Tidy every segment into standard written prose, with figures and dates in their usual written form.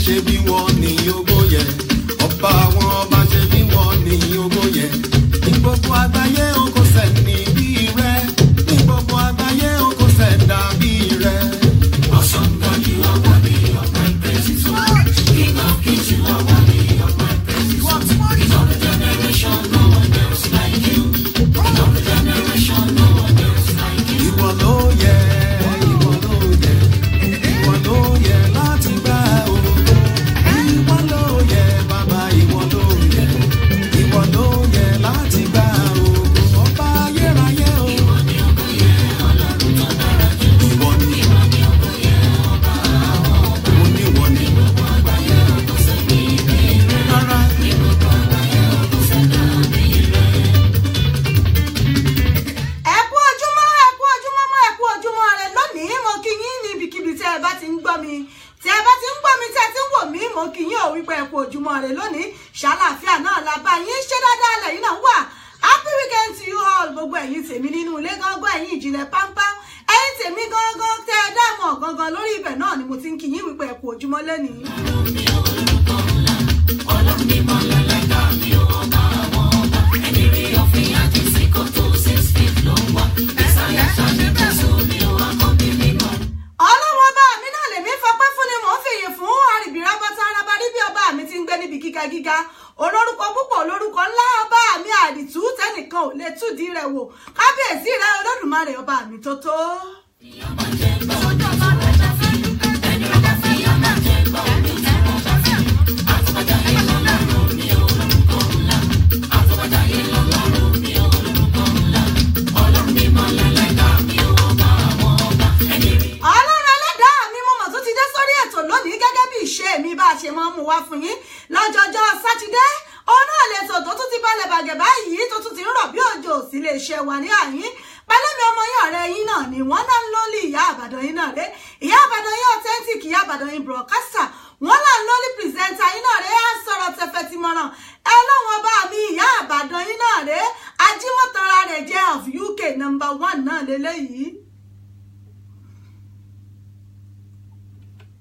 ṣe bí wọ́n ní ògo yẹ. Ọba àwọn ọba ṣe bí wọ́n ní ògo yẹ. Ní gbogbo àgbáyé o kò sẹ́ni bí rẹ. Ní gbogbo àgbáyé o kò sẹ́dá bí rẹ. Awesome God, you are worthy of my praises. King of kings, you are worthy of my praises. In all the generation, no one else like you. In all the generation, no one else like you. Ìwọ ló yẹ, ìwọ ló yẹ, ìwọ ló yẹ láti gbà ògo. Ìwọ ló yẹ, bàbá ìwọ ló yẹ, ìwọ ló yẹ láti gbà ògo. Ọba ayérayé o. Ìwọ ni ògo yẹ, Ọlọ́run tó dára jù. Ìwọ ni, Ìwọ ni ògo yẹ, ọba àwọn ọba. mo ní ìwọ ni. Gbogbo àgbáyé kò sẹ́ni bí rẹ. Rárá. Ní gbogbo àgbáyé kò sẹ́dá bí rẹ. ẹ kú ojúmọ́ ẹ kú ojúmọ́ mọ́ ẹ kú ojúmọ́ rẹ lónìí mo kí yín níbikíbi tí ẹ bá ti ń gbọ́ mi tí ẹ bá ti ń gbọ́ mi tí ẹ ti ń wò mí mo kí yín ò wípé ẹ kú ojúmọ́ rẹ lónìí ṣàlàáfíà náà la bá yín ṣe dáadáa lẹ́yìn náà wà happy weekend to you all gbogbo ẹ̀yin tèmi nínú ilé gángan ẹ̀yin ìjìnlẹ̀ pámpá ẹ̀yin tèmi gángan tẹ́ ẹ dáàmú gángan lórí ibẹ̀ náà ni mo ti ń kí yín wípé ẹ kú ojúmọ́ lẹ́nìí. Ọlọ́run mímọ́ lẹ́lẹ́dá mi ò ọba àwọn ọba. Ẹni rí òfin àti síkò tó 6 feet ló ń wá. Ìsàlẹ̀ ṣáájú Jésù mi ò àkọ́bí mímọ́. ọlọ́run ọba mi náà lèmi fọpẹ́ fún ni mò ń fìyè fún àrìbìrà bọ́tà arábárí bí ọba mi ti ń gbé níbi gíga gíga olórúkọ púpọ̀ olórúkọ ńlá ọba mi àdìtú tẹ́nìkan ò lè túdí rẹ̀ wò kábíyèsí rẹ̀ olódùmarè ọba mi tó tó. ọlọ́run ẹlẹ́dàá mi mo mọ̀ tó ti dé sórí ètò lónìí gẹ́gẹ́ bí ìṣe mi bá a ṣe máa ń mú wá fún yín lọ́jọ́jọ́ sátidé òun náà lè tò tó tún ti balẹ̀ bàgẹ́ báyìí tó tún ti ń rọ̀ bí òjò sí lè ṣe wà ní àyín pẹ̀lẹ́mi ọmọ yín ọ̀rẹ́ yín náà ni wọ́n náà ń lólì ìyá àbàdàn yín náà rẹ̀ ìyá àbàdàn yín authentic ìyá àbàdàn yín broadcaster wọ́n náà ń lólì presenter yín náà rẹ̀ á sọ̀rọ̀ tẹ̀fẹ̀ tí mọ̀ràn ẹ lọ́wọ́n ọba mi ìyá àbàdàn yín náà rẹ̀ ajímọ̀tara rẹ̀ jẹ́ of UK #1 náà lélẹ́yìí.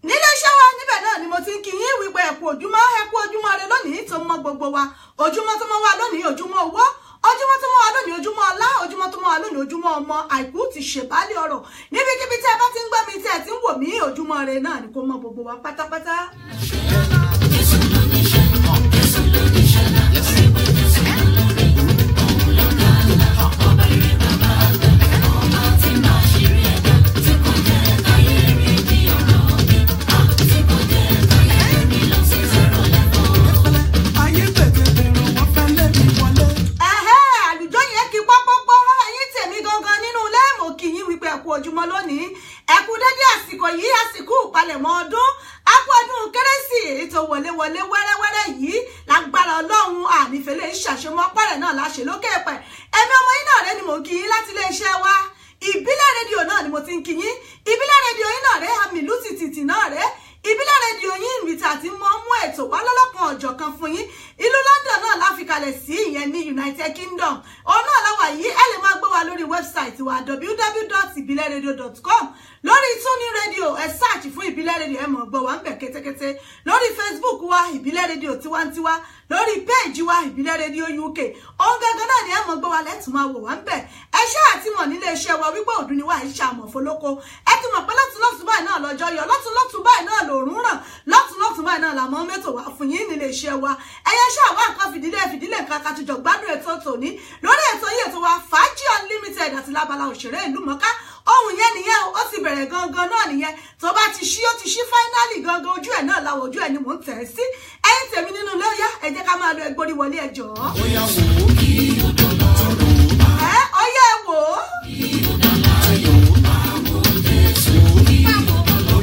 nílé iṣẹ́ wa níbẹ̀ náà ni mo ti ń kí yín wípé ẹ kú ojúmọ́ rẹ lónìí tó mọ́ gbogbo wa ojúmọ́ tó mọ́ wa lónìí ojúmọ́ owó ojúmọ́ tó mọ́ wa lónìí ojúmọ́ ọlá ojúmọ́ tó mọ́ wa lónìí ojúmọ́ ọmọ àìkú ti ṣèbálẹ̀ ọ̀rọ̀ níbikíbi tí ẹ bá ti ń gbọ́ mi tí ẹ ti ń wò mí ojúmọ́ rẹ náà ni kó mọ́ gbogbo wa pátápátá. Jésù ló ní ṣe, Jésù ló ní ṣe, Jésù ló lórí, òun ló dáná, ọba rere bàbá àgbà, ọba tí máa ṣeré ẹ̀dá, tí kò jẹ́ káyé rí bí ọ̀rọ̀ mi, tí kò jẹ́ káyé rí lọ sí 0 level. Ayé gbẹ̀gbẹ̀rún wọ́n fẹ́ lé mi wọlé. àlùjọ yẹn kí pọ́pọ́pọ́ ẹ̀yin tèmi gangan nínú ilé mo kí yín wípé ẹ kú ojúmọ́ lónìí ẹ kú dédé àsìkò yìí àsìkò ìpalẹ̀mọ́ ọdún a kú ọdún kérésì èyí tó wọlé wẹ́rẹ́wẹ́rẹ́ yìí lágbára ọlọ́run ànífẹ́lẹ́ ìṣàṣemọ́ pẹ̀rẹ̀ náà láṣẹ lókè pẹ̀ ẹ̀mí ọmọ yín náà rẹ ni mò ń kí yín láti iléeṣẹ́ wa ìbílẹ̀ rédíò náà ni mo ti ń kí yín ìbílẹ̀ rédíò yín náà rẹ àmì ìlú tìtìtì náà rẹ ìbílẹ̀ rédíò yín ìrìtà tí mo mú ètò wá lọ́lọ́kan ọ̀jọ̀kan fún yín ìlú London náà la fi kalẹ̀ sí ìyẹn ní United Kingdom òun náà láwà yìí ẹ lè máa gbọ́ wa lórí wẹ́bsáìtì wa www.ibileradio.com lórí Tuning Radio ẹ sáàchì fún ìbílẹ̀ rédíò ẹ mọ̀ gbọ́ wa ń bẹ̀ kétékété lórí Facebook wa ìbílẹ̀ rédíò tiwantiwa lórí péèjì wa ìbílẹ̀ rédíò UK òun gangan náà ni ẹ mọ̀ gbọ́ wa lẹ́tùn máa wò wá ń bẹ̀ ẹ ṣáà ti mọ̀ nílé iṣẹ́ wa wípé òdùn ni wà ń ṣàmọ̀ fọlọ́kọ ẹ ti mọ̀ pé lọ́tùnlọ́tùn báyìí náà lọ́jọ́ yọ lọ́tùnlọ́tùn báyìí náà lòórùn ràn lọ́tùnlọ́tùn báyìí náà làmọ́ mẹ́tò wá fún yín nílé iṣẹ́ wa ẹyẹ ṣáà wá nǹkan fìdílé nǹkan ká tujọ gbádùn ètò tòní lórí ètò yìí ètò wa Fàájì Unlimited àti lábala òṣèré ìlú mọ̀ká ohun yẹn nìyẹn ó ti bẹ̀rẹ̀ gangan náà nìyẹn tó bá ti ṣí ó ti ṣí fáínálì gangan ojú ẹ̀ náà láwọ̀ ojú ẹ̀ ni mò ń tẹ̀ sí ẹ̀yin tèmi nínú ilé ọ̀yá ẹ jẹ́ ká máa lo ẹgbórí wọlé ẹjọ́. Ó yá wò ó kí ó dọ̀là tó rò ó. Ọyá ẹ wò ó.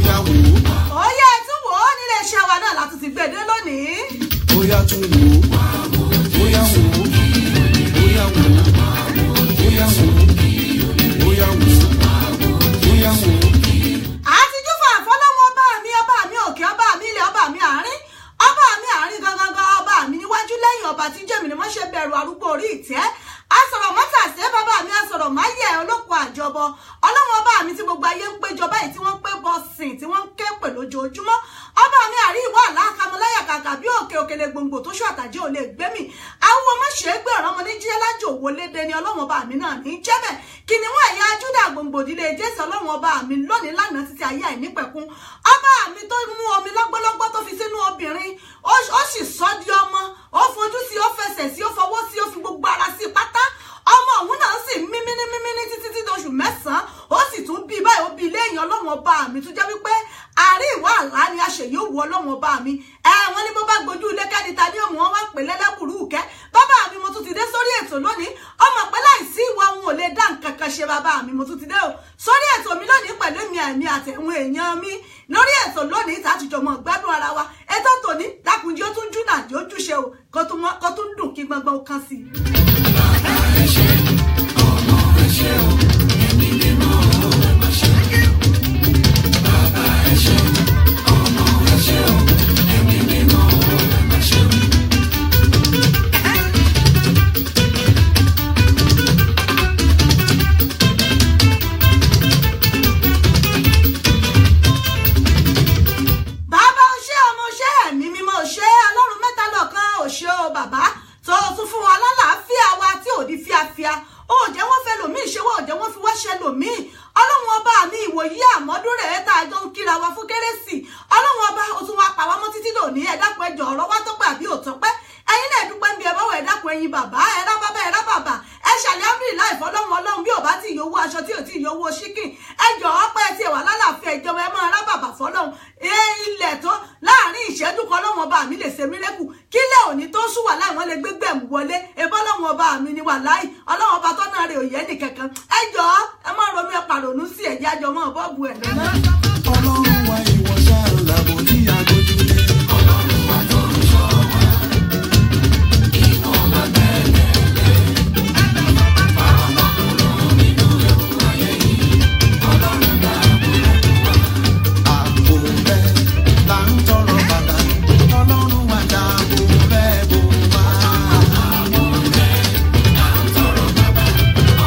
Ọyá ẹ tún wò ó nílé iṣẹ́ wa náà láti ti gbèdé lónìí. Ó yá tún wò ó. Ó yá wò ó. Ó yá wò ó. Ó yá wò ó. Ó yá wò ó. Ó yá wò ó. Àtijú fún àfọlọ́wọ́ ọba mi òkè ọba mi ilẹ̀ ọba mi àárín gangan ọba mi níwájú lẹ́yìn ọba tí jẹ́mi ni wọ́n ṣe bẹ̀rù arúgbó orí ìtẹ́ asọ̀rọ̀ mọ́tàṣẹ́ bàbá mi asọ̀rọ̀ máyẹ̀ olóko àjọbọ ọlọ́wọ́n ọba mi tí gbogbo ayé ń péjọ báyìí tí wọ́n ń pé bọ́ sìn tí wọ́n ń ké pè lójoojúmọ́ ọba mi àrí ìwọ àlákàmọláyà kàkà bí òkè òkèlè gbòǹgbò tó ṣú àtàjẹ ò lè gbé mi àwọn ọmọ ṣe é gbé ọ̀rọ̀ ọmọ ní jíjẹ́ lájò wò léde ni ọlọ́run ọba mi náà ní jẹ́bẹ̀ kìnìún ẹ̀yà Júdà gbòǹgbò ìdílé Jésù ọlọ́run ọba mi lónìí lánàá títí ayé àìnípẹ̀kun ọba mi tó mú omi lọ́gbọ́lọ́gbọ́ tó fi sínú obìnrin ó sì sọ di ọmọ ó fojú sí ó fẹsẹ̀ sí ó fọwọ́ sí ó fi gbogbo ara sí pátá ọmọ òun náà sì mímí ní títí tí oṣù mẹ́sàn-án ó sì tún bí báyìí ó bí lẹ́yìn ọlọ́run ọba mi tó jẹ́ wípé àárín ìwà àlá ni aṣèyí òwú ọlọ́run ọba mi wọ́n ní bó bá gbójú ilé kẹ́ni ta ní òun wọn wá pè lẹ́lẹ́kùrú kẹ́ bàbá mi mo tún ti dé sórí ètò lónìí ọmọ pẹ́ láìsí ìwà òun ò lè dá nǹkan kan ṣe bàbá mi mo tún ti dé o sórí ètò mi lónìí pẹ̀lú èmi àmì àtẹ̀wọ̀n èèyàn mi lórí ètò lónìí tàtijọ́ mọ̀ gbádùn ara wa ètò tòní dákunjí ó tún júnà jó júṣe o kó tún dùn kí gbọ́ngbọ́n kan sí i. Bàbá ẹ ṣé, ọmọ ẹ ṣé o, ẹ̀mí mímọ́ ẹ má ṣe. Bàbá ẹ ṣé, ọmọ ẹ ṣé o, ẹ̀mí mímọ́ ẹ má ṣe. Bàbá o ṣé, ọmọ o ṣé, ẹ̀mí mímọ́ o ṣé, Ọlọ́run mẹ́ta lọ́kan o ṣé o bàbá tó tún fún wa lálàáfíà wa tí ò di fíafíà ó jẹ́ wọ́n fẹ́ lòmíì ṣe wọ́n ò jẹ́ wọ́n fi wá ṣe lòmíì ọlọ́run ọba mi ìwòyí àmọ́dún rẹ̀ tá a jọ ń kíra wa fún kérésì ọlọ́run ọba ó tún wá pa wá mọ́ títí dòní ẹ dákun ẹjọ́ ọ̀rọ̀ wá tọ́pẹ́ àbí ò tọ́pẹ́ ẹ̀yin náà dúpẹ́ ń bí ẹ báwọ̀ ẹ dákun ẹ̀yin bàbá ẹ rá bàbá ẹ rá bàbá ẹ ṣàlẹ́ ábírì láì fọlọ́run ọlọ́run bí ò bá tí ì yówó aṣọ tí ò tí ì yówó ṣíkìn ẹjọ́ ọpẹ́ tí ẹ wà lálàáfíà ìjọba ẹ máa rá bàbá fọlọ́run ilẹ̀ tó láàrin ìṣẹ́jú kan ọlọ́run ọba mi lè ṣe mírẹ́kù kílẹ̀ òní tó sùn wà láì wọ́n lè gbégbẹ̀mù wọlé ebọ́ ọlọ́run ọba mi ni wà láì ọlọ́run ọba tọ́nà rẹ̀ òye nìkankan ẹjọ́ ẹ má ronú ẹ pàrònú sí ẹ̀jẹ̀ àjọ mọ́ bọ́ọ̀bù ẹ̀ lọ́nà. Ọlọ́run wa ìwọ ṣáà làbò ní agbójúlé. Ọlọ́run wa tó ń ṣọ́ wa, ìwọ la gbẹ́kẹ̀lé. Fàwa kúrò nínú ewu ayé yìí, Ọlọ́run dáàbò wa. Ààbò rẹ là ń tọrọ bàbá. Ọlọ́run wa dáàbò rẹ bò wá. Ààbò rẹ̀ là ń tọrọ bàbá,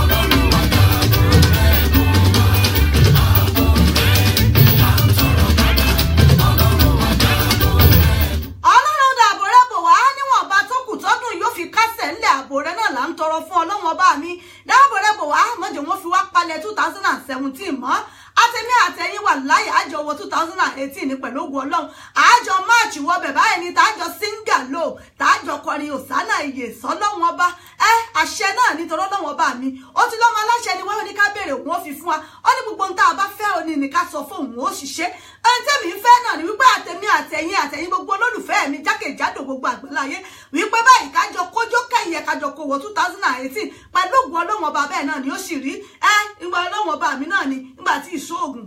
Ọlọ́run wa dáàbò rẹ̀ bò wá. Ààbò rẹ̀ là ń tọrọ bàbá, Ọlọ́run wa dáàbò rẹ̀. ọlọ́run dàbò rẹ bò wá níwọ̀nba tó kù tọ́dún yóò fi kásẹ̀ ńlẹ̀ àbò rẹ náà là ń tọrọ fún ọlọ́run ọba mi dáàbò rẹ bò wá mọ̀jẹ̀ wọ́n fi wá palẹ̀ 2017 mọ́ àtẹ̀mí àtẹ̀yìn wà láyé àjọ wọ 2018 ní pẹ̀lú ògùn ọlọ́run àjọ máàcì wọ bẹ̀ báyìí ní tàjọ síngà lò tàjọ kọrin òsánà ìyè sọlọ́run ọba àṣẹ náà nítorí ọlọ́run ọba mi ó ti lọ́mọ aláṣẹ ni wọ́n ní ká béèrè òun ó fi fún wa ó ní gbogbo ohun tá a bá fẹ́ òní ní ká sọ fún òun ó ṣiṣẹ́ ohun tẹ́mi ń fẹ́ náà ni wípé àtẹ̀mí àtẹ̀yìn gbogbo olólùfẹ́ mi jákèjádò gbogbo àgbáláyé wípé báyìí kájọ kójó kẹ́yẹ kájọ kó wọ 2018 pẹ̀lú ògùn ọlọ́run ọba bẹ́ẹ̀ náà ni ó sì rí ìgbà ọlọ́run ọba mi náà ni nígbà tí ìṣóògùn.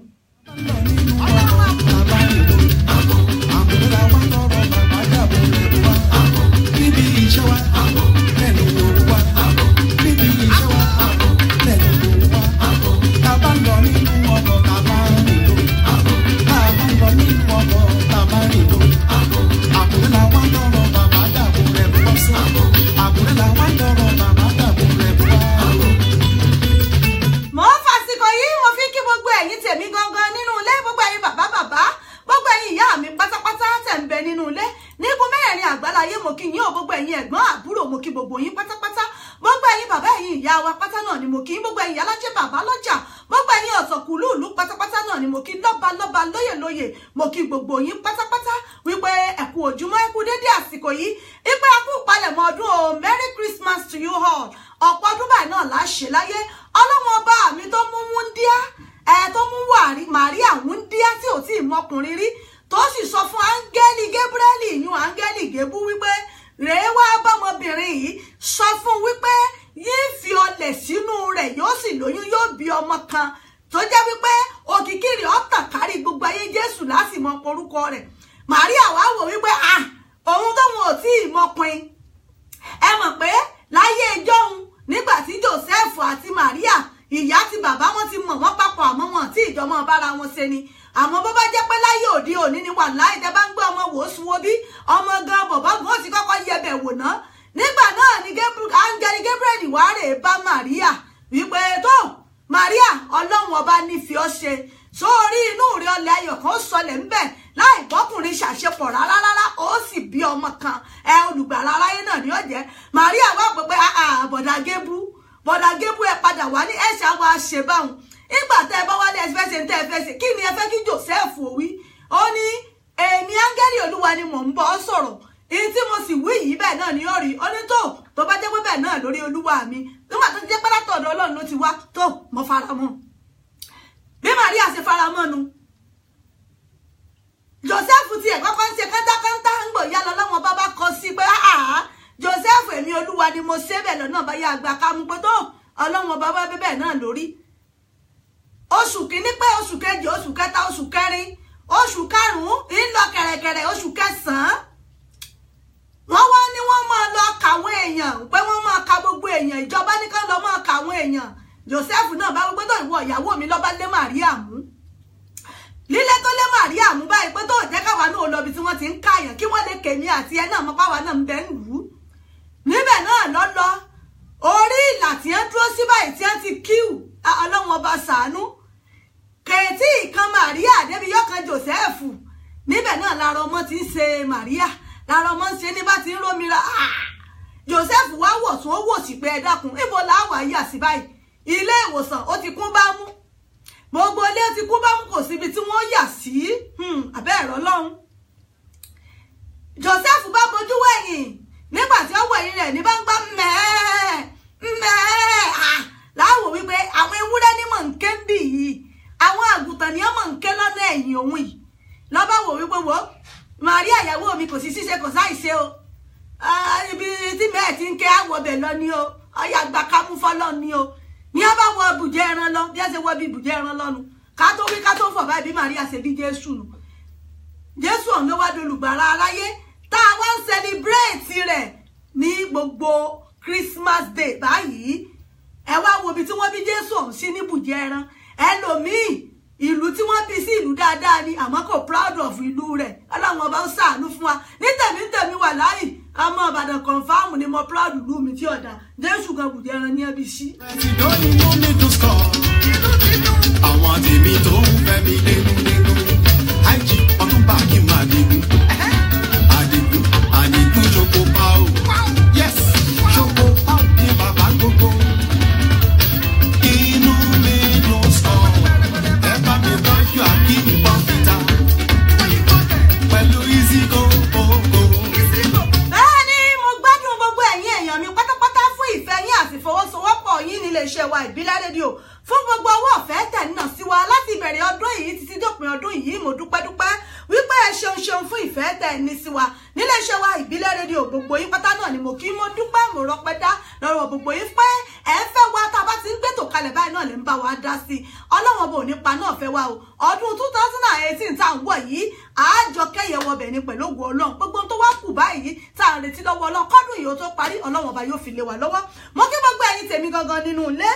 Níbi iṣẹ́ wa, lẹ́nu òru wa. Níbi iṣẹ́ wa, lẹ́nu òru wa. Tá a bá ń lọ nínú ọkọ̀, tá a bá ń rìn lọ. Tá a bá ń lọ nínú ọkọ̀, tá a bá ń rìn lọ. Àbúrẹ́ la wá ń tọrọ bàbá dàbò rẹ̀ bú wá sí. Àbúrẹ́ la wá ń tọrọ bàbá dàbò rẹ̀ bú wá. mo ń fàsìkò yìí mo fi kí gbogbo ẹ̀yin tèmi gangan nínú ilé gbogbo ẹ̀yin bàbá gbogbo ẹ̀yin ìyá mi pátápátá tẹ̀ ń bẹ nínú ilé nígun mẹ́rẹ̀ẹ̀rin àgbáláyé mo kí yín o gbogbo ẹ̀yin ẹ̀gbọ́n àbúrò mo kí gbogbo yín pátápátá gbogbo ẹ̀yin bàbá ẹ̀yin ìyá wa pátá náà ni mo kí gbogbo ẹ̀yin alájẹ bàbá lọ́jà gbogbo ẹ̀yin ọ̀tọ̀kùlú ìlú pátápátá náà ni mo kí lọ́ba lóyè mo kí gbogbo yín pátápátá wípé ẹ kú ojúmọ́ ẹ kú dédé àsìkò yìí wípé a kú palẹ̀mọ́ ọdún o Merry Christmas to you all ọ̀pọ̀ ọdún báyìí náà láṣẹ láyé ọlọ́wọ́n ọba mi tó mú wúndíá tó mú Màríà wúndíá tí ò tí ì mọkùnrin rí tó sì sọ fún áńgẹ́lì Gabriel yún áńgẹ́lì Gébú wípé rèé wá bọ́mọbìnrin yìí sọ fún wípé yìí fi ọlẹ̀ sínú rẹ̀ yóò sì lóyún yóò bí ọmọ kan tó jẹ́ wípé òkìkí rẹ̀ ó tàn kárí gbogbo ayé Jésù láti mọ orúkọ rẹ̀ Màríà wá wò wípé òun tóun ò tí ì mọkùnrin ẹ mọ̀ pé láyé ìjọ́un nígbà tí Joseph àti Màríà ìyá àti bàbá wọn ti mọ̀ wọ́n papọ̀ àmọ́ wọn tí ìjọmọ́ bára wọn ṣe ni àmọ́ bó bá jẹ́ pé láyé òde òní ni wà láì tẹ́ bá ń gbé ọmọ wò ó sunwó bí ọmọ gan bọ̀bọ́ gan ó ti kọ́kọ́ yẹbẹ̀ wò ná nígbà náà ni áńgẹ́lì Gabriel wá rè bá Màríà wípé tó Màríà ọlọ́run ọba nífẹ̀ẹ́ ọ ṣe sórí inú rẹ̀ ọlẹ̀ ayọ̀ kan sọlẹ̀ ńbẹ̀ láì bọ́kùnrin ṣàṣepọ̀ rárá ó sì bí ọmọ kan olùgbàlà aráyé náà ni ó jẹ́ Màríà wá pé bọ̀dà Gébú ẹ padà wá ní ẹ̀ṣà wa ṣe báwọn nígbà tẹ́ ẹ bá wálé ẹ fẹ́ ṣe ń tẹ́ ẹ fẹ́ ṣe kí ni ẹ fẹ́ kí Joseph wí ó ní èmi áńgẹ́lì Olúwa ni mò ń bọ́ sọ̀rọ̀ èyí tí mo sì wí yìí bẹ́ẹ̀ náà ni ó rí ó ní tó bá jẹ́ pé bẹ́ẹ̀ náà lórí Olúwa mi nígbà tó jẹ́ pé látọ̀dọ̀ Ọlọ́run ló ti wá tó mo fara mọ́ bí Màríà ṣe fara mọ́ nu Joseph tiẹ̀ kọ́kọ́ ń ṣe kántákántá ń gbò yá lọ lọ́wọ́n bá kọ sí pé Joseph èmi Olúwa ni mo ṣe bẹ́ẹ̀ lọ́nà bá yá àgbà ká mú pé tó Ọlọ́run bá bẹ́ẹ̀ náà lórí oṣù kìíní pé oṣù kejì oṣù kẹta oṣù kẹrin oṣù karùn-ún ìlọ kẹ̀rẹ̀kẹ̀rẹ̀ oṣù kẹsàn-án wọ́n wá ní wọ́n máa lọ kàwọn èèyàn pé wọ́n máa ka gbogbo èèyàn ìjọba ní kán lọ máa kàwọn èèyàn Joseph náà bá wípé tó ìwọ ìyàwó mi lọ́ba lé Màríà mú lílé tó lé Màríà mú báyìí pé tó jẹ́ káwa náà lọ bí tí wọ́n ti ń káyàn kí wọ́n lè kèmí àti ẹ náà mọ́ páwa náà ń bẹ ń lù ú níbẹ̀ náà lọ́lọ́ orí ìlà tí wọ́n dúró sí báyìí tí wọ́n ti kíw Ọlọ́run ọba ṣàánú kèétí ìkan Màríà débi yọkan Joseph níbẹ̀ náà lára ọmọ ti ń ṣe Màríà lára ọmọ ń ṣe ní bá ti ń rómìnira Joseph wá wò tún ó wò sí pé ẹ dákun níbo làwọn ayé àsì báyìí ilé ìwòsàn ó ti kún bámú gbogbo ilé ó ti kún bámú kò síbi tí wọ́n yà sí abẹ́ ẹ̀rọ lọ́hùn Joseph bá bojú wẹ̀yìn nígbà tí ó wẹ̀yìn rẹ̀ ní bá ń gbá mẹ́ẹ̀ẹ́ láwò wípé àwọn ewúrẹ́ ní mọ̀ ń ké ń bì yìí àwọn àgùntàn ni ọmọ ń ké lọ́nà ẹ̀yìn òun yìí lọ́bá wò wípé wo Màríà ìyàwó mi kò sí ṣíṣe kò sáìṣe o ibi tí mẹ́ẹ̀ ti ń ké àwọ̀bẹ̀ lọ ni o ọyà àgbà kámú fọ́lọ́ ni o ní a bá wọ ibùjẹ ẹran lọ bí ẹ ṣe wọ bí ibùjẹ ẹran lọ́nu ká tó wí ká tó fọ̀ báyìí bí Màríà ṣe bí Jésù nù Jésù ọ̀hún ló wá dolùgbàlà aráyé tá a wá ń sẹlibréètì rẹ̀ ní gbogbo Christmas Day báyìí ẹ wá wo ibi tí wọ́n bí Jésù ọ̀hún sí ní ibùjẹ ẹran ẹlòmíì ìlú tí wọ́n bí sí ìlú dáadáa ni àmọ́ kò proud of ìlú rẹ̀ Ọlọ́run ọba ń ṣàánú fún wa ní tèmi wà láyì ọmọ Ìbàdàn confam ni mo proud ìlú mi tí ọ̀dà Jésù gan bùjẹ́ ẹran ní ẹbí sí. àwọn tèmi tó ń fẹ́ mi nínú àìjí ọdún bá kí n máa dìgbù àdìgbù ṣoko pa ó yes ṣoko pa ó ní bàbá gbogbo inú mi ló sọ ẹ bá mi tọ́jú àkíní pọ́ńpítà pẹ̀lú ìsìnkò òkò. bẹ́ẹ̀ ni mo gbádùn gbogbo ẹ̀yin èèyàn mi pátápátá fún ìfẹ́ yín àti ìfọwọ́sowọ́pọ̀ yín nílé iṣẹ́ wa ìbílẹ̀ rédíò fún gbogbo owó ọ̀fẹ́ tẹ̀ ń nà sí wa láti ìbẹ̀rẹ̀ ọdún yìí títí dópin ọdún yìí mo dúpẹ́ wípé ẹ ṣeun fún ìfẹ́ tẹ̀ ní sí wa nílé iṣẹ́ wa ìbílẹ̀ rédíò gbogbo yín pátá náà ni mo kí mo dúpẹ́ mo rọpẹ́ dá lọ́rọ̀ gbogbo yín pé ẹ ń fẹ́ wa tá a bá ti ń gbètò kalẹ̀ báyìí náà lè ń bá wa dá sí i Ọlọ́run ọba ò ní pa náà fẹ́ wa o ọdún 2018 tá à ń wọ̀ yìí àájọ kẹ́yẹ̀wọ̀ bẹ̀ ni pẹ̀lú ògùn Ọlọ́run gbogbo tó wá kù báyìí tá à ń retí lọ́wọ́ Ọlọ́run kọ́dún yìí ó tó parí Ọlọ́run ọba yóò fi lé wa lọ́wọ́ mo kí gbogbo ẹ̀yin tèmi gangan nínú ilé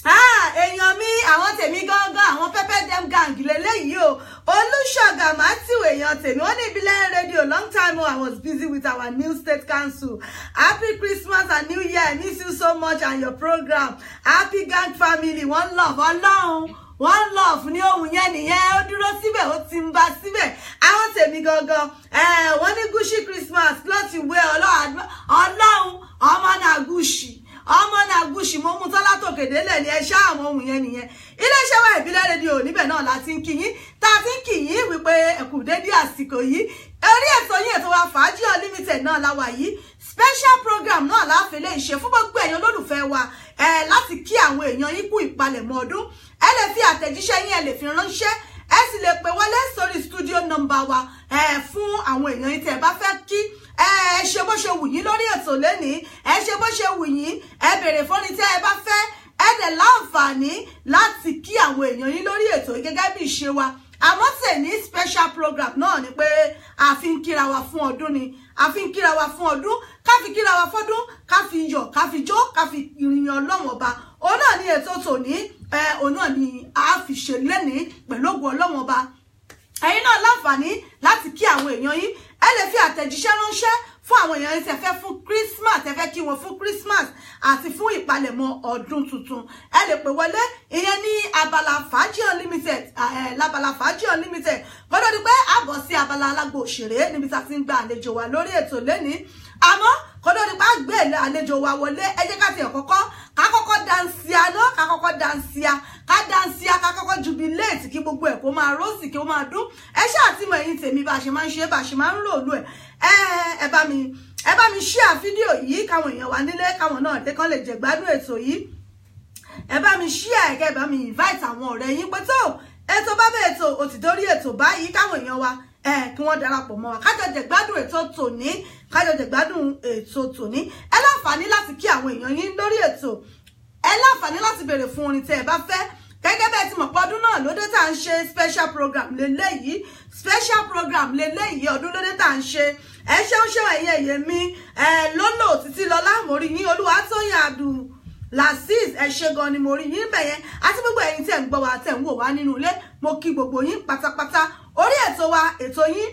èèyàn mi àwọn tèmi gangan àwọn pepper dem gang lélẹ́yìí o Olúṣọ̀gà Matthew èèyàn tèmi wọ́n ní ìbílẹ̀ rédíò long time I was busy with our new state council happy Christmas and New Year I miss you so much and your program happy gang family one love Ọlọ́run one love ní ohun yẹn nìyẹn ó dúró síbẹ̀ ó ti ń bá síbẹ̀ àwọn tèmi gangan wọ́n ní Gucci Christmas cloth ìwé Ọlọ́run ọmọ náà Gucci ọmọ náà Gucci mo mú tọ́lá tòkè délẹ̀ ní ẹṣẹ́ àwọn ohun yẹn nìyẹn iléeṣẹ́ wa ìbílẹ̀ rédíò níbẹ̀ náà láti ń kíyín tá a ti ń kíyín wípé ẹkù dédé àsìkò yìí orí ètò yìí ètò wa Fàájì Unlimited náà la wà yìí special program náà láàfin lè ṣe fún gbogbo èèyàn olólùfẹ́ wa láti kí àwọn èèyàn yín kú ìpalẹ̀mọ́ ọdún ẹ lè fi àtẹ̀jíṣẹ́ yín ẹ lè fi ránṣẹ́ ẹ sì lè pè wọlé sórí studio number wa fún àwọn èèyàn yín tẹ́ ẹ bá fẹ́ kí ẹ ṣe bó ṣe wù yín lórí ètò lẹ́nìí ẹ ṣe bó ṣe wù yín ẹ béèrè fúnni tẹ́ ẹ bá fẹ́ ẹ dẹ̀ láǹfààní láti kí àwọn èèyàn yín lórí ètò gẹ́gẹ́ bí ìṣe wa àmọ́ tẹ̀ ní special program náà ni pé a fi ń kíra wa fún ọdún ni a fi ń kíra wa fún ọdún ká fi kíra wa fọ́dún ká fi yọ̀ ká fi jó ká fi ìrìn Ọlọ́run ọba òun náà ni ètò tòní òun náà ni a fi ṣe lẹ́nìí pẹ̀lú ògùn Ọlọ́run ọba ẹ̀yin náà láǹfààní láti kí àwọn èèyàn yín ẹ lè fi àtẹ̀jíṣẹ́ ránṣẹ́ fún àwọn èèyàn yín tẹ́ fẹ́ fún Christmas tẹ́ fẹ́ kí wọn fún Christmas àti fún ìpalẹ̀mọ́ ọdún tuntun ẹ lè pè wọlé ìyẹn ní abala Fàájì Unlimited lábala Fàájì Unlimited gbọ́dọ̀ di pé àbọ̀ lábala alágbo òṣèré níbi tá a ti ń gba àlejò wa lórí ètò lẹ́ni àmọ́ kó ló ní pa gbé àlejò wa wọlé ẹ jẹ́ ká tiẹ̀ kọ́kọ́ dansia náà ká kọ́kọ́ jubilate kí gbogbo ẹ̀ kó máa rọ́ọ̀sì kí ó máa dún ẹ ṣáà tí mo ẹ̀yin tèmi bá ṣe máa ń ṣe bá ṣe máa ń ròlú ẹ̀ ẹ bá mi share fídíò yìí káwọn èèyàn wà nílé káwọn náà dé kán lè jẹ gbádùn ètò yìí ẹ bá mi share ẹ bá mi invite àwọn ọ̀rẹ́ yín pé tó ètò bá bẹ ètò òtìdórí ètò báyìí káwọn èèyàn wa kí wọ́n darapọ̀ mọ́ wa kájọ jẹ gbádùn ètò tòní ẹ láǹfààní láti kí àwọn èèyàn yín lórí ètò ẹ láǹfààní láti béèrè fún orin tẹ́ ẹ bá fẹ́ gẹ́gẹ́ bẹ́ẹ̀ tí mọ̀ pé ọdún náà lóde tá à ń ṣe special program lélẹ́yìí ọdún lóde tá à ń ṣe ẹ ṣeun ẹ̀yẹ mi lọ́lọ́ títí lọ́lá mórí yín Olúwatóyìn Abdulazeez ẹ ṣé gan ni mo rí yín bẹ̀ yẹn àti gbogbo ẹ̀yin tẹ̀ ń gbọ́ wa tẹ̀ ń wò wá nínú ilé mo kí gbogbo yín pátápátá orí ètò wa ètò yín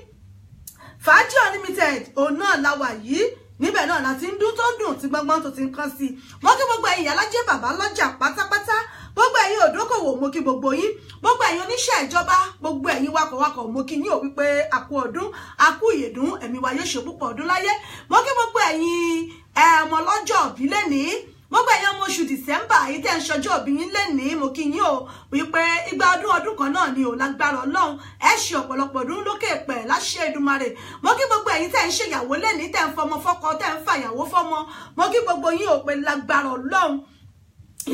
Fàájì Unlimited òun náà la wà yìí níbẹ̀ náà láti ń dún tó dùn tí gbọ́ngbọ́n tó ti ń kán sí mo kí gbogbo ẹ̀yin alájẹ́ bàbá lọ́jà pátápátá gbogbo ẹ̀yin òdókòwò mo kí gbogbo yín gbogbo ẹ̀yin oníṣẹ́ ìjọba gbogbo ẹ̀yin wakọ̀wakọ̀ mo kí yín ò wípé àkú ọdún àkú ìyèdún ẹ̀mí wa yóò ṣe púpọ̀ ọdún láyé mo kí gbogbo ẹ̀yin ọmọ lọ́jọ́ òbí lénìí gbogbo ẹ̀yin ọmọ oṣù December yìí tẹ́ ń ṣọjọ́ òbí yín lénìí mo kí yín o wípé igba ọdún kan náà ni ò lágbára Ọlọ́run ẹ ṣe ọ̀pọ̀lọpọ̀ ọdún lókè pẹ̀ láṣẹ Èdùmàrè mo kí gbogbo ẹ̀yin tẹ́ ń ṣèyàwó lénìí tẹ́ ń fọmọ fọ́kọ tẹ́ ń fàyàwó fọ́mọ mo kí gbogbo yín ò pé lágbára Ọlọ́run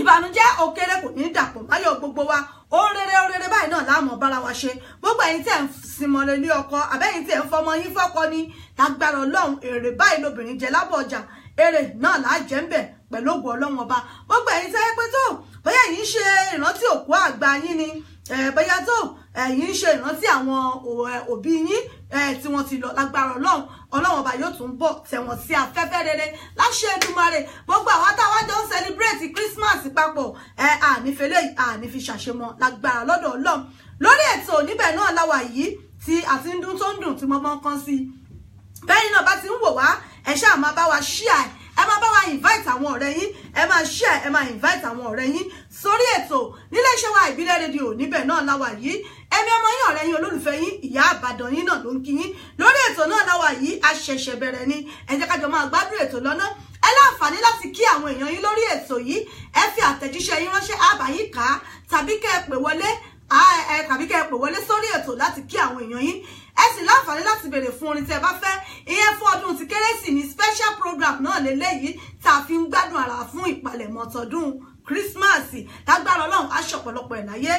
ìbànújẹ́ òkèrè kò ní dàpọ̀ máyọ̀ gbogbo wa ó rere báyìí náà láàmú bára wa ṣe gbogbo ẹ̀yin tẹ́ ń simọ̀lẹ̀ ní ọkọ àbẹ́yìn tẹ́ ń fọmọ yín fọ́kọ ní lágbára Ọlọ́run èrè báyìí lobìnrin jẹ lábọ̀ ọjà èrè náà là á jẹ́ ń bẹ̀ pẹ̀lú ògùn Ọlọ́run ọba gbogbo ẹ̀yin tẹ́ pé tó bóyá yìí ń ṣe ìrántí òkú àgbà yín ni bóyá tó ẹ̀yin ń ṣe ìrántí àwọn òbí yín tí wọ́n ti lọ lágbára Ọlọ́run ọba yóò tún bọ̀ tẹ̀wọ̀n sí afẹ́fẹ́ rere láṣẹ Èdùmàrè gbogbo àwọn táwa jọ ń celebrate Christmas papọ̀ ànífẹ́lẹ́ ànífi ṣàṣemọ lágbára lọ́dọ̀ Ọlọ́run lórí ètò níbẹ̀ náà láwa yìí tí àti ń dún tó ń dùn tí mo mọ́ ń kán sí bẹ́ẹ̀ náà bá ti ń wò wá ẹ ṣáà máa bá wa share ẹ máa bá wa invite àwọn ọ̀rẹ́ yín ẹ máa share ẹ máa invite àwọn ọ̀rẹ́ yín sórí ètò nílé iṣẹ́ wa ìbílẹ̀ rédíò níbẹ̀ náà láwa yìí ẹ̀mí ọmọ yín ọ̀rẹ́ yín olólùfẹ́ yín ìyá àbàdàn yín náà ló ń kí yín lórí ètò náà láwa yìí a ṣẹ̀ṣẹ̀ bẹ̀rẹ̀ ni ẹ jẹ́ ká jọ máa gbádùn ètò lọ́nà ẹ láǹfààní láti kí àwọn èèyàn yín lórí ètò yìí ẹ fi àtẹ̀jíṣẹ́ yín ránṣẹ́ àbá yín kà á tàbí kẹ́ ẹ pè wọlé sórí ètò láti kí àwọn èèyàn yín ẹ sì láǹfààní láti béèrè fún orin tí ẹ bá fẹ́ ìyẹn fún ọdún ti kérésì ní special program náà lélẹ́yìí tá a fi ń gbádùn ara fún ìpalẹ̀mọ́ tọdún Christmas lágbára Ọlọ́run aṣọ ọ̀pọ̀lọpọ̀ ẹ̀ láyé.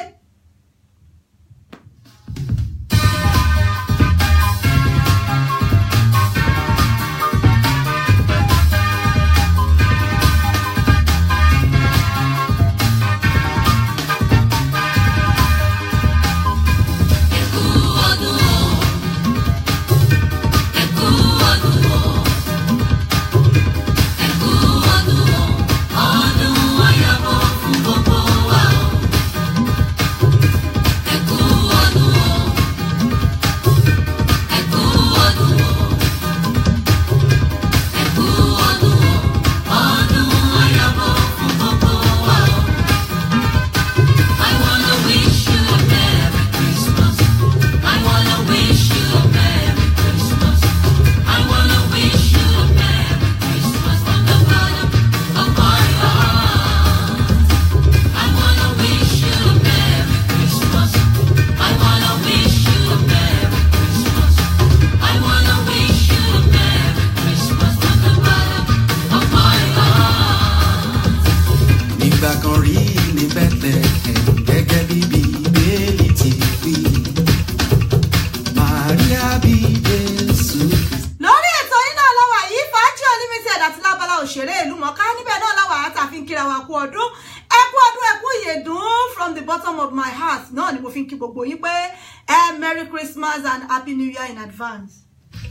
Merry Christmas and Happy New Year in advance.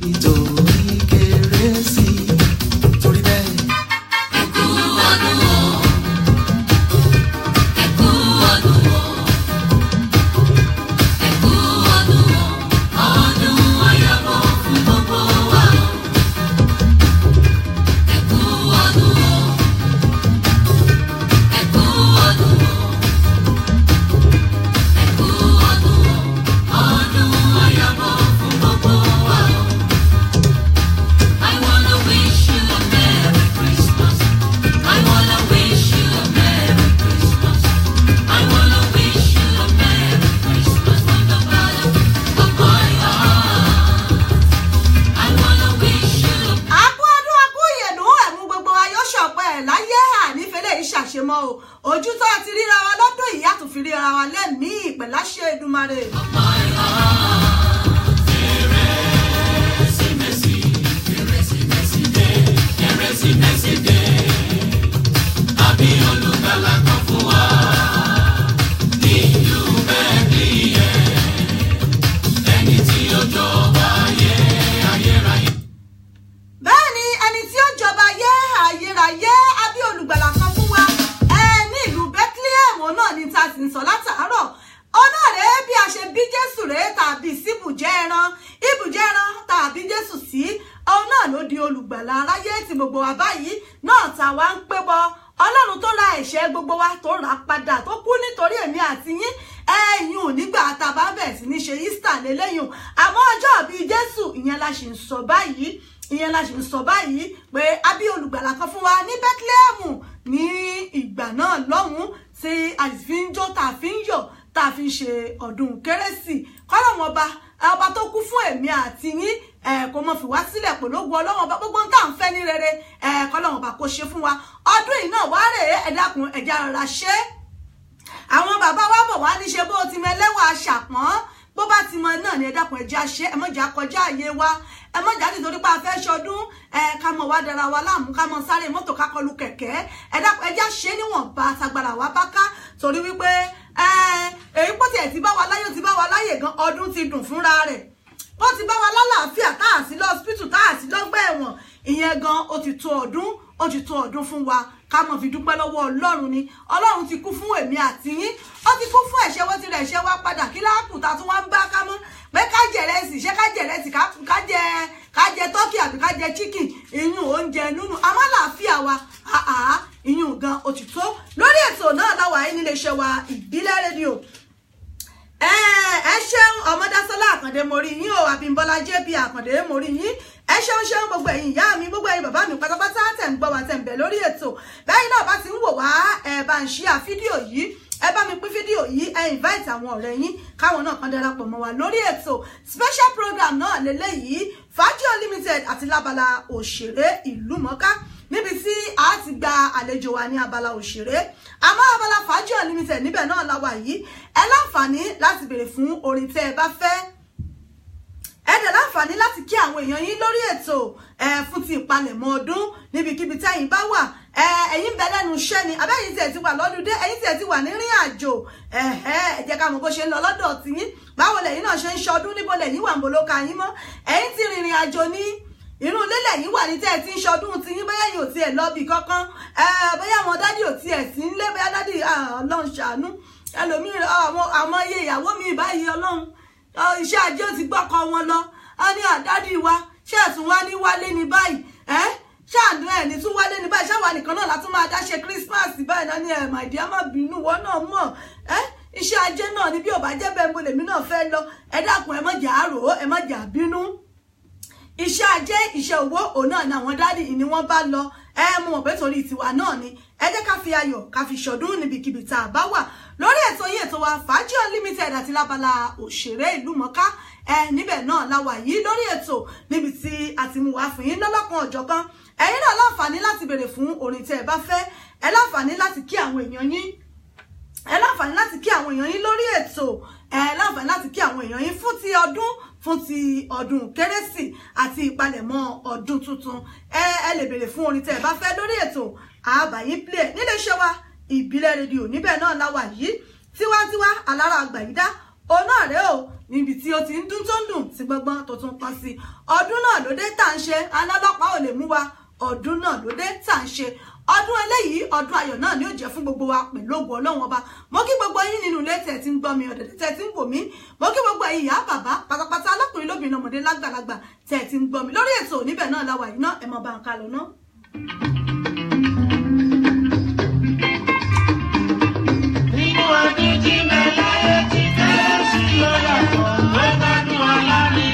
Nítorí kérésì torí bẹ́ẹ̀. Ẹ kú ọdún o. Ẹ kú ọdún o. Ẹ kú ọdún o. Ọdún ayọ̀ fún gbogbo wa o. Ẹ kú ọdún o. Ẹ kú ọdún o. Ẹ kú ọdún o. Ọdún ayọ̀ fún gbogbo wa. ló di olùgbàlà aráyé tí gbogbo wa báyìí náà tá wá ń pé bọ ọlọ́run tó ra ẹ̀ṣẹ̀ gbogbo wa tó rà padà tó kú nítorí èmi àti yín ẹ̀yìn nígbà tá a bá bẹ̀rẹ̀ sí ní ṣe Easter lélẹ́yìn àmọ́ ọjọ́ bíi Jésù ìyẹn la ṣì ń sọ báyìí pé a bí olùgbàlà kan fún wa ní Bethlehem ní ìgbà náà lọ́hùn tí a fi ń jó tá a fi ń yọ̀ tá a fi ń ṣe ọdún kérésì kọ́lọ́wọ́n ọba tó kú fún èmi àti yín kò mọ̀ fi wá sílẹ̀ pẹ̀lú ògo Ọlọ́run ọba gbogbo tá à ń fẹ́ ní rere kọ́lọ́wọ́n ọba kó ṣe fún wa ọdún yìí náà wá rèé ẹ dákun ẹ̀já rọra ṣe àwọn bàbá wa bọ̀ wá ní ṣe bó ti mẹ́lẹ́wà ṣàpọ́n bó bá ti mọ náà ni ẹ dákun ẹ̀já ṣe ẹ mọ̀jà kọjá àyè wa ẹ mọ̀jà nítorí pé a fẹ́ ṣọdún ká mọ̀ wá dára wa láàmú ká mọ̀ sáré mọ́tò ká kọlu kẹ̀kẹ́ ẹ dákun ẹ̀já ṣe níwọ̀nba tagbára wa bá ká torí wípé èyí pọ̀ tiẹ̀ ti bá wa láyé ti bá wa láyè gan ọdún ti dùn fúnra rẹ̀ ó ti bá wa lálàáfíà tá à sí lọ́sípítù tá à sí lọ́gbà ẹ̀wọ̀n ìyẹn gan ó ti tó ọdún fún wa ká mọ̀ fi dúpẹ́ lọ́wọ́ Ọlọ́run ni Ọlọ́run ti kú fún èmi àti yín ó ti kú fún ẹ̀ṣẹ̀ wọ́n ti rẹ̀ ẹ̀ṣẹ̀ wá padà kí láàkù tá tún wá ń bá ká mọ́ pé ká jẹ ìrẹsì ṣé ká jẹ ìrẹsì ká jẹ tọ́kì àbí ká jẹ chicken ìyún oúnjẹ nínú àmọ́ àlàáfíà wa ìyún gan ó ti tó lórí ètò náà láwa yín nílé iṣẹ́ wa ìbílẹ̀ rédíò ẹ ṣeun Ọmọdásọ́lá Àkàndé mo rí yín o Àbímbọ́lá JB Àkàndé mo rí yín ẹ ṣeun gbogbo ẹ̀yin ìyá mi gbogbo ẹ̀yin bàbá mi pátápátá tẹ̀ ń gbọ́ wa tẹ̀ ń bẹ̀ lórí ètò bẹ́ẹ̀ náà bá ti ń wò wá ẹ bá ń ṣíà fídíò yìí ẹ bá mi pín fídíò yìí ẹ invite àwọn ọ̀rẹ́ yín káwọn náà kan darapọ̀ mọ́ wa lórí ètò special program náà lélẹ́yìí Fàájì Unlimited àti lábala òṣèré ìlú mọ́ká níbi tí a ti gba àlejò wa ní abala òṣèré àmọ́ abala Fàájì Unlimited níbẹ̀ náà la wà yìí ẹ láǹfààní láti béèrè fún orin tẹ́ ẹ bá fẹ́ ẹ dẹ̀ láǹfààní láti kí àwọn èèyàn yín lórí ètò fún ti ìpalẹ̀mọ́ ọdún níbikíbi tẹ́yin bá wà ẹ̀yin bẹ lẹ́nu iṣẹ́ ni abẹ́yìn tí ẹ̀ ti wà lọ́dúndé ẹ̀yin tí ẹ̀ ti wà nírìn àjò ẹ jẹ́ ká mọ̀ bó ṣe ń lọ lọ́dọ̀ tiyín báwo lẹ̀yin náà ṣe ń ṣọdún níbo lẹ̀yin wà ń bolo ka yín mọ́ ẹ̀yin ti rìnrìn àjò ní inú ilé lẹ̀yin wà ní tẹ́ ẹ ti ń ṣọdún tiyín bóyá yìí ò tiẹ̀ lọ bì kankan bóyá àwọn dádì ò tiẹ̀ sí ń lé bóyá dádì Ọlọ́run ṣàánú ẹlòmíràn àwọn iye ìyàwó mi báyìí Ọlọ́run iṣẹ́ ajé ti gbọ́kọ wọn lọ a ní àdádì wa ṣé ẹ̀sùn wá ní wálé ní báyìí ṣáàdùn ẹ̀ ní tún wálé ní báyìí ṣáwà nìkan náà látún máa dáṣe Christmas báyìí náà ní màìdí á má bínú wọn náà mọ̀ iṣẹ́ ajé náà ní bí ò bá jẹ́ bẹ́ẹ̀ mo lèmi náà fẹ́ lọ ẹ dákun ẹ má jà á rò ó ẹ má jà á bínú iṣẹ́ ajé iṣẹ́ owó òun náà ni àwọn dádì ni wọ́n bá lọ mo mọ̀ pé torí tiwa náà ni ẹ jẹ́ ká fi ayọ̀ ká fi ṣọdún níbikíbi tá a bá wà lórí ètò yìí ètò wa Fàájì Unlimited àti lábala òṣèré ìlú mọ́ká níbẹ̀ náà la wà yìí lórí ètò níbi tí a ti mú wá fún yín lọ́lọ́kan ọ̀jọ̀kan ẹ̀yin náà láǹfààní láti béèrè fún orin tí ẹ bá fẹ́ ẹ láǹfààní láti kí àwọn èèyàn yín ẹ láǹfààní láti kí àwọn èèyàn yín lórí ètò ẹ láǹfààní láti kí àwọn èèyàn yín fún ti ọdún kérésì àti ìpalẹ̀mọ́ ọdún tuntun ẹ lè béèrè fún orin tí ẹ bá fẹ́ lórí ètò àbáyín play nílé iṣẹ́ wa ìbílẹ̀ rédíò níbẹ̀ náà la wà yìí tiwantiwa alára àgbàyídá òun náà rèé o níbi tí ó ti ń dún tó ń dùn tí gbọ́ngbọ́n tó tún pọ́n sí ọdún náà ló dé tá à ń ṣe alọ́lọ́pàá ò lè mú wa ọdún náà ló dé tá à ń ṣe ọdún eléyìí ọdún ayọ̀ náà ni ó jẹ́ fún gbogbo wa pẹ̀lú ògo Ọlọ́run ọba mo kí gbogbo yín nínú ilé tẹ̀ tí ń gbọ́ mi ọ̀dẹ̀dẹ̀ tẹ̀ tí ń wò mí mo kí gbogbo ẹ̀yin ìyá bàbá pátápátá alákùnrin lóbìnrin ọmọdé lágbàlagbà tẹ̀ tí ń gbọ́ mi lórí ètò níbẹ̀ náà la wà yìí náà ẹ mọ̀ bá ń kalọ̀ náà. Nínú ọdún tí mẹ́láyé ti kérésì ló yàtọ̀ ó gbádùn ọlá ní.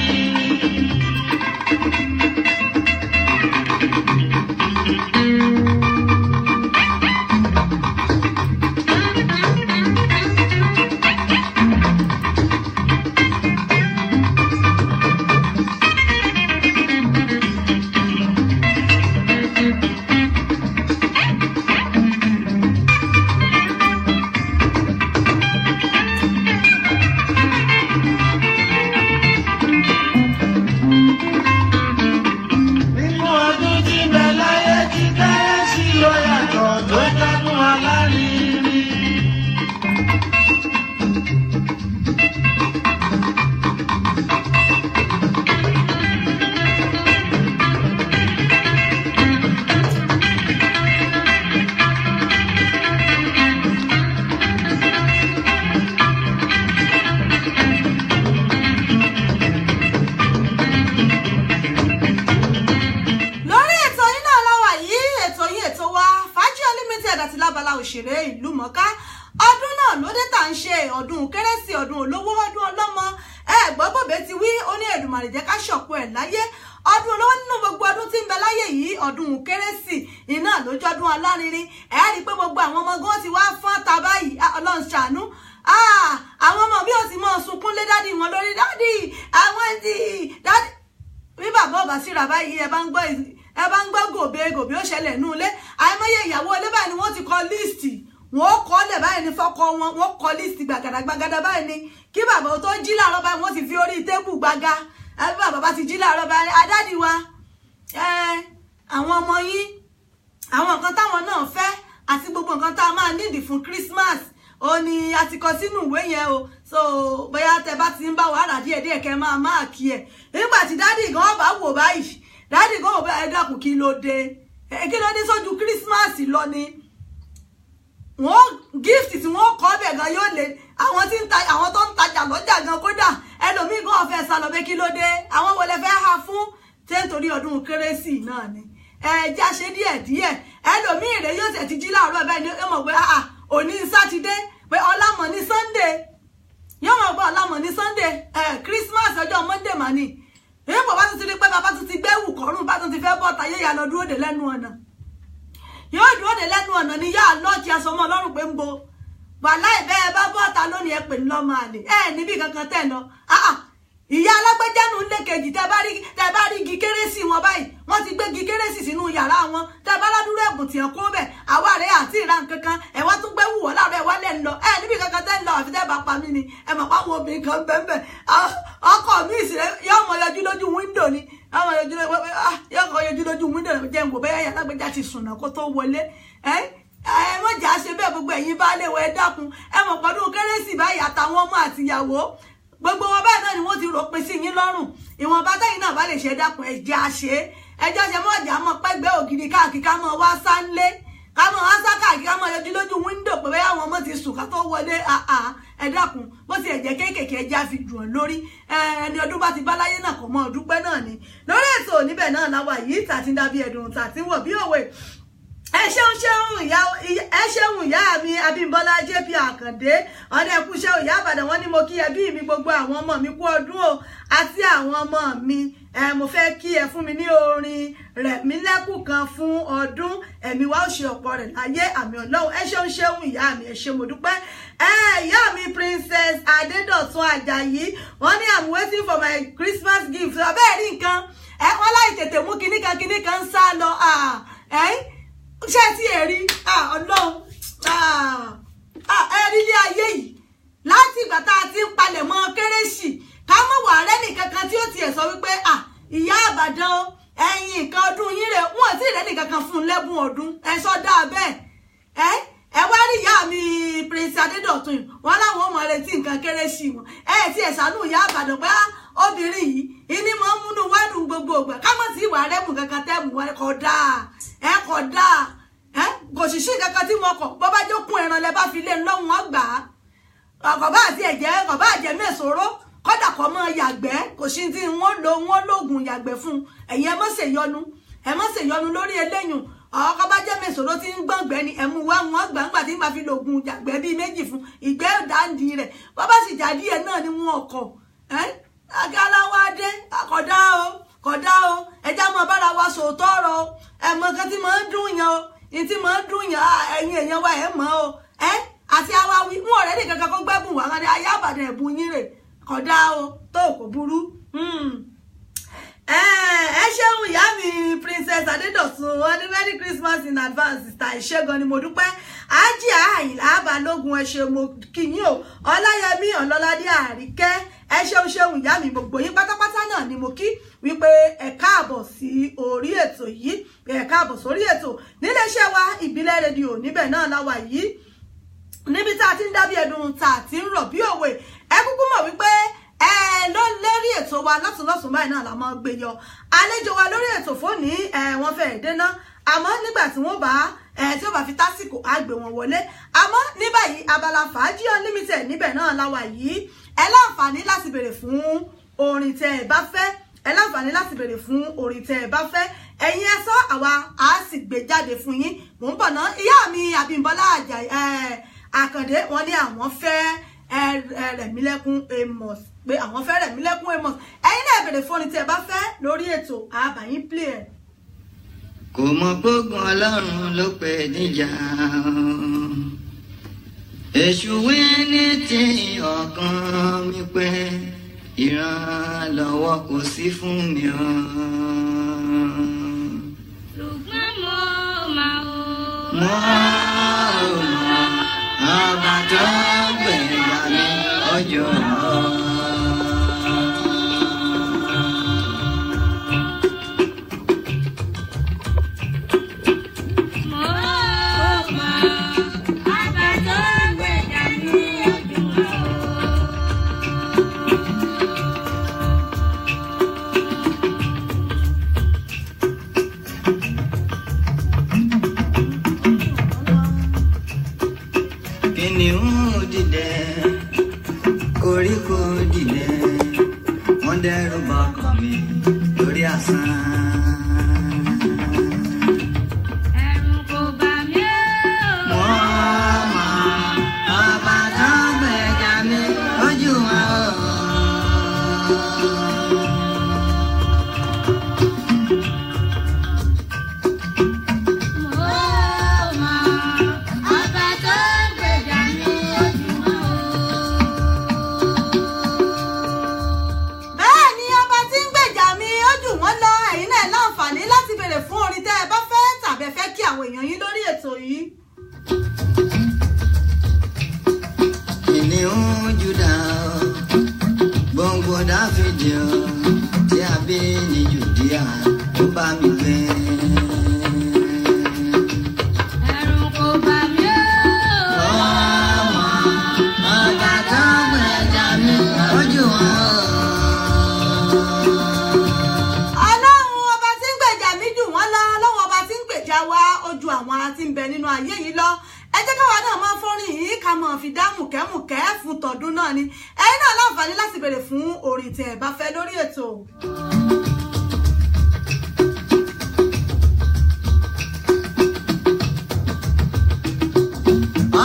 Èdùmàrè jẹ́ ká ṣọ̀pọ̀ ẹ̀ láyé ọdún olówó nínú gbogbo ọdún tí ń bẹ láyé yìí ọdún kérésì iná lójọ́dún alárinrin ẹ rí i pé gbogbo àwọn ọmọ gan ti wá fọ́n ta báyìí Ọlọ́run ṣàánú àwọn ọmọ bí ó sì mọ sunkún lé dádì wọn lórí dádì àwọn ti dádì bí bàbá ọba síra báyìí ẹ bá ń gbọ́ gòbè ó ṣẹlẹ̀ nú ilé àìmọye ìyàwó ilé báyìí ni wọ́n ti kọ líìsì wọ́n kọ́ lẹ̀ báyìí ní fọ́kọ wọn wọ́n kọ líìsì gbàgàdàgbàgàdà báyìí ni kí bàbá tó jí láàárọ̀ báyìí wọ́n ti fi orí tébù gbàgà bí bàbá bá ti jí láàárọ̀ báyìí adádì wa àwọn ọmọ yín àwọn nǹkan táwọn náà fẹ́ àti gbogbo nǹkan tá a máa nídìí fún Christmas ó ní a ti kọ sínú ìwé yẹn o so bóyá tẹ bá ti ń bá wàhálà díẹ̀díẹ̀ kẹ́ máa máàkì ẹ̀ nígbà tí dádì gan bá wò báyìí dádì gan ò bá ẹ dákun kí ló dé sójú Christmas lọ ni wọ́n gift tí wọ́n kọ bẹ̀ gan yóò lè àwọn tó ń tajà lọ́jà gan kódà ẹlòmíì gan ọ̀fẹ́ sálọ kí ló dé àwọn wọlé fẹ́ ha fún tẹ́ nítorí ọdún kérésì náà ni ẹja ṣe díẹ̀díẹ̀ ẹlòmíì rẹ̀ yóò tẹ̀ ti jí láàárọ̀ bẹ́ẹ̀ ni ó mọ̀ pé òní sátidé pé ọlámọ̀ ní Sunday yóò mọ̀ pé ọlámọ̀ ní Sunday Christmas ọjọ́ Monday mà ní èyí pọ̀ bá tún ti rí pé bàbá tún ti gbẹ́wù kọ́rùn bá tún ti fẹ́ bọ́ta yóò yà lọ dúró dè lẹ́nu ọ̀nà yóò dúró dè lẹ́nu ọ̀nà ni yóò lọ́ọ̀kì asọmọ ọlọ́run pé ń bo wàhálà ìbẹ́ bá bọ́ta lónìí ẹ pè ní lọ́mọ àlè níbi kankan tẹ̀ lọ ìyá alágbèjánu lé kejì tẹ bá rí igi kérésì wọn báyìí wọ́n ti gbé igi kérésì sínú yàrá wọn tẹ bá ládùúrú ẹ̀bùn tí ẹ kó bẹ̀ àwa rẹ̀ àti ìran kankan ẹ wá tún gbé wùwọ́ láàárọ̀ ẹ wá lẹ́ ń lọ níbi kankan tẹ́ ń lọ àfi tẹ́ bá pa mí ni ẹ mọ̀ páwọn obìnrin kan bẹ́ẹ̀ ọkọ mi ìsìlẹ̀ yóò mọ yọjú lójú wíńdò ni yóò kọ yọjú lójú wíńdò jẹ́ ń wò bẹ́ẹ̀ yà lágbèjá ti sùn náà kó tó wọlé wọ́n jà ṣe bẹ́ẹ̀ gbogbo ẹ̀yin bá lè wọ ẹ dákun ẹ mọ̀ pọ̀dún kérésì báyìí àtàwọn ọmọ àtìyàwó gbogbo wọn báyìí náà ni wọ́n ti ròpin sí yín lọ́rùn ìwọ̀nba tẹ́yìn náà bá lè ṣe dákun ẹ̀jẹ̀ àṣẹ ẹjọ́ ṣe mọ́ ọ̀jà mọ́ pẹ́gbẹ́ ògiri káàkiri ká mọ́ wá sáńlé ká mọ́ wá sá káàkiri ká mọ́ yọjú lójú wíńdò pé bẹ́ẹ̀ àwọn ọmọ ti sùn ká tó wọlé ẹ dákun bó ti ẹ̀jẹ̀ kéékèèké ẹjẹ́ àfi dùn ọ́ lórí ẹni ọdún bá ti bá láyé náà kò mọ́ ọdúpẹ́ náà ni lórí ètò níbẹ̀ náà láwa yìí tàti ń dábí ẹ̀dùn tàti ń wọ̀ bí òwe ẹ ṣeun ìyá mi Abímbọ́lá JP Àkàndé ọdẹ ẹkú ṣe ìyá Ìbàdàn wọn ni mo kí ẹbí mi gbogbo àwọn ọmọ mi kú ọdún o àti àwọn ọmọ mi mo fẹ́ kí ẹ fún mi ní orin Rẹ̀mílẹ́kún kan fún ọdún ẹ̀mí wa ó ṣe ọ̀pọ̀ rẹ̀ láyé àmì Ọlọ́run ẹ ṣeun ìyá mi ẹ ṣé mo dúpẹ́ ìyá mi Princess Adédọ̀tun Àjàyí wọ́n ní I'm waiting for my Christmas gift ọbẹ̀ rí nǹkan wọ́n láì tètè mú kinní kan ń sá lọ ṣé tí ẹ rí Ọlọ́run ẹ rí ilé ayé yìí láti ìgbà tá a ti ń palẹ̀ mọ́ kérésì ká mọ̀ wà rẹ́nì kankan tí ó tiẹ̀ sọ wípé ìyá Ìbàdàn ẹ̀yìn nǹkan ọdún yín rẹ̀ wọ́n ti rẹ́nì kankan fún un lẹ́bùn ọdún ẹ sọ dáa bẹ́ẹ̀ ẹ wá rí ìyá mi Prince Adédọ̀tun wọn láwọn ọmọ rẹ̀ tí nǹkan kérésì wọn tí ẹ ṣàánú ìyá Ìbàdàn pé obìnrin yìí ìní mọ́ múnú wádùn gbogbo ògbà ká mọ̀ sí ìwà rẹ́mù kankan tẹ́mù wọn kọ̀ dáa kò sì sí kankan tí mo kọ̀ bọ́ bá jókun ẹran lẹ bá fi lé lọ́hùn ọgbà ọkọ̀bá àti ẹ̀jẹ̀ ọkọ̀bá àjẹ́ mẹ́sòró kọ́dà kọ́ mọ́ yàgbẹ́ kò sí tí wọ́n lóògùn yàgbẹ́ fún ẹ̀yin ẹ mọ́ ṣèyọnu lórí eléyùn ọkọ̀ bá jẹ́ mẹ́sòró tí ń gbọ̀ngbẹ́ ni ẹ̀mú wá wọn gbà ńgbà tí ń bá fi lògùn yàgbẹ́ bíi méjì fún ìgbẹ́ òdáǹdì rẹ̀ bọ́ bá sì jà díẹ̀ náà ni wọn kọ̀ agáláwádé kódà o ẹjá mọ́ bára wa sòótọ́ ọ̀rọ̀ o ẹ̀mọ́ kan tí mo ń dùn yàn o ìtí mo ń dùn yàn ẹ̀yin èèyàn wa ẹ̀ mọ́ o àti àwáwí mú ọ̀rẹ́ nìkan kan kó gbẹ́bùn wá wọn ni ayé Ìbàdàn ẹ̀bùn yín rè kódà o tó kò burú. ẹ ṣeun ìyá mi Princess Adédọ̀tun wọn ní Merry Christmas in advance sister ìṣẹ́gun ni mo dúpẹ́ ájì Àyìnlá Balógun ẹ ṣé mo kí yín o Ọláyẹmí Ọlọ́ládé Àríkẹ́ ẹ ṣeun ìyá mi gbogbo yín pátápátá náà ni mo kí wípé ẹ káàbọ̀ sí orí ètò yìí ẹ káàbọ̀ sórí ètò níléeṣẹ́ wa ìbílẹ̀ rédíò níbẹ̀ náà láwa yìí níbi tá a ti ń dábí ẹdun tá a ti ń rọ̀ bí òwe ẹ kúkú mọ̀ wípé lórí ètò wa lọ́sùnlọ́sùn báyìí náà la máa gbé yọ àlejò wa lórí ètò fóònù wọ́n fẹ́ dènà àmọ́ nígbà tí wọ́n bá tí ó bá fi tásìkò á gbé wọn wọlé àmọ́ ní báyìí abala fàájì unlimited níbẹ̀ náà láwa yìí ẹ láǹfààní láti béèrè fún orin tẹ́ ẹ bá fẹ́ ẹ láǹfààní láti béèrè fún orin tẹ́ ẹ bá fẹ́ ẹ̀yin ẹ sọ àwa á sì gbé jáde fún yín mò ń bọ̀ ná ìyá mi Abímbọ́lá Àkàndé wọ́n ní àwọn fẹ́ Rẹ̀mílẹ́kún Amos pé àwọn fẹ́ Rẹ̀mílẹ́kún Amos ẹ̀yin náà bèrè fún orin tẹ́ bá fẹ́ lórí ètò àbáyín play ẹ̀. kò mọ̀ gbógun ọlọ́run ló pè níjà èṣù wí ní ti ọkàn mi pé ìrànlọ́wọ́ kò sí fún mi o. ṣùgbọ́n mo máa ò ọba tó gbẹ̀yà mi ọjọ́ koríko dìde wọ́n dẹ́rù bà ọkàn mi lórí asán. ẹ̀rù kò bà mí o. wọ́n mọ̀ ọba tó gbẹ̀jà mi lójú wọn o. fún orin tẹ́ ẹ bá fẹ́ tàbí ẹ fẹ́ kí àwọn èèyàn yín lórí ètò yìí. Kìnìún Júdà gbòǹgbò Dáfídì tí a bí ní Jùdíà ó bá mi gbé. ẹ̀rù kò bà mí o. ọba tó gbẹ̀jà mi lójú wọn o. wa ojú àwọn tí ń bẹ nínú ayé yìí lọ ẹ jẹ́ káwa náà máa fọ́rin yìí ká máa fi dá mùkẹ́mùkẹ́ fún tọdún náà ni ẹ̀yin náà láǹfààní láti béèrè fún orin tí ẹ bá fẹ́ lórí ètò.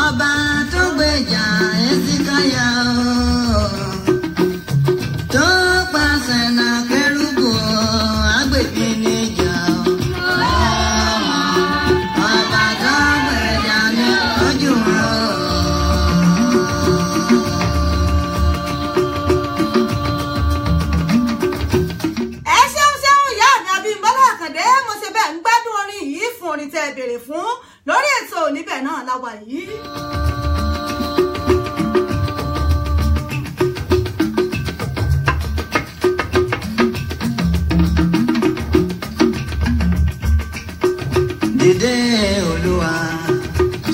ọba tó gbèjà Hesekiah tó pàṣẹ náà kérúbù agbègbè níjà. orin tẹ́ ẹ béèrè fún lórí ètò níbẹ̀ náà la wà yìí. Dìde Olúwa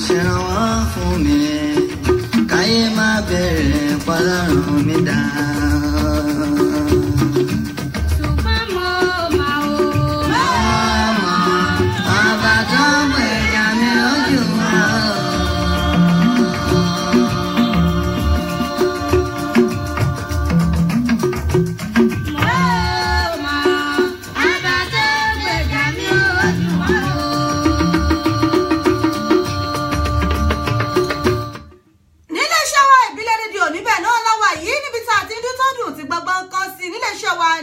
ṣèrànwọ́ fún mi káyé má bẹ̀rẹ̀ pọ́lọ́run mi dá.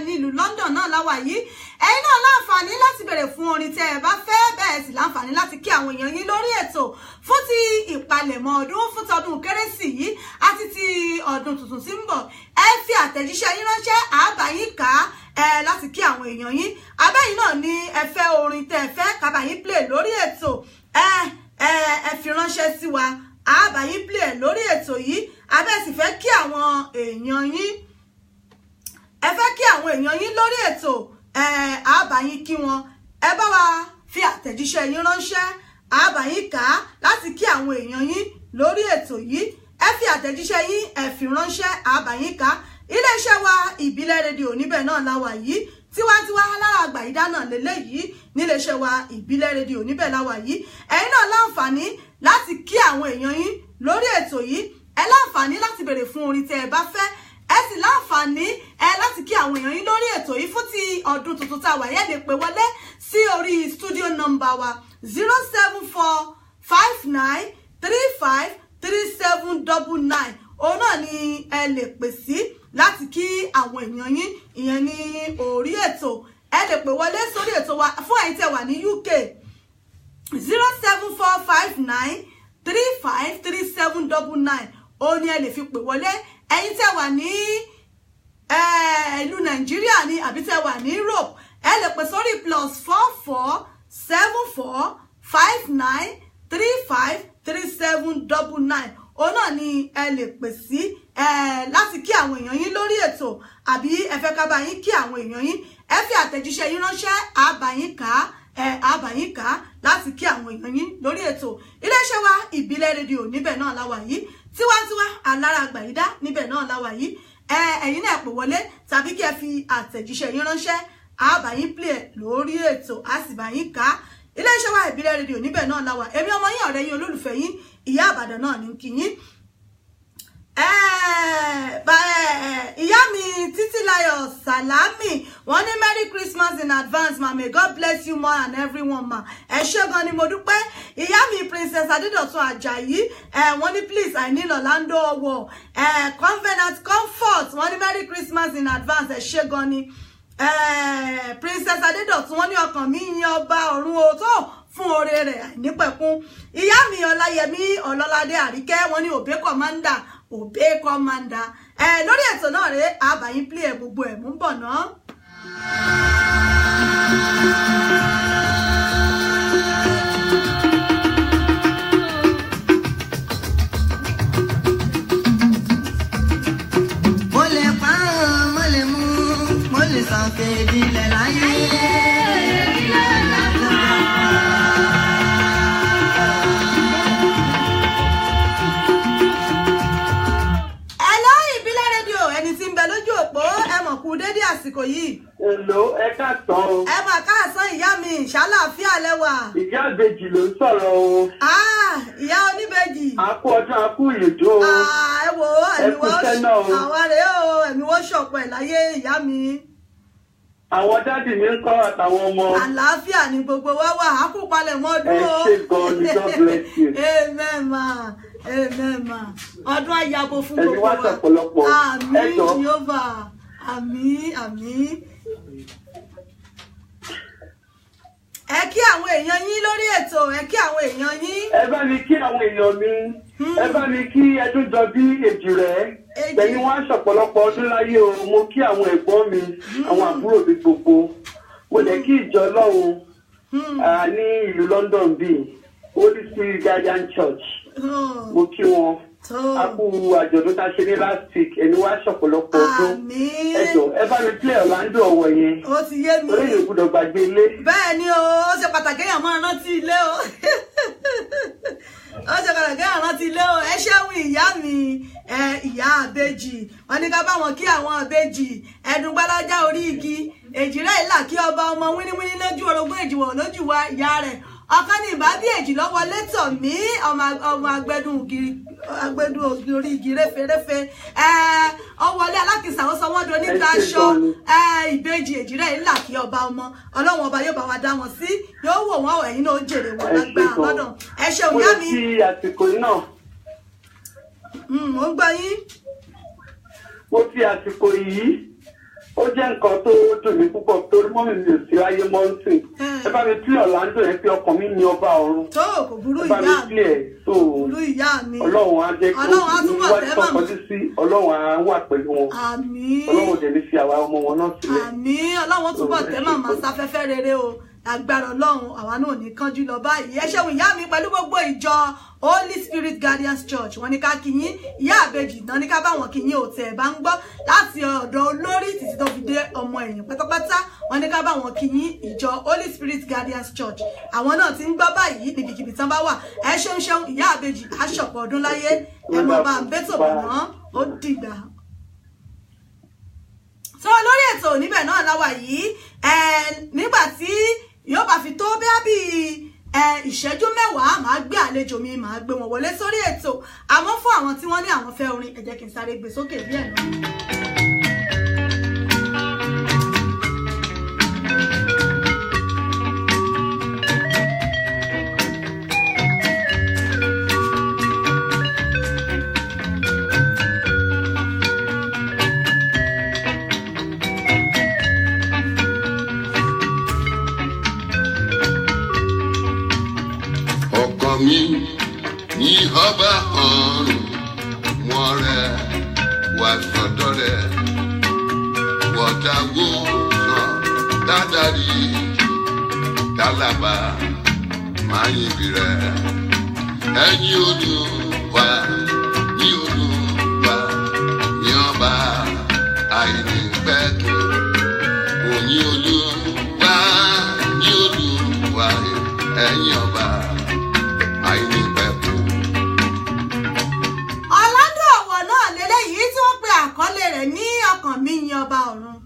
nílùú London náà láwà yìí ẹ̀yin náà láǹfààní láti béèrè fún orin tẹ́ ẹ bá fẹ́ bẹ́ẹ̀ sì láǹfààní láti kí àwọn èèyàn yín lórí ètò fún ti ìpalẹ̀mọ́ ọdún fún tọdún kérésì yìí àti ti ọdún tuntun tí ń bọ̀ ẹ fi àtẹ̀jíṣẹ́ yín ránṣẹ́ àbáyín ká láti kí àwọn èèyàn yín abẹ́yìn náà ni ẹ fẹ́ orin tẹ́ ẹ fẹ́ kábàyín play lórí ètò ẹ fi ránṣẹ́ sí wa àbáyín play lórí ètò yìí abẹ́ sì fẹ́ kí àwọn èèyàn yín ẹ fẹ́ kí àwọn èèyàn yín lórí ètò àbáyín kí wọn ẹ bá wa fi àtẹ̀jíṣẹ́ yín ránṣẹ́ àbáyín ká láti kí àwọn èèyàn yín lórí ètò yìí ẹ fi àtẹ̀jíṣẹ́ yín ẹ fi ránṣẹ́ àbáyín ká iléeṣẹ́ wa ìbílẹ̀ rédíò níbẹ̀ náà la wà yìí tiwantiwa lára àgbàyídá náà lélẹ́yìí níléeṣẹ́ wa ìbílẹ̀ rédíò níbẹ̀ la wà yìí ẹ̀yin náà láǹfààní láti kí àwọn èèyàn yín lórí ètò yìí ẹ láǹfààní láti béèrè fún orin tẹ́ ẹ bá fẹ́ ẹ sì láǹfààní láti kí àwọn èèyàn yín lórí ètò yìí fún ti ọdún tuntun tá a wà yẹn lè pè wọlé sí orí studio number wa 07459353799 òun náà ni ẹ lè pè sí láti kí àwọn èèyàn yín ìyẹn ní orí ètò. Ẹ lè pè wọlé sórí ètò wa fún ẹ̀yin tẹ́ wà ní UK 07459353799 òun ni ẹ lè fi pè wọlé. Ẹ̀yin tẹ́ wà ní ìlú Nàìjíríà ni àbí tẹ́ wà ní Europe ẹ lè pè sórí +447459353799 òun náà ni ẹ lè pè sí láti kí àwọn èèyàn yín lórí ètò àbí ẹ fẹ́ ká bá yín kí àwọn èèyàn yín ẹ fi àtẹ̀jíṣẹ́ yín ránṣẹ́ àbáyín ká láti kí àwọn èèyàn yín lórí ètò. Iléeṣẹ́ wa ìbílẹ̀ rédíò níbẹ̀ náà la wà yìí, tiwantiwa alára àgbàyídá níbẹ̀ náà la wà yìí. Ẹ̀yin náà pè wọlé tàbí kí ẹ fi àtẹ̀jíṣẹ́ yín ránṣẹ́ àbáyín play lórí ètò a sì bá yín ká. Iléeṣẹ́ wa ìbílẹ̀ rédíò níbẹ̀ náà la wà. Èmi ọmọ yín ọ̀rẹ́ yín olólùfẹ́ yín ìyá Ìbàdàn náà ní kí yín. Ìyá mi Títílayọ̀ Sàlámì wọ́n ní Merry Christmas in advance ma, may God bless you more and everyone ma. Ẹ ṣé gan ni mo dúpẹ́. Ìyá mi Princess Adédọ̀tun Àjàyí wọ́n ní please I need Orlando Owo Covenant Comfort wọ́n ní Merry Christmas in advance. Ẹ ṣé gan ni Princess Adédọ̀tun wọ́n ní ọkàn mi yin ọba ọ̀run o tó fún oore rẹ̀ nípẹ̀kun. Ìyá mi Ọláyẹmí Ọlọ́ládé Àríkẹ́ wọ́n ní Obey Commander lórí ètò náà rèé àbáyín play gbogbo ẹ̀ mú bọ̀ náà. Mo lè pa mo lè mú mo lè sàn fèdí lẹ̀ láyé. Dédé àsìkò yìí. Èlò ẹ káàsán o. Ẹ mà káàsán ìyá mi ṣàlàáfíà lẹ́wà. Ìyá ìbejì ló ń sọ̀rọ̀ o. Ìyá oníbejì. A kú ọdún a kú ìyèjó o. Ẹ wo ẹ̀mí wọ́n àwa rèé o ẹ̀mí wọ́n ṣọ̀pọ̀ ẹ̀ láyé ìyá mi. Àwọn dádì mi ń kọ́ àtàwọn ọmọ. Àlàáfíà ni gbogbo wa wà á kú palẹ̀ mọ́ ọdún o. Ẹ ṣé gan ni God bless you. Amen ma. Ọdún àyàbò fún gbogbo wa. Ẹni wá sọ̀pọ̀lọpọ̀. Àmín Jehovah. Àmín. Ẹ kí àwọn èèyàn yín lórí ètò, ẹ kí àwọn èèyàn yín. Ẹ bá mi kí àwọn èèyàn mi. Ẹ bá mi kí Ẹdúnjọbí Èjìrẹ́. Ẹ̀yin wá ṣọ̀pọ̀lọpọ̀ ọdún láyé o. Mo kí àwọn ẹ̀gbọ́n mi, àwọn àbúrò mi gbogbo. Mo lè kí ìjọ Ọlọ́run ní ìlú London bíi Holy Spirit Guardian Church. Mo kí wọn. A kú àjọ̀dún tá a ṣe ní last week ẹni wá ṣọ̀pọ̀lọpọ̀ ọdún. Ẹ bá mi play Orlando Owo yẹn. Ó ti yé mi. Orí ìlú gbọ́dọ̀ gbàgbé ilé. Bẹ́ẹ̀ ni o, ó ṣe pàtàkì èèyàn máa rántí ilé o. Ó ṣe pàtàkì èèyàn rántí ilé o. Ẹ ṣeun ìyá mi, ìyá àbejì. Wọ́n ní ká bá wọn kí àwọn àbejì. Ẹ̀dùn gbálájá orí igi. Èjìrẹ́ ìlà kí ọba ọmọ wíníwíní lójú orogún èjìwọ̀ lójú wa ìyá rẹ̀. Ọ̀kan ní ìbádí èjì lọ́wọ́ létọ̀ mí ọmọ agbẹ́dùn orí igi réferéfe ọwọ́lé alákìsà ó sọ wọ́n do níta aṣọ ìbejì Èjìrẹ́ ìlà kí ọba ọmọ Ọlọ́run ọba yóò bá wa dá wọn sí yóò wò wọ́n ẹ̀yin náà ó jèrè wọn lágbára lọ́dọ̀ ẹ ṣeun ìyá mi. Mo ti àsìkò náà. Mo ń gbọ́ yín. Mo fi àsìkò yìí ó jẹ́ nǹkan tó dùn mí púpọ̀ torí mọ́mí mi ò sí láyé mọ́ǹsìn. Ẹ bá mi play Orlando yẹn pé ọkàn mi ní ọba ọ̀run. Tó kò burú ìyá mi. Ẹ bá mi play ẹ̀ tó burú ìyá mi. Ọlọ́run á jẹ́ kó túbọ̀ tẹ́ màmá. Ọlọ́run á wà pẹ̀lú wọn. Àmín. Ọlọ́run dẹ̀ ní fi àwa ọmọ wọn náà sílẹ̀. Àmín. Ọlọ́run túbọ̀ tẹ́ màmá sáfẹ́fẹ́ rere o. Agbára Ọlọ́run àwa náà ní kánjú lọ báyìí. Ẹ ṣeun ìyá mi pẹ̀lú gbogbo ìjọ Holy Spirit Guardians Church wọ́n ní ká kí yín ìyá àbejì náà ní ká bá wọn kí yín òtẹ ẹ bá ń gbọ́ láti ọ̀dọ̀ olórí títí tó fi dé ọmọ ẹ̀yìn pátápátá wọ́n ní ká bá wọn kí yín ìjọ Holy Spirit Guardians Church àwọn náà ti ń gbọ́ báyìí níbikíbi tán bá wà ẹ ṣeun ìyá àbejì àṣọpọ̀ ọdún láyé ẹ mọ bá ń bẹtò bọnà ó dìgbà. So lórí ètò níbẹ̀ náà láwà yìí nígbà tí yóò bá fi tó bíi ìṣẹ́jú mẹ́wàá máa gbé àlejò mi máa gbé wọn wọlé sórí ètò àmọ́ fún àwọn tí wọ́n ní àwọn fẹ́ orin ẹ jẹ́ kí n sáré gbé sókè bí ẹ̀ náà. ọba ọ̀run wọn rẹ̀ wá sọ́dọ̀ rẹ̀ wọ́tàwó sàn dáadáa dálábà máa yin bí rẹ̀ ẹ̀yin Olúwa ní Olúwa ní ọba àìnípẹ̀kun òyìn Olúwa ní Olúwa ẹ̀yin ọba àìnípẹ̀kun. Ọ̀làdùn ọ̀wọ̀ náà lélẹ́yìí tí wọ́n pe àkọlé rẹ̀ ní ọkàn mi yin ọba ọ̀run.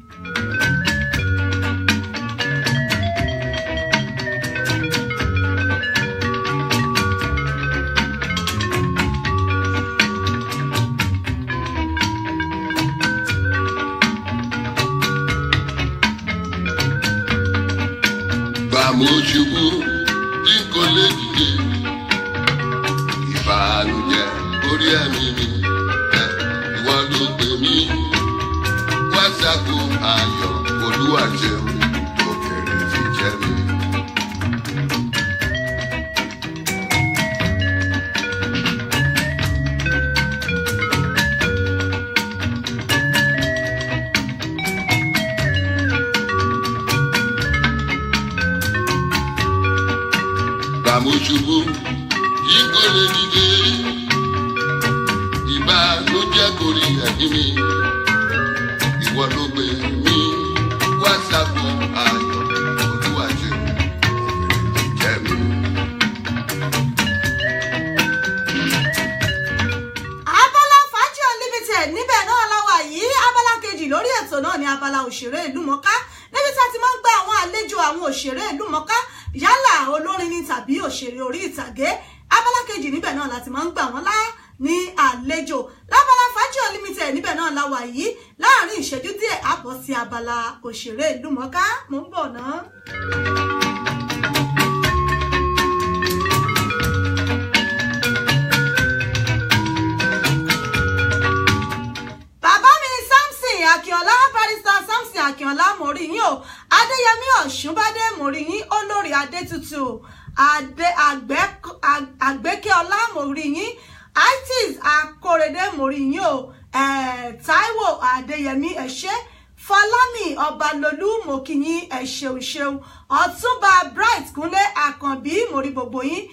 Gbàmójúbú tí kò lè dìde ìbànújẹ́ orí ẹ̀mí mi ìwọ ló gbé mi wá ságo ayọ̀ Olúwa jẹun òkèrè ti jẹ mi. Gbàmójúbú tí kò lè dìde ìbànújẹ́ orí ẹ̀mí mi ìwọ ló gbé mi wá ságo ayọ̀ Olúwa jẹun òkèrè ti jẹ mi. Abala Fàájì Unlimited níbẹ̀ náà la wà yìí. Abala kejì lórí ètò náà ni abala òṣèré ìlú mọ̀ọ́ká níbi tí a ti máa ń gba àwọn àlejò àwọn òṣèré ìlú mọ̀ọ́ká yálà olórin ni tàbí òṣèré orí ìtàgé. Abala kejì níbẹ̀ náà láti máa ń gbà wọ́n ní àlejò. Lábala Fàájì Unlimited níbẹ̀ náà la wà yìí. Láàárín ìṣẹ́jú díẹ̀ á bọ́ sí abala òṣèré ìlú mọ̀ọ́ká. Mò ń bọ̀ náà. Bàbá mi Samson Akínọlá, Barrister Samson Akínọlá, mo rí yín o. Adéyẹmí Ọ̀ṣúnbádé, mo rí yín. Olórí Adétutù Àgbékẹ́ọlá, mo rí yín. Itis Akórèdé, mo rí yín o. Táíwò Adéyẹmí, ẹ ṣé. Fọlámì Ọbalolú, mo kí yín, ẹ ṣeun ṣeun. Ọ̀túnba Bright Kúnlé Àkànbí, mo rí gbogbo yín.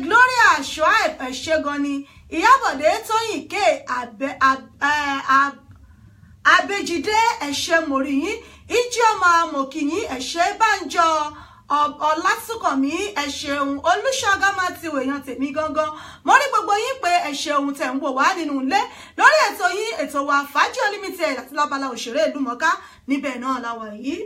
Gloria Shoaib, ẹ ṣé gan ni. Ìyábọ̀dé Tóyìn K Abéjídé, ẹ ṣé, mo rí yín. Ijíọmọ, mo kí yín, ẹ ṣé. Bánjọ Ọlásùnkànmí, ẹ ṣeun. Olúṣọgá máa ti wèèyàn tèmi gangan. Mo rí gbogbo yín pé ẹ ṣeun tẹ̀ ń wò wá nínú ilé lórí ètò yín, ètò wa Fàájì Unlimited àti lábala òṣèré ìlú mọ̀ọ́ká níbẹ̀ náà la wà yìí.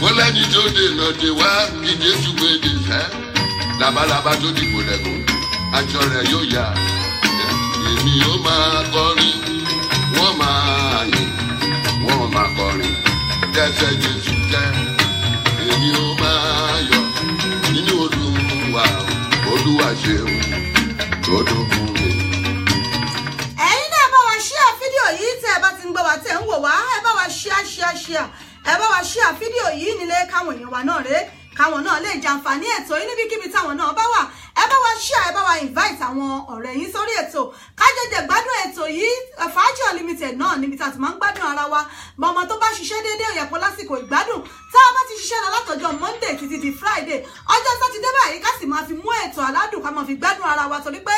Wọ́n lẹ́ni tó dènà dé wá kí Jésù gbèdè sẹ́. Labalábá tó dìbò lẹ́gùn, aṣọ rẹ̀ yóò yá. Èmi ó máa kọrin, wọ́n máa yìn, wọ́n máa kọrin. Kẹsẹ̀ Jésù jẹ́, èmi ó máa yọ̀ nínú Olúwa, Olúwa ṣeun tó dùn fún mi. Ẹ̀yin náà bá wa ṣíà fídíò yìí tẹ́ ẹ bá ti ń gbọ́ wa tẹ́ ń wò wá, ẹ bá wa ṣíà. Ẹ bá wa ṣíà fídíò yìí nílé káwọn èèyàn wa náà rèé káwọn náà lè jàǹfààní ètò yìí níbikíbi táwọn náà bá wà. Ẹ bá wa share, ẹ bá wa invite àwọn ọ̀rẹ́ yín sórí ètò kájọjẹ gbádùn ètò yìí. Fàájì Unlimited náà níbi tá a ti máa ń gbádùn ara wa. Mọ̀mọ́ tó bá ṣiṣẹ́ déédéé ó yẹ kó lásìkò ìgbádùn. Tá a bá ti ṣiṣẹ́ lọ látọjọ́ Monday títí di Friday, ọjọ́ Sátidé báyìí ká sì máa fi mú ètò aládùn ká máa fi gbádùn ara wa torí pé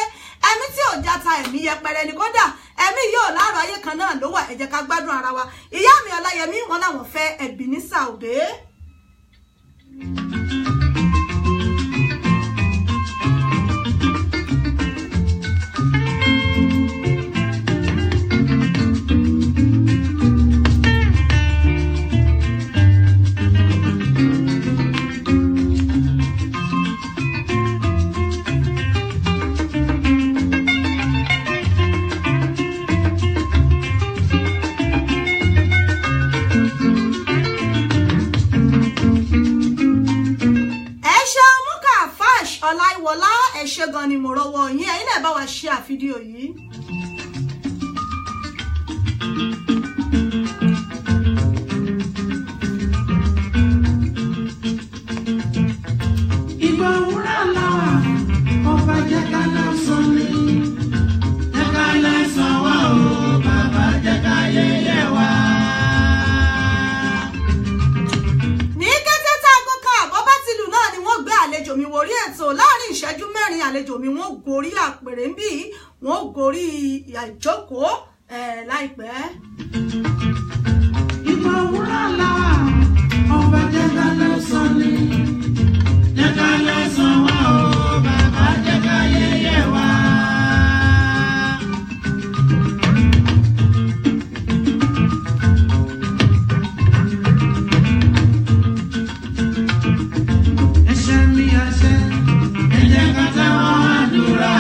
ẹ̀mí tí ò jata ẹ̀mí yẹpẹrẹ ni kódà ẹ̀mí yóò láàárọ̀ ayé kan náà ló wà. Ẹ jẹ́ ká gbádùn ara wa. Ìyá mi Ọláyẹmí wọn làwọn fẹ́ Ebenezer Obey. Ṣọlá ẹ ṣé gan ni mo rọ́wọ́ yín ẹ̀yin náà bá wa share fídíò yìí. Ìgbà wúrà làwà ọba jẹ́ ká lọ́sàn ni jẹ́ ká lẹ́sàn wá o bàbá jẹ́ ká yẹyẹ wá. Ní kété tá aago kan àbọ̀ bá ti lù náà ni wọ́n gbé àlejò mi wórí ètò láàrin ìṣẹ́jú mẹ́rin àlejò mi wọ́n gorí àpèrè ń bì wọ́n gorí ìjókòó láìpẹ́. Ìgbà wúrà làwà ọba jẹ́ ká lọ́sàn ni jẹ́ ká lẹ́sàn wá o bàbá jẹ́ ká yẹyẹ wá. Ẹ̀ṣẹ̀ mi ẹ̀ṣẹ̀ ẹ jẹ́ ká tẹ́wọ́ àdúrà.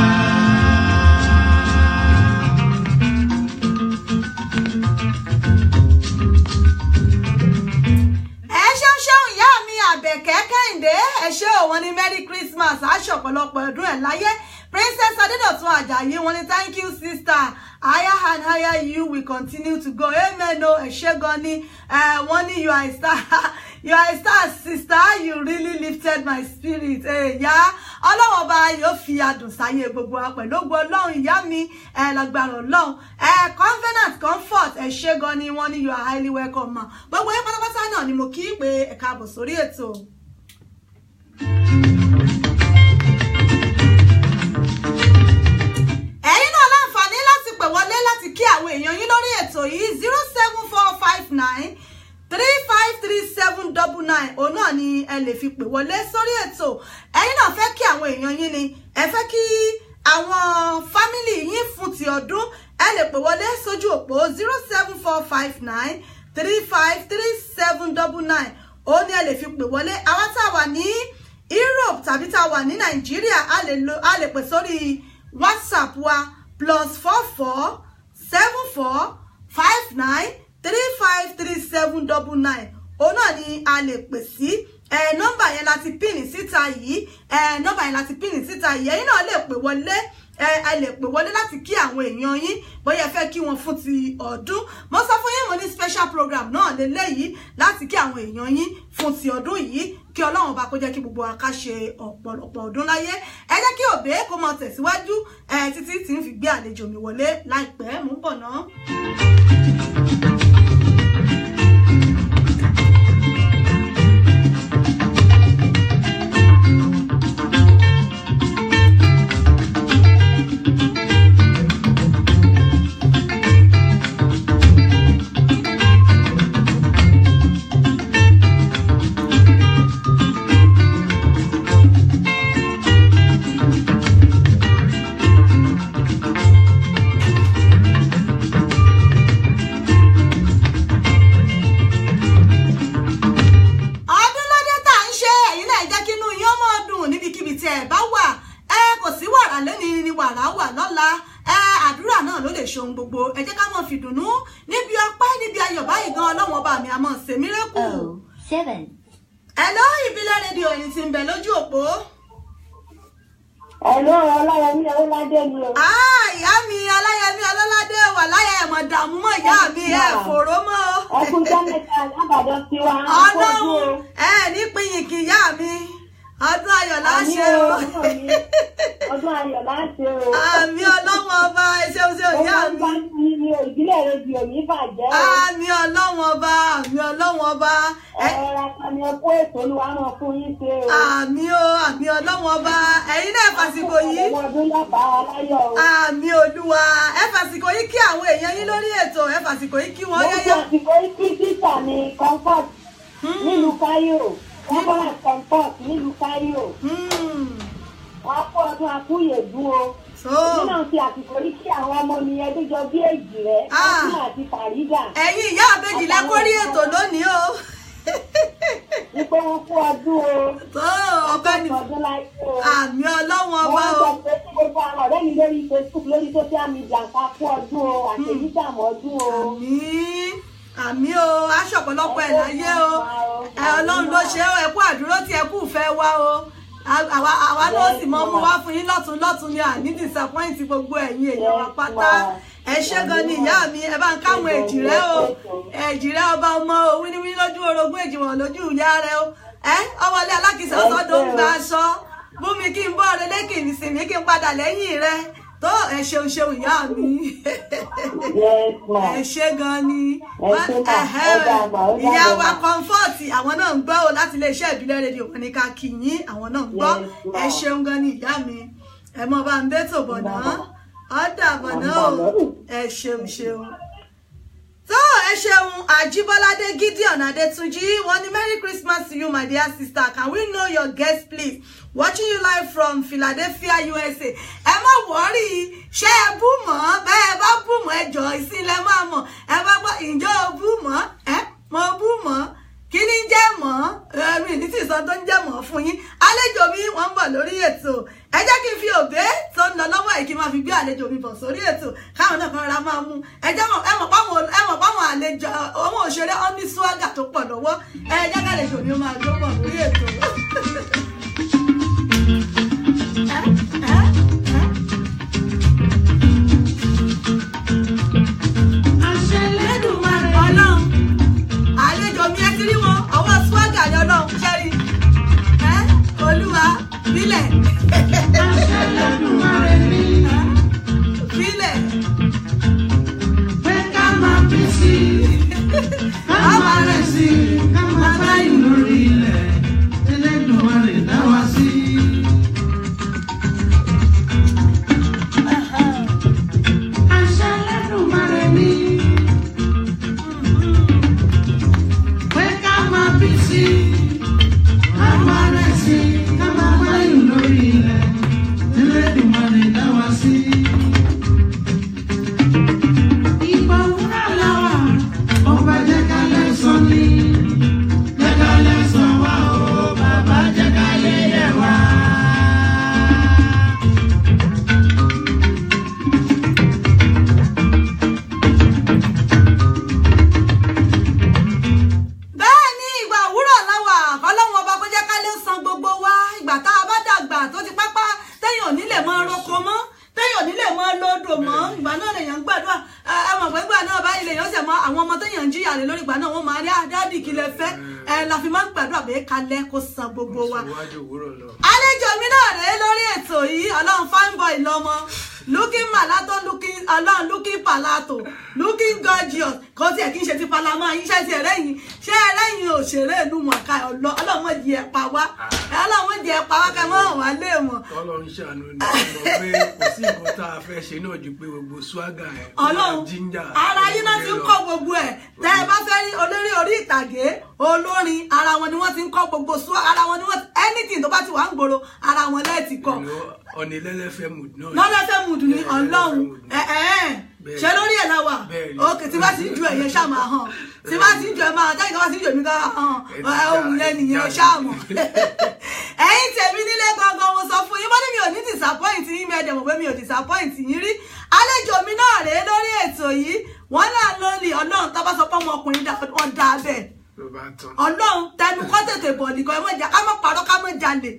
ṣeun ìyá mi Àbẹ̀kẹ́ Kẹ́hìndé ẹ ṣé o wọ́n ní Merry Christmas aṣọ ọ̀pọ̀lọpọ̀ ọdún ẹ̀ láyé Princess Adédọ̀tun Àjàyí wọ́n ní thank you sister higher and higher you will continue to go amen o ẹ ṣé gan ni wọ́n ní you are a star you are a star sister you really lifted my spirit ẹ̀yà ọlọ́wọ́ ọba yóò fi adùn sáyé gbogbo wa pẹ̀lú ògo Ọlọ́run ìyá mi lágbára Ọlọ́run Covenant Comfort ẹ ṣé gan ni wọ́n ní you are highly welcome ma gbogbo yín pátápátá náà ni mo kí pé ẹ káàbọ̀ sórí ètò. ẹ̀yin náà láǹfààní láti pè wọlé láti kí àwọn èèyàn yín lórí ètò yìí 07459 353799 òun náà ni ẹ lè fi pè wọlé sórí ètò ẹ̀yin náà fẹ́ kí àwọn èèyàn yín ni ẹ fẹ́ kí àwọn fámìlì yín fún ti ọdún ẹ lè pè wọlé sójú òpó 07459 353799 òun ni ẹ lè fi pè wọlé àwọn tá a wà ní Europe tàbí tá a wà ní Nàìjíríà a lè pè sórí WhatsApp wa +44 74 59 353799 òun náà ni a lè pè sí nọ́mbà yẹn láti pín síta yìí nọ́mbà yẹn láti pín síta yìí ẹ̀yin náà lè pè wọlé ẹ lè pè wọlé láti kí àwọn èèyàn yín bóyá ẹ fẹ́ kí wọn fún ti ọdún mo sọ fún yín mo ní special program náà lélẹ́yìí láti kí àwọn èèyàn yín fún ti ọdún yìí kí Ọlọ́run bá kó jẹ́ kí gbogbo wa ká ṣe ọ̀pọ̀lọpọ̀ ọdún láyé ẹ jẹ́ kí òbí kó máa tẹ̀síwájú títí tí ń fi gbé àlejò mi wọlé láìpẹ́ mú bọ̀ náà. gbogbo ẹ jẹ́ ká mọ̀ fìdùnnú níbi ọpẹ́ níbi ayọ̀ báyìí gan Ọlọ́run ọba mi a máa ṣe mírẹ́kù. 7. Hello ìbílẹ̀ rédíò ẹni tí ń bẹ lójú òpó. Hello Ọláyẹmí Ọlọ́ládé ni o. Ìyá mi Ọláyẹmí Ọlọ́ládé wà láyé ẹ̀mọ̀ dààmú mọ́ ìyá mi ẹ̀ fòró mọ́. Ẹkún jẹ́mẹ̀ta lábàdàn tí wa. Ọlọ́run nípìnyìn kì ìyá mi. Ọdún ayọ̀ láṣẹ o. Ọdún ayọ̀ láṣẹ o. Àmì Ọlọ́run ọba ẹṣẹ́ oṣù ìyá mi. Ọdún bá ti ní ìdílé rédíò ní bàjẹ́ o. Àmì Ọlọ́run ọba, àmì Ọlọ́run ọba. Ẹ̀rọ kan ni ẹkú ètò olúwa náà fún yín ṣe o. Àmì o, àmì Ọlọ́run ọba. Ẹ̀yin náà fàsìkò yìí. Ọdún lọ́pàá aláyọ̀ o. Àmì Olúwa. Ẹ fàsìkò yìí kí àwọn èèyàn yín lórí ètò. Ẹ fàsìkò yìí kí wọ́n yẹ́yẹ́. Mo fàsìkò yìí kí títà ní Comfort nílùú Cairo. Covenant Comfort nílùú Cairo. Wọ́n á kó ọdún akúyèdún o. Nínú ti àsìkò yìí kí àwọn ọmọ mi ẹdún jọ bí èjì rẹ̀ ọdún àti Fàrídà. Ẹ̀yin ìyá àbèjì lẹ́kọ́rí ètò lónìí o. Wípé wọ́n kú ọdún o. Tó ọpẹ́ ni àmì Ọlọ́run ọba o. Wọ́n sọ pé kí gbogbo àwọn ọ̀rẹ́ mi lórí Facebook lórí social media ká kú ọdún o àti ìdíjàmọ́ ọdún o. Àmì o aṣọ ọ̀pọ̀lọpọ̀ ẹ̀ láyé o. Ọlọ́run ló ṣe o ẹ kú àdúró tí ẹ kú fẹ́ wá o. àwa náà sì mọ́ mú wá fún yín lọ́tún ní àní disappoint gbogbo ẹ̀yin èèyàn wa pátá ẹ ṣé gan ni ìyá mi ẹ bá ń káwọn èjìrẹ́ o èjìrẹ́ ọba ọmọ o wíníwíní lójú orogún èjìwọ̀n lójú ìyá rẹ o ọmọlé alákìsà ọsọdọ ń gba aṣọ bú mi kí n bọ́ ọ̀rẹ́ lẹ́kì ìsinmi kí n padà lẹ́yìn rẹ tó ẹ ṣeun ìyá mi ẹ ṣé gan ni ìyá wa comfort àwọn náà ń gbọ́ o láti iléeṣẹ́ ìbílẹ̀ rédíò wọn ní ká kí yín àwọn náà ń gbọ́ ẹ ṣeun gan ni ìyá mi ẹ mọ bá ń bẹ́tò bọ̀ náà ọ̀dà bọ̀ náà o ẹ ṣeun. So ẹ ṣeun Ajibolade Gideon Adetunji wọ́n ní Merry Christmas to you my dear sister, can we know your guest please, watching you live from Philadelphia USA. ẹ má wọ́rí ṣé ẹ bú mọ́ bẹ́ẹ̀ bá bú mọ́ ẹjọ́ ìsìnlẹ̀ máa mọ̀ ẹ bá gbọ́ ìjọ bú mọ́ mo bú mọ́ kí ni jẹ́ mọ́ ẹ̀mí ní tí ìsọ tó ń jẹ́ mọ́ fún yín. Àlejò mi wọ́n ń bọ̀ lórí ètò ẹ jẹ́ kí n fi òbé tó ń lọ lọ́wọ́ yìí kí n máa fi gbé àlejò mi bọ̀ sórí ètò káwọn náà kan ra máa mú ẹ mọ̀ páwọn àlejò ọmọ òṣèré ọ́ní swagger tó pọ̀ lọ́wọ́ ẹ jẹ́ ká àlejò mi máa gbé bọ̀ lórí ètò. Àlejò mi ẹ ti rí wọn ọwọ́ swagger ni Ọlọ́run ṣẹ́rí Olúwa bílẹ̀. Bílẹ̀. Pé ká máa bí sí ká máa rẹ̀ sí ká máa táyì lórí ilẹ̀ Elédùmarè dá wa sí. Àṣẹ Elédùmarè ni pé ká máa bí sí ká máa rẹ̀ sí ká máa táyì lórí ilẹ̀ Elédùmarè dá wa sí. Ìgbà òwúrọ̀ làwà ọba jẹ́ ká lẹ́sàn ni jẹ́ ká lẹ́sàn wá o bàbá jẹ́ ká lè yẹ wá. Bẹ́ẹ̀ ni ìgbà òwúrọ̀ láwà Ọlọ́run ọba kó jẹ́ ká lè san gbogbo wa ìgbà tá a bá dàgbà tó ti pápá téèyàn ò ní lè mọ roko mọ́ téèyàn ò ní lè mọ lódò mọ́ ìgbà náà lèèyàn ń gbàdúrà ẹ mọ̀ pé ìgbà náà báyìí lèèyàn ṣẹ̀ mọ́ àwọn ọmọ téèyàn ń jìyà rẹ̀ lórí ìgbà náà wọ́n máa rí àdáàdì kí lè fẹ́ la fi máa ń gbàdúrà pé kalẹ̀ kó san gbogbo wa. Àlejò mi náà rèé lórí ètò yìí Ọlọ́run fine boy lọ́mọ looking malato looking palato looking gorgeous kò tiẹ̀ kí n ṣe ti palama yín ṣe ti ẹlẹ́yìn òṣèré ìlú mọ̀ọ́ká Ọlọ́run di ẹ̀ pa wá Ọlọ́run di ẹ̀ pa wá kẹ́ mọ́ wà lé mọ̀. Ọlọ́run ṣàánú ni ọmọ pé kò sí nǹkan tá a fẹ́ ṣe náà ju pé gbogbo swagger ẹ̀ Ọlọ́run ara yín náà ti ń kọ́ gbogbo ẹ̀ tẹ́ ẹ bá fẹ́ rí olórí orí ìtàgé olórin ara wọn ni wọ́n ti ń kọ́ gbogbo ara wọn ni wọ́n anything tó bá ti wà ń gbòòrò ara wọn lẹ́ẹ̀tì kọ́. Ọ̀nì lẹ́lẹ́fẹ́ mood náà. Lọ́lẹ́fẹ́ mood ni Ọlọ́run ṣe lórí ẹ̀ láwà òkè tí bá ti ń ju ẹ̀yẹ ṣáàmà hàn tí bá ti ń ju ẹ̀ máa jáde bá ti ń ju èmi ká hàn ohun yẹn nìyẹn ṣáàmù. Ẹ̀yin tèmi nílé gangan mo sọ fún yín bọ́ ní mi ò ní disappoint yín mi ẹ̀dẹ̀ mọ̀ pé mi ò disappoint yín rí. Àlejò mi náà rèé lórí ètò yìí wọ́n náà lórí Ọlọ́run tá bá sọ pé ọmọkùnrin wọn dá bẹ́ẹ̀ Ọlọ́run tẹnu kọ́ tètè bọ̀ nìkan ẹ mọ̀ jà ká mọ̀ parọ́ ká mọ̀ jalè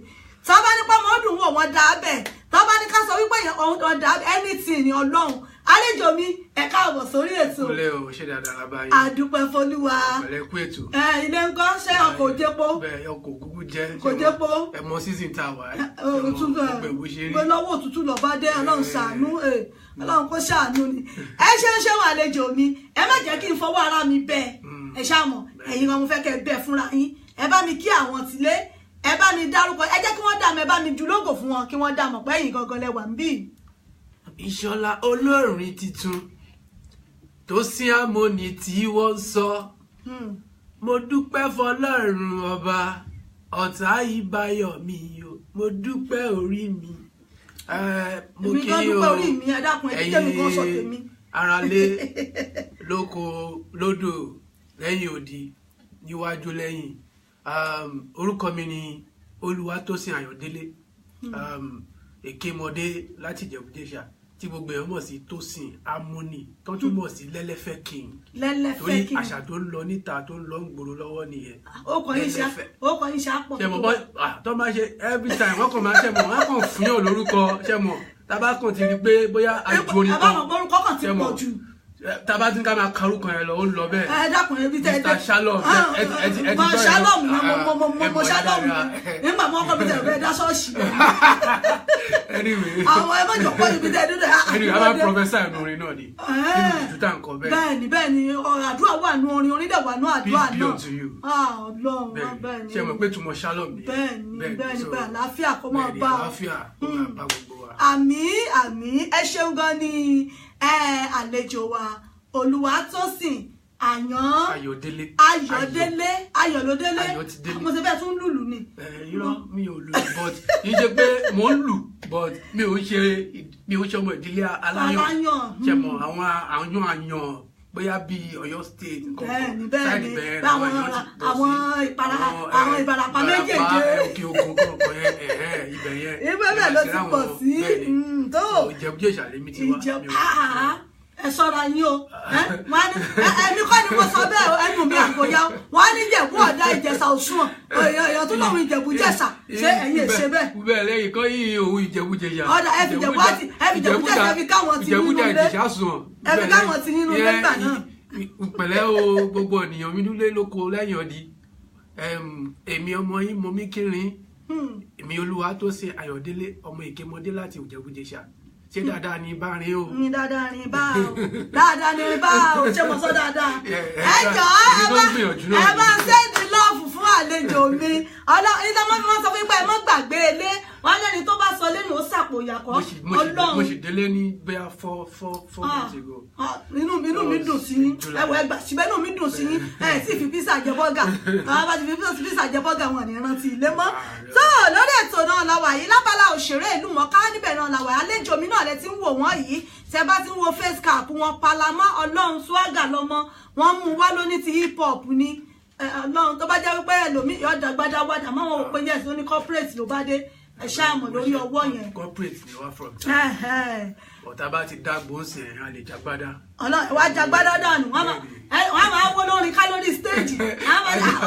tọ́ba ní pé ọmọdún wò wọ́n dá bẹ́ẹ̀ tọ́ba ní ká sọ wípé wọ́n dá anything ni Ọlọ́run. Àlejò mi ẹ káàbọ̀ sórí ètò. Olè o ṣe dáadáa lábáyé. Àdúpẹ́ f'Olúwa. Pẹ̀lẹ́ kú ètò. Ilé ńkọ́ ṣé ọkọ̀ òjèpo. Bẹ́ẹ̀ ọkọ̀ òkúkú jẹ́. Kò jẹ́po. Ẹ mọ season tá a wà. Òtútù lọ́wọ́ òtútù lọ bá dé Ọlọ́run ṣàánú Ọlọ́run kó ṣàánú ni. Ẹ ṣe ń ṣẹ́wọ̀n àlejò mi ẹ má jẹ́ kí n fọwọ́ ara mi bẹ́ẹ̀ ẹ ṣàmọ̀ ẹ̀yin kan mo fẹ́ kẹ́ ẹ bẹ́ẹ̀ fúnra yín ẹ bá mi kí àwọn tìlé ẹ bá mi dárúkọ ẹ jẹ́ kí wọ́n dà mọ́ ẹ bá mi ju lógo fún wọn kí wọ́n dà mọ̀ pé ẹ̀yin gangan lẹ wà ń bì. Ìṣọ̀lá olórin titun tó sí àmọ́ni tí wọ́n sọ mo dúpẹ́ fọlọ́run ọba ọ̀tá ìbáyọ̀ mi o mo dúpẹ́ orí mi mo kí o ẹ̀yin aráalé lóko lódò lẹ́yìn òdì níwájú lẹ́yìn orúkọ mi ni Olúwatósìn Ayọ̀délé èkémọdé láti Ìjẹ̀bú-Jẹ̀ṣà tí gbogbo èèyàn mọ̀ sí Tósìn Harmony tó tún mọ̀ sí Lẹ́lẹ́fẹ́ King Lẹ́lẹ́fẹ́ King torí àṣà tó ń lọ níta tó ń lọ ń gbòòrò lọ́wọ́ nìyẹn. ó kàn yín ṣe àpọ̀ ṣe mọ̀ bọ́ tó máa ṣe every time wọ́n kàn máa ṣe mọ̀ wọ́n kàn fún yàn lórúkọ ṣe mọ̀ tábà kàn ti rí pé bóyá àjò orin kan ṣe mọ̀ tábà tí ká máa karùkọ yẹn lọ ó ń lọ bẹ́ẹ̀. ẹ dákun ẹbí tẹ Mr. Shalom mo Shalom mo Shalom nígbà mọ́ ọkọ̀ mi tẹ̀ bẹ́ẹ̀ dá ṣọ́ọ̀ṣì. Anyway àwọn ẹgbẹ́ ìjọpọ̀ ibi tẹ̀ dúdú. Anyway a máa professor ẹnu orin náà ni nínú ìtútà nǹkan bẹ́ẹ̀. bẹ́ẹ̀ni àdúrà wà nù orin dẹ̀ wà nù àdúrà náà. Peace be unto you. Ọlọ́run bẹ́ẹ̀ni. ṣe mọ̀ pé túmọ̀ Shalom ni. bẹ́ẹ̀ni àlàáfíà kó máa bá ọ. àlàáfíà kó máa bá gbogbo wa. àmín ẹ ṣeun gan ni àlejò wa Olúwatósìn Ayọ̀délé mo ṣe bẹ́ẹ̀ tún lùlù ni. irọ́ mi ò lù but kì í ṣe pé mò ń lù but mi ò ṣe ọmọ ìdílé aláyàn ṣe mọ̀ àwọn àyàn bóyá bíi Ọ̀yọ́ state nǹkan bẹ́ẹ̀ni àwọn Ìbàràpá méjèèjì òkè òkun kọ̀ọ̀kan yẹn ibẹ̀ yẹn ibẹ̀ bẹ́ẹ̀ ló ti pọ̀ sí tó Ìjẹ̀bú Jẹ̀ṣà lèmi ti wá. ẹ ṣọ́ra yín o ẹni kọ́ ni mo sọ bẹ́ẹ̀ ẹnu mi àgóyá wọn á ní Ìjẹ̀bú Ọ̀dà Ìjẹ̀ṣà Òṣùwọ̀n èèyàn tó lọ́run Ìjẹ̀bú Jẹ̀ṣà ṣé ẹ̀yin èṣe bẹ́ẹ̀. bẹ́ẹ̀ lẹ́yìn kan yìí òun Ìjẹ̀bú Jẹ̀ṣà. ọ̀dà ẹ fi Ìjẹ̀bú Jẹ̀ṣà ẹ fi káwọn ti nínú ilé ẹ fi káwọn ti nínú ilé gbà náà. pẹ̀lẹ́ o gbogbo ènìyàn mi nílé lóko lẹ́yìn odi èmi ọmọ yín mo mí kírin èmi Olúwatósìn Ayọ̀délé ọmọ Ìkémọdé láti Ìjẹ̀bú Jẹ̀ṣà ṣé dáadáa ni bá rin o. dáadáa ni bá o ṣé mo sọ dáadáa. ẹ jọ ẹ bá sẹ́ẹ̀dì lọ́ọ̀fù fún àlejò mi nígbà máa sọ fún pé ẹ má gbàgbé ilé wọn lẹ́ni tó bá sọ lẹ́nu ó sàpò ìyàkọ́ Ọlọ́run. mo sì délé ní bẹ́ẹ̀ four months ago. inú mi dùn sí yín ẹwọ ẹgbà síbẹ̀ inú mi dùn sí yín ẹ sì fi písà jẹ bọ́gà àwọn bá ti fi písà jẹ bọ́gà wọn ní rántí ilé mọ́. tó lórí ètò náà la wà yìí lábala òṣèré ìlú mọ̀ká níbẹ̀ náà la wà yìí àlejò mi náà lẹ ti ń wò wọ́n yìí tẹ bá ti ń wo face cap wọn Palamọ́ Ọlọ́run swagger lọ́mọ wọn mú wá lóní ti hip hop ni Ọlọ́run tó bá jẹ́ wípé ẹlòmíì yóò dàgbàdà wádà máa wọn ò pé yẹn sí ní corporate ló bá dé ẹ ṣáàmù lórí ọwọ́ yẹn. corporate ni wá from time ọ̀tá bá ti dágbó sí ẹ̀ a lè jagbádá. Ọlọ́run wá jagbádá dànù wọ́n máa wó lórin ká lórí stage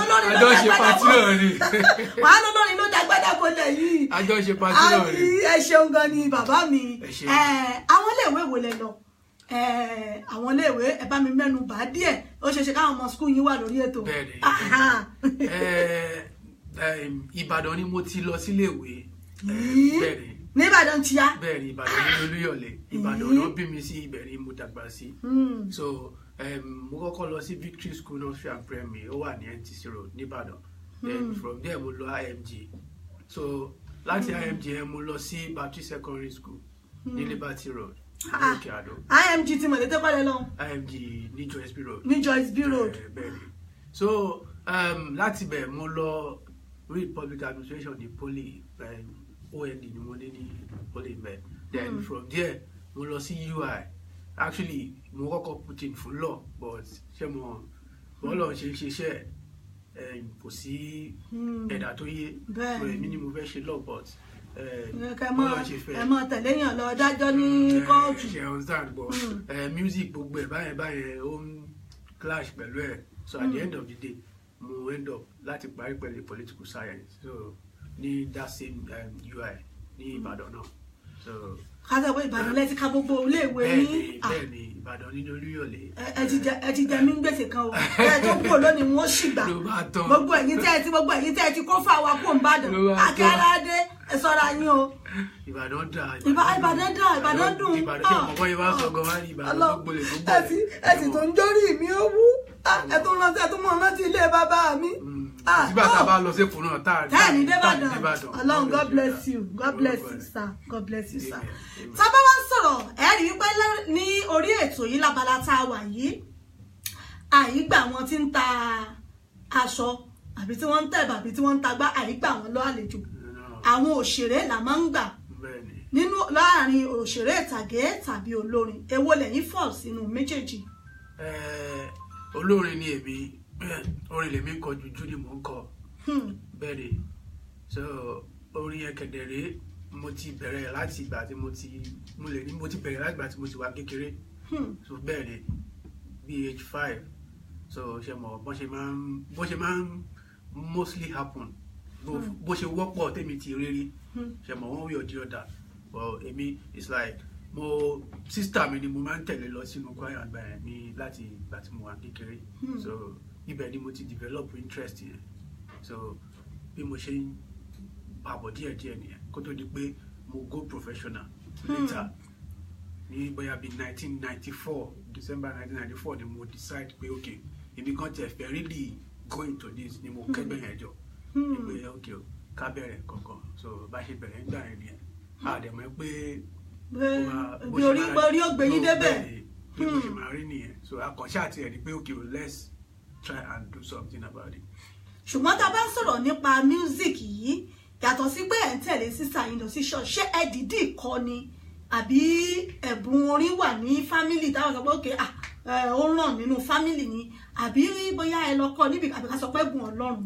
olórin ló jagbádá wọ́n á lórin ló jagbádá bolẹ̀ yìí. àjọṣe pàtí náà rí. ẹ ṣeun gan ni bàbá mi àwọn iléèwé wo lẹ lọ àwọn iléèwé ẹ bá mi mẹ́nu bà díẹ̀ ó ṣeéṣe káwọn ọmọ skul yín wà lórí ètò. Ìbàdàn ni mo ti lọ síléèwé bẹ́ẹ̀ni ní Ìbàdàn ti yá. bẹ́ẹ̀ni Ìbàdàn ní Olúyọ̀lé Ìbàdàn náà bí mi sí ibẹ̀ ni mo dàgbà sí. so mo kọ́kọ́ lọ sí Victory School Nursery and Primary ó wà ní NTC Road nìbàdàn then from there mo lọ IMG so láti IMG mo lọ sí Baptist Secondary School ní Liberty Road ní Òkè Àdó. IMG ti mọ̀ létí kọ́lé lọ. IMG ní Joyce B Road. ní Joyce B Road. bẹ́ẹ̀ni so láti bẹ̀ mo lọ read public administration ní poly OND ni mo ní ní poly bẹ́ẹ̀ then from there mo lọ sí UI actually mo kọ́kọ́ put in fún law but ṣé mo bọ́ọ̀lù ṣe ṣiṣẹ́ kò sí ẹ̀dà tó yé èmi ni mo fẹ́ ṣe law but ẹ mọ tẹ̀lé yàn lọ dájọ́ ní kóòtù. ṣe understand but music gbogbo ẹ̀ báyẹn ó ń clash pẹ̀lú ẹ̀ so at the end of the day mo end up láti parí pẹ̀lú political science so ní that same UI ní Ìbàdàn náà so. kásẹ̀ pé Ìbàdàn lẹ́tí ká gbogbo iléèwé ní. bẹ́ẹ̀ni Ìbàdàn ní Olúyọ̀lé. ẹ ti jẹ mí gbèsè kan o ẹ tó kúrò lónìí wọn sì gbà gbogbo ẹ̀yin tẹ́ ẹ ti kó fún àwa kó ń bàdàn akẹ́rẹ́adé ẹ ṣọ́ra yín o. Ìbàdàn dà Ìbàdàn dùn. Ìbàdàn ọmọ yẹn wá sọ gan wá ní Ìbàdàn tó gbolè tó gbolè. ẹ sì tó ń jórí mi ó wú ẹ tó rántí ẹ tó mọ rántí ilé bàbá mi. sígbà tá a bá lọ sí èkó náà tá a ní débàdàn Ọlọ́run God bless you sir God bless you sir. tá a bá wá ń sọ̀rọ̀ ẹ rí wípé ní orí ètò yìí lábala tá a wà yìí àyígbà wọn ti ń ta aṣọ àbí tí wọ́n ń tẹ̀bà àbí tí wọ́n ń tagbá àyígbà wọn lọ àlejò àwọn òṣèré là máa ń gbà nínú láàrin òṣèré ìtàgé tàbí olórin èwo lẹ́yìn fall sínú méjèèjì. olórin ni èmi orin lèmi kọ jùjú ni mò ń kọ bẹ́ẹ̀ ni so orin yẹn kẹ̀dẹ̀rẹ́ mo ti bẹ̀rẹ̀ láti ìgbà tí mo ti bẹ̀rẹ̀ láti ìgbà tí mo ti wà kékeré so bẹ́ẹ̀ ni bí age 5 so ṣe mọ̀ bó ṣe máa ń mostly happen bó ṣe wọ́pọ̀ tèmi ti rírí ṣe mọ̀ one way or the other but èmi it's like sister mi ni mo máa ń tẹ̀lé lọ sínú choir àgbà yẹn ní láti ìgbà tí mo wà kékeré so ibẹ̀ ni mo ti develop interest yẹn so bí mo ṣe ń pàbọ̀ díẹ̀díẹ̀ nìyẹn kó tó di pé mo go professional later ní bóyá bí 1994 December 1994 ni mo decide pé okay èmi kan tẹ̀ fẹ́ really go into this ni mo kẹ́gbẹ́ yẹn jọ ìgbé okay ká bẹ̀rẹ̀ kankan so bá ṣe bẹ̀rẹ̀ nígbà yẹn nìyẹn àdèmọ́ pé bí orí ògbé yín débẹ̀ bí mo ṣe máa rí nìyẹn so àkànṣe àti ẹni pé okay let's try and do something about it. ṣùgbọ́n tá a bá ń sọ̀rọ̀ nípa music yìí yàtọ̀ sí pé ẹ̀ ń tẹ̀lé sísá yín lọ sí ṣọ́ọ̀ṣì ṣé ẹ dìídì kọ́ ni àbí ẹ̀bùn orin wà ní fámìlì táwọn sọ pé òkè ó ràn nínú fámìlì ni àbí bóyá ẹ lọ kọ́ níbi àbí ká sọ pé ẹ̀bùn Ọlọ́run.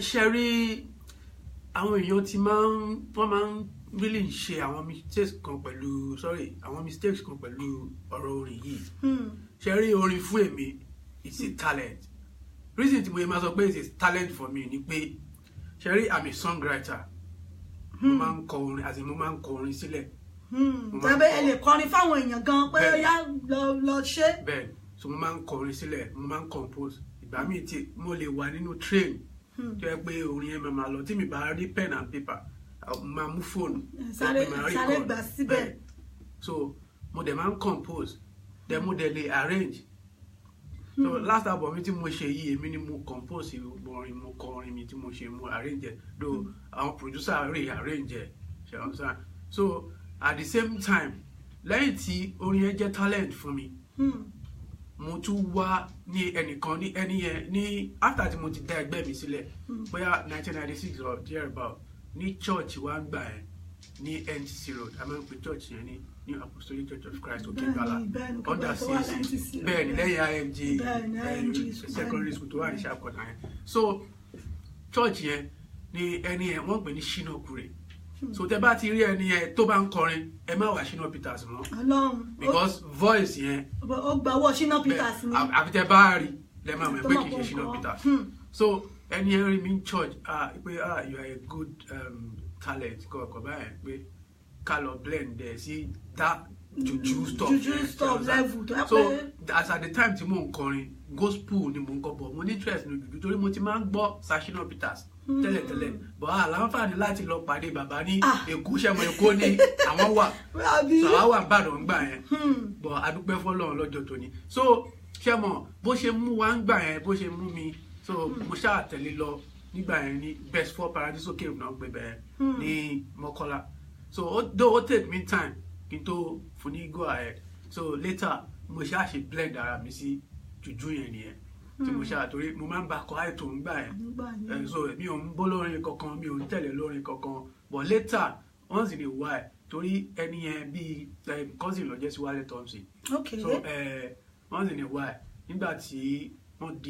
ṣe rí àwọn èèyàn tí wọ́n máa ń really ń ṣe àwọn mistakes kan pẹ̀lú ọ̀rọ̀ orin yìí ṣe rí orin fún èmi it's a talent reason tí mo yẹ máa sọ pé it's a talent for me ni pé ṣe rí I'm a songwriter mo máa ń kọ orin àti mo máa ń kọ orin sílẹ̀. tẹ́bẹ́ ẹ lè kọrin fáwọn èèyàn gan pé ó yá lọ ṣe. bẹ́ẹ̀ so mo máa ń kọ orin sílẹ̀ mo máa ń compose ìgbà míì tí mo lè wà nínú train tó yẹ pé orin yẹn máa lọ tí mi bá rí pen and paper máa mú fóònù sáré gbà síbẹ̀. so mo dẹ̀ máa ń compose then mo dẹ̀ lè arrange so last album mi tí mo ṣe yìí èmi ni mo compose orin mo kọ orin mi tí mo ṣe mo arrange though àwọn producer rearrange ṣe wọn sá so at the same time lẹ́yìn tí orin yẹn jẹ́ talent fún mi mo tún wá ní ẹnìkan ní ẹni yẹn ní after tí mo ti dá ẹgbẹ́ mi sílẹ̀ bóyá 1996 or thereabout ní church wa gbà ẹ̀ ní NTC road a máa ń pè church yẹn ní New Apostolic Church of Christ Okebala under CAC bẹ́ẹ̀ ni lẹ́yìn IMG secondary school tó wà ní Ṣàkọ̀dá yẹn so church yẹn ní ẹni yẹn wọ́n pè ní Shina Kure so tẹ bá ti rí ẹni yẹn tó bá ń kọrin ẹ má wá Shina Peters mọ́ because voice yẹn ó gbàwọ́ Shina Peters ni àfi tẹ bá rí lẹ máa mọ̀ pé kì í ṣe Shina Peters so ẹni yẹn rí mi in church pé you are a good talent kọ̀ọ̀kan báyẹn pé ká lọ blend ẹ̀ sí that juju stuff level so as at the time tí mò ń kọrin gospel ni mò ń kọ bọ̀ mo ní interest ní juju torí mo ti máa ń gbọ́ Shina Peters tẹ́lẹ̀tẹ́lẹ̀ bọ̀ àlàǹfààní láti lọ pàdé bàbá ní Èkó ṣẹ́mọ̀ Èkó ní àwọn wà so àwọn wà Ìbàdàn gbà yẹn bọ̀ adúpẹ́ fọ́lọ́run lọ́jọ́ tóní so ṣẹ́mọ̀ bó ṣe mú wa ń gbà yẹn bó ṣe mú mi so mo ṣáà tẹ̀lé lọ nígbà yẹn ní best for Paradiso Cave náà gbé bẹ́ẹ̀ ní Mọ́kọ́lá so ó take me time kí n tó fún ní go ahead so later mo ṣáà ṣe blend ara mi sí jùjú yẹn nìyẹn tí mo ṣáà torí mo máa ń bá kọ àìtó ń gbà yẹn so mi ò ń bó lórin kankan mi ò ń tẹ̀lé lórin kankan but later once in a while torí ẹni yẹn bíi cousin ló jẹ́ sí Wálé Thompson so once in a while nígbà tí wọ́n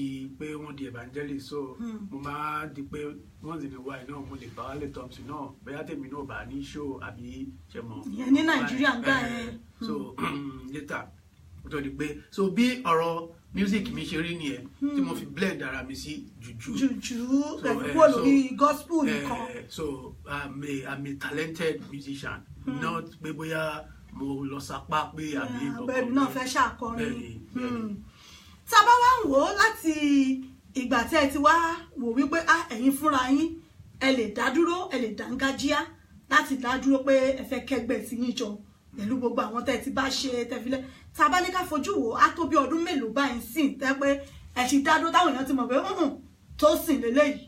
di evangelist so mo máa di pé once in a while náà mo lè bá Wálé Thompson náà bóyá tèmi náà bá ní show àbí ṣe mọ̀ ní Nàìjíríà ń gbà yẹn so later tó di pé so bí ọ̀rọ̀ music mi ṣe rí nìyẹn tí mo fi blend ara mi sí jùjú pẹ̀lú kúrò lórí gospel nìkan so I'm a talented musician not pé bóyá mo lọ sapá pé àbí bẹ́ẹ̀ náà fẹ́ ṣàkọrin tá bá wá ń wò ó láti ìgbà tí ẹ ti wá wò wípé ẹ̀yin fúnra yín ẹ lè dá dúró ẹ lè dángájíá láti dá dúró pé ẹ fẹ́ kẹ́gbẹ́ sí yín jọ pẹ̀lú gbogbo àwọn tẹ́ ti bá ṣe tẹ́filẹ́ tá a bá ní ká fojú wò á tó bí ọdún mélòó báyìí sìn tẹ́ pé ẹ ti dá dúró táwọn èèyàn ti mọ̀ pé Tosin lélẹ́yìí.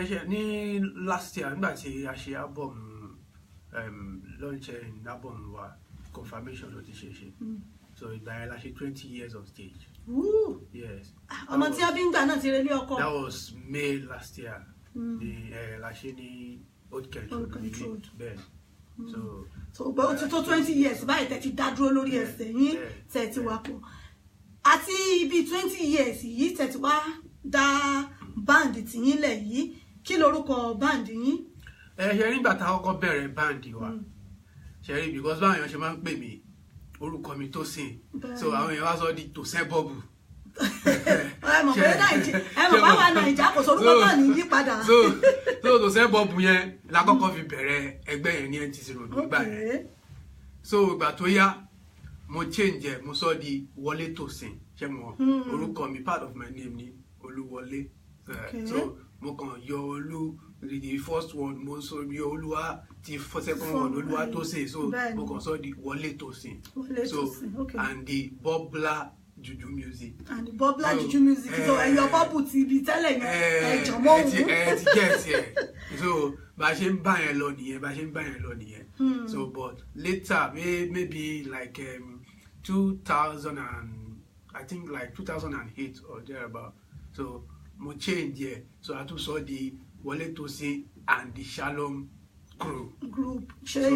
ṣe ní last year nígbà tí a ṣe album launch album wa confirmation ló ti ṣe so ìgbà yẹn la ṣe 20 years on stage. Yes. ọmọ tí a bí ń gbà náà ti relé ọkọ. That was May last year. La ṣe ní Old Kent Road bẹ́ẹ̀. so gbọ́ ó ti tó 20 years báyìí tẹ́ ti dá dúró lórí ẹsẹ̀ yín tẹ́ ti wá pọ̀ àti ibi 20 years yìí tẹ́ ti wá dá báǹdì tìyín lẹ̀ yìí kí lorúkọ báǹdì yín. ṣe nígbà tá a kọ́kọ́ bẹ̀rẹ̀ báǹdì wa ṣe rí because báwọn èèyàn ṣe máa ń pè mí orúkọ mi Tosin so àwọn èèyàn wá sọ di Tosin Bọ́ọ̀bù. ẹ mọ̀ báwa Nàìjà kò sórúkọ náà ní yípadà. so Tosin Bọ́ọ̀bù yẹn la kọ́kọ́ fi bẹ̀rẹ̀ ẹgbẹ́ yẹn ní NTC Road nígbà yẹn so ìgbà tó yá mo change ẹ mo sọ di Wọlé Tosin ṣe mọ orúkọ mi part of my name ni Olúwọlé so mo kàn yọ Olú the first one mo sọ yọ Olúwa ti second one Olúwa Tosin so mo kàn sọ di Wọlé Tosin so and the Bobla Juju music. And the Bobla Juju music so ẹyọ bọ́ọ̀bù ti ibi tẹ́lẹ̀ yẹn ẹ̀jọ̀ mọ́ òun. ẹ ti gẹ̀ẹ́sì ẹ̀ so bá a ṣe ń bá yẹn lọ nìyẹn so but later maybe like 2000 and I think like 2008 or thereabout so mo change here so I tún sọ di Wọlé Tosin and the Shalom group ṣe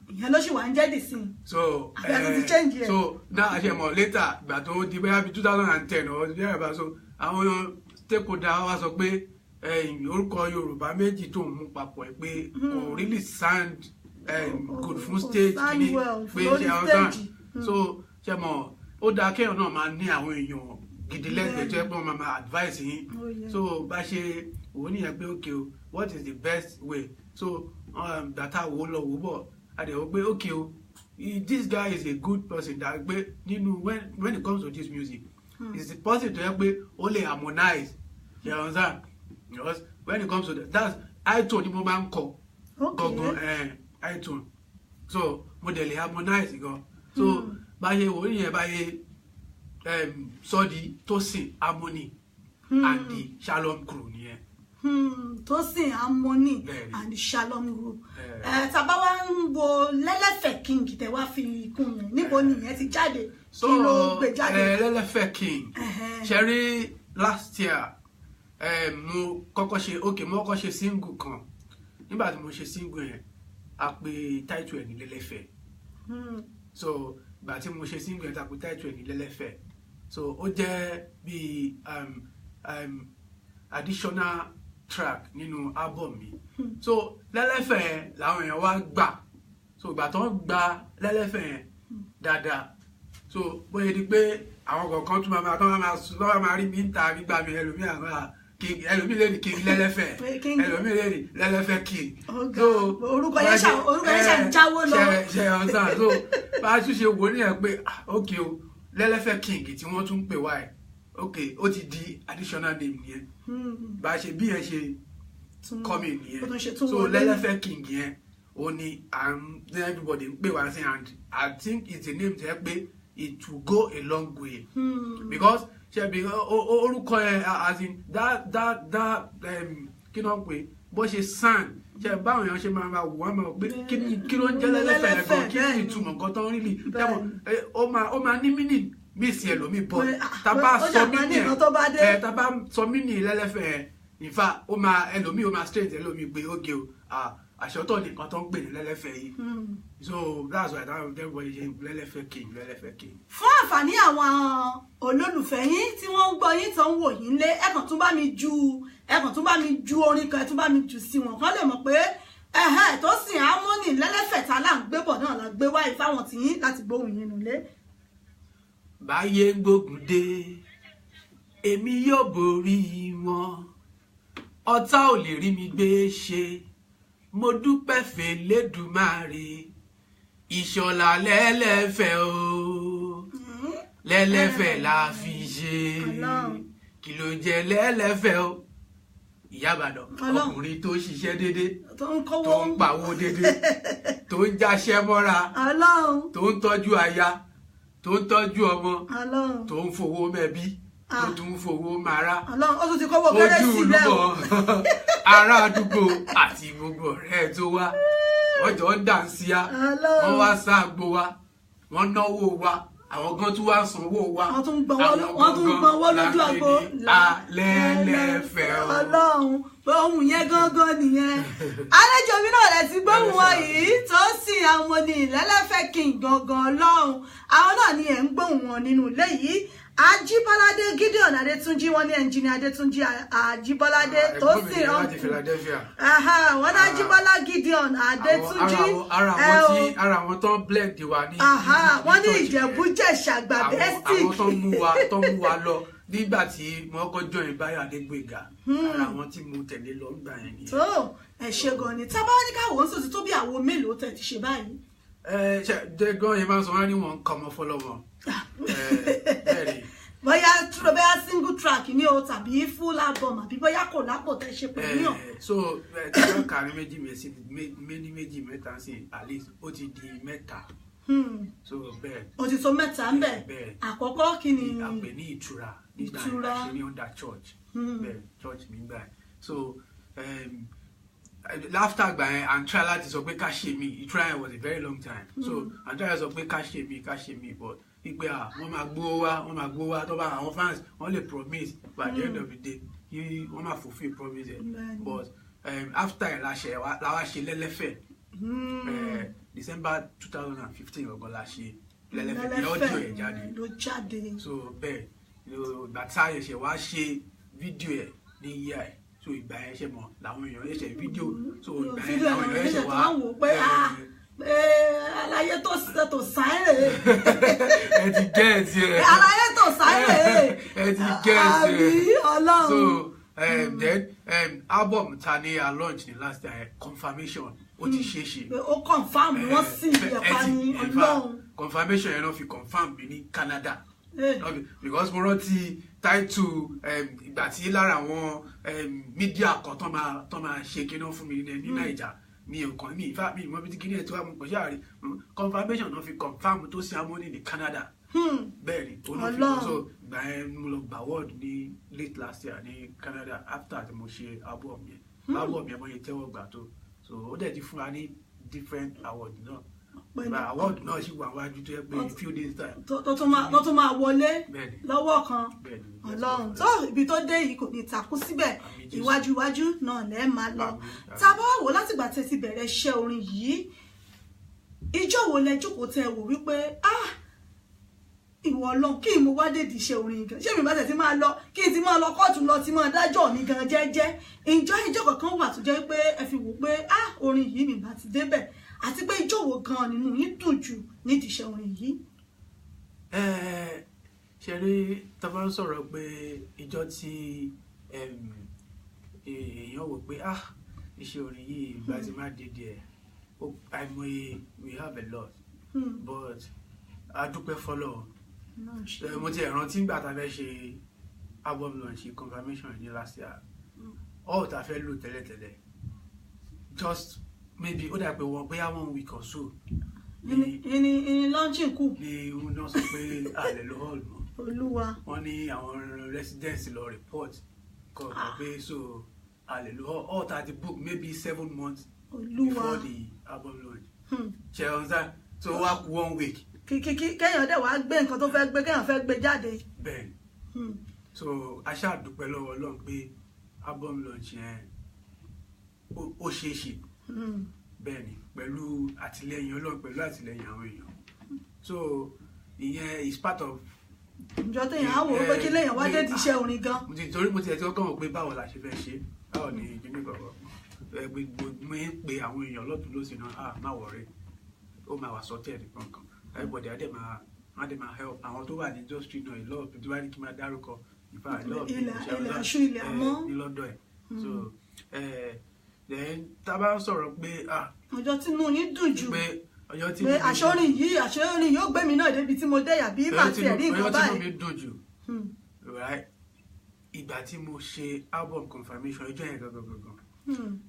ìyẹn ló ṣì wà ń jẹ́ dì sí so àbí ti change here. so now àṣẹ mọ̀ later ìgbà tó di bóyá bí 2010 or thereabout so àwọn stakeholder wa sọ pé orúkọ Yorùbá méjì tó ń mú papọ̀ ẹ̀ pé kò really sound good fún stage kìíní pé ṣe ọ̀sán so ṣe mọ̀ ó dáa kéèyàn náà máa ní àwọn èèyàn gidi lẹ́gbẹ̀ẹ́ tó yẹ pé wọ́n máa advice yín so bá ṣe òun nìyẹn pé okay o what is the best way so data wo lọ wo bọ̀ àdéhùn pé okay o this guy is a good person that pé nínú when it comes to this music it's a person tó yẹ pé ó lè harmonize you understand because when it comes to that's iTunes ni mo máa ń kọ gangan iTunes so mo dẹ̀ lè harmonize gan so báyé orí yẹn báyé sọ di Tosin Harmony and the Shalom crew nìyẹn. Tosin Harmony and the Shalom group. Tàbá wá ń wo Lẹ́lẹ́fẹ̀ King tẹ wá fi kún yẹn níbo nìyẹn ti jáde kí ló gbé jáde. Lẹ́lẹ́fẹ̀ King ṣe rí last year mo kọ́kọ́ ṣe single kan nígbà tí mo ṣe single yẹn a pe title ẹ̀ ní Lẹ́lẹ́fẹ̀ so ìgbà tí mo ṣe single yẹn a pe title ẹ̀ ní Lẹ́lẹ́fẹ̀ so ó jẹ́ bí additional track nínú album mi so Lẹ́lẹ́fẹ̀ làwọn èèyàn wá gbà so ìgbà tó ń gba Lẹ́lẹ́fẹ̀ yẹn dáadáa so bóyá di pé àwọn kọ̀ọ̀kan tún máa rí mi ń ta gbígbà mi ẹlòmíì lè ní King Lẹ́lẹ́fẹ̀ ẹlòmíì lè ní Lẹ́lẹ́fẹ̀ King so orúkọ yẹn ṣàjáwó lọ ṣe ọ̀sán so bá a tún ṣe wò ní ẹ̀ pé ok o Lẹ́lẹ́fẹ̀ King tí wọ́n tún ń pè wá ẹ̀ ok ó ti di additional name nìyẹn bá a ṣe bí yẹn ṣe kọ́ mi nìyẹn so Lẹ́lẹ́fẹ̀ King yẹn ó ní everybody ń pè wá sí and I think it's a name tẹ́ pé it will go a long way because ṣebí orúkọ yẹn as in that kí ló ń pè bó ṣe sàn ṣe báwọn èèyàn ṣe máa wò wọ́n máa pé kí ló ń jẹ́ Lẹ́lẹ́fẹ̀ yẹn gan kí ni ìtumọ̀ nǹkan tó ń rí lì ó máa ní mínì mísì ẹlòmíì bọ̀ tábà sọ mínì Lẹ́lẹ́fẹ̀ yẹn in fact ó máa ẹlòmíì ó máa straight ẹlòmíì pé ókè o àṣọtọ̀ nìkan tó ń pè ní Lẹ́lẹ́fẹ̀ yìí so that's why everybody say Lẹ́lẹ́fẹ̀ King. fún àǹfààní àwọn olólùfẹ́ yín tí wọ́n ń gbọ́ yín tó ń wò yín lé ẹ kàn tún bá mi ju orin kan ẹ tún bá mi jù sí wọn kán lè mọ̀ pé Tosin Harmony Lẹ́lẹ́fẹ̀ tá là ń gbé bọ̀ náà la gbé wáyé fáwọn tí yín láti gbóhùn yín nulẹ̀. báyé ń gbógun dé èmi yóò borí wọn ọ̀tá ò lè rí mi gbé ṣe mo dúpẹ́ f'Ẹlẹ́dùmarè ìṣọ̀lá Lẹ́lẹ́fẹ̀ o Lẹ́lẹ́fẹ̀ la fi ṣe kí ló jẹ́ Lẹ́lẹ́fẹ̀ o Ìyá Ìbàdàn ọkùnrin tó ṣiṣẹ́ dédé tó ń pawó dédé tó ń jáṣẹ́ mọ́ra tó ń tọ́jú aya tó ń tọ́jú ọmọ tó ń fowó mẹ́bí tó tún ń fowó mara ojú olúmọ ará àdúgbò àti gbogbo ọ̀rẹ́ tó wá wọ́n jọ ń dànsíá wọ́n wá sáàgbó wa wọ́n náwó wa àwọn gan tún wá sanwó wa wọ́n tún gbọ́wọ́ lójú àgbo Lẹ́lẹ́fẹ̀ o. Ọlọ́run ohun yẹn gángan nìyẹn àlejò mi náà lẹ ti gbóhùn wọn yìí Tosin Harmony Lẹ́lẹ́fẹ̀ King gangan Ọlọ́run àwọn náà ni ẹ̀ ń gbóhùn wọn nínú ilé yìí Ajíbọ́ládé Gideon Adétúnjí wọ́n ní engineer Adétúnjí Ajíbọ́ládé tó sì hàn wọ́n ní Ajíbọ́lá Gideon Adétúnjí ara àwọn tó blend wa ní wọ́n ní Ìjẹ̀bú-Jẹ̀ṣà gbà bẹ́sítì àwọn tó mú wa lọ nígbà tí mo kọ́ join Báyọ̀ Adégbóyèga ara àwọn tí mo tẹ̀lé lọ gbà yẹn ni. tó ẹ ṣe gan ni tá bá ní káwọn sọ tó bí àwọn mélòó tẹ̀ ti ṣe báyìí. ṣe gan yẹn máa ń sọ wọn ní wọn ń kọ ọmọ fọlọmọ. bóyá single track ni o tàbí full album àbí bóyá kò lápò tẹ ṣe pẹ̀lú yàn. so tí wọ́n kà ní méjì mẹ́ta sí at least ó ti di mẹ́ta. so bẹ́ẹ̀. o ti so mẹ́ta ń bẹ̀ àkọ́kọ́ kí ni. àpè ní ìtura nígbà ṣe ní under church bẹ́ẹ̀ church nígbà so after àgbà yẹn and try láti sọ pé ká ṣe mí ìtura yẹn was a very long time so and try sọ pé ká ṣe mí but ìgbé wọ́n máa gbówó wá tó bá àwọn fans wọ́n lè promise but at the end of the day wọ́n máa fulfill promise but after ẹ̀ la ṣe lẹ́lẹ́fẹ̀ December 2015 ọgbọ́n la ṣe lẹ́lẹ́fẹ̀ ní ọjọ́ ẹ̀ jáde so bẹ́ẹ̀ ìgbà tí a ṣe wá ṣe fídíò ẹ̀ ní yíyá ẹ̀ so ìgbà yẹn ṣe mọ̀ làwọn èèyàn ṣe fídíò so ìgbà yẹn làwọn èèyàn ṣe wá àlàyé tó sáré ẹ ti gẹ́ẹ̀tì ẹ àlàyé tó sáré ẹ ti gẹ́ẹ̀tì ẹ Ọlọ́run so then album ta ni a launch ni last year confirmation ó ti ṣe é ṣe ó confirm wọ́n sì yẹpa ní Ọlọ́run confirmation yẹn náà fi confirm mi ní Canada because mo rántí title ìgbà tí lára àwọn media kan tó máa ṣe kí náà fún mi ní Naija mi ò kàn mí ìfá mi ìmọ̀ bí tí kíní ẹ̀ tí wàá mú pẹ̀ṣẹ́ àrí confirmation náà fi confirm tó sí harmony ní Canada bẹ́ẹ̀ ni olùfẹ́ so gbà ẹ́ mo lọ gbà award ní late last year ní Canada after tí mo ṣe album yẹn mo yẹ tẹ́wọ́ gbà tó so ó dẹ̀ ti fún wa ní different award náà award náà sì wà wájú tó yẹ pé few days time. tó tún máa wọlé lọ́wọ́ kan Ọlọ́run tó ibi tó dé yìí kò ní takú síbẹ̀ iwájú náà lẹ́ẹ̀ máa lọ. tá a bá wò látìgbà tẹ́ ti bẹ̀rẹ̀ iṣẹ́ orin yìí ìjọ́ wo lẹ jókòó tẹ́ wò wípé ìwọ Ọlọ́run kí mo wá dé di iṣẹ́ orin gan ṣé mi bá tẹ̀ ti máa lọ kí n ti máa lọ kóòtù lọ ti máa dájọ́ mi gan jẹ́jẹ́ ìjọ́ kankan wà tó jẹ́ pé ẹ fi wò pé orin yìí mi bá ti débẹ̀ àti pé ìjọ́ wo gan nínú yín dùn jù nídìí iṣẹ́ orin yìí. ṣe rí tọ́ba ń sọ̀rọ̀ pé ìjọ́ tí èèyàn wò pé iṣẹ́ orin yìí ìgbà tí má dédé ẹ̀ àìmọye we have a lot but a dúpẹ́ fọlọ́ mo ti rántí nígbà tá a fẹ́ ṣe album launch confirmation ní last year all tá a fẹ́ lò tẹ́lẹ̀tẹ́lẹ̀ just maybe ó dà pé wọ́n bóyá 1 week or so ní launching kù ni wọ́n náà sọ pé àlẹ́ lọ hall mọ́ Olúwa wọ́n ní àwọn residents lọ report kọ̀ọ̀kan pé so àlẹ́ lọ all tá a ti book maybe 7 months before the album launch ṣe ọ̀sán so wá kú 1 week kéèyàn dẹ̀ wá gbé nǹkan tó fẹ́ gbé kéèyàn fẹ́ gbé jáde. bẹ́ẹ̀ so a ṣáà dúpẹ́ lọ́wọ́ Ọlọ́run pé album launch yẹn ó ṣeé ṣe bẹ́ẹ̀ ni pẹ̀lú àtìlẹ́yìn Ọlọ́run pẹ̀lú àtìlẹ́yìn àwọn èèyàn so ìyẹn is part of. ìjọ téèyàn á wò ó pé kí léèyàn wá dé ti iṣẹ́ orin gan. torí mo ti ẹ̀ tí wọ́n kàn wọ́n pé báwo la ṣe fẹ́ ṣe báwo ni ìjọba ìgbàgbọ́ mo ń pe àwọn èèyàn lọ́tún lọ́sìn náà má wọ̀rẹ́ ó máa wà sọ́tẹ̀ nìkan kan everybody adé máa help àwọn tó wà ní industry náà ìlọ tó wà ní kí n máa dárúkọ ìfà ìlọ ilẹ̀ aṣọ ilẹ̀ àmọ́ ní lọ́dọ̀ ẹ̀ so then tá a bá sọ̀rọ̀ pé ọjọ́ tí inú yín dùn jù pé àṣọrin yìí yóò gbé mi náà débi tí mo dé yàbí màá tiẹ̀ rí nǹkan báyìí. ọjọ́ tí inú mi dùn jù ìgbà tí mo ṣe album confirmation ọjọ́ yẹn gangan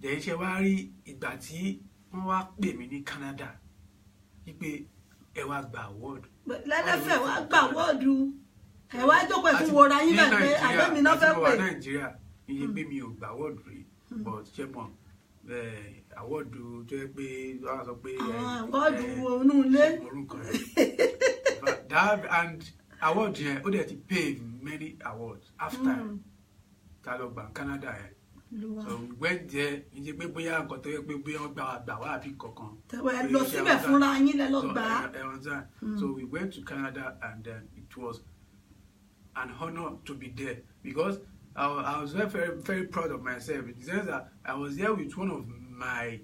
then ṣe wá rí ìgbà tí wọ́n wá pè mí ní Canada wípé ẹ wá gba award. lẹ́lẹ́fẹ̀ wá gba award ẹ wá jókòó ẹ̀ tún wọra yín náà pé àbẹ́mi náà fẹ́ pè. ní Nàìjíríà iye pé mi ò gba award rí but ṣe mọ̀ award tó yẹ pé wọ́n sọ pé. award onú ilé. orúkọ rẹ̀ and award yẹn ó dẹ̀ ti pay many awards after ta lọ gba Canada yẹn. So we went there ìyẹn pé bóyá nǹkan tó yẹ pé bóyá wọ́n gbà wá àbí kankan. ẹ lọ síbẹ̀ fúnra yín lẹ lọ gbà á. So we went to Canada and then it was an honor to be there because I was very, very, very proud of myself in the sense that I was there with one of my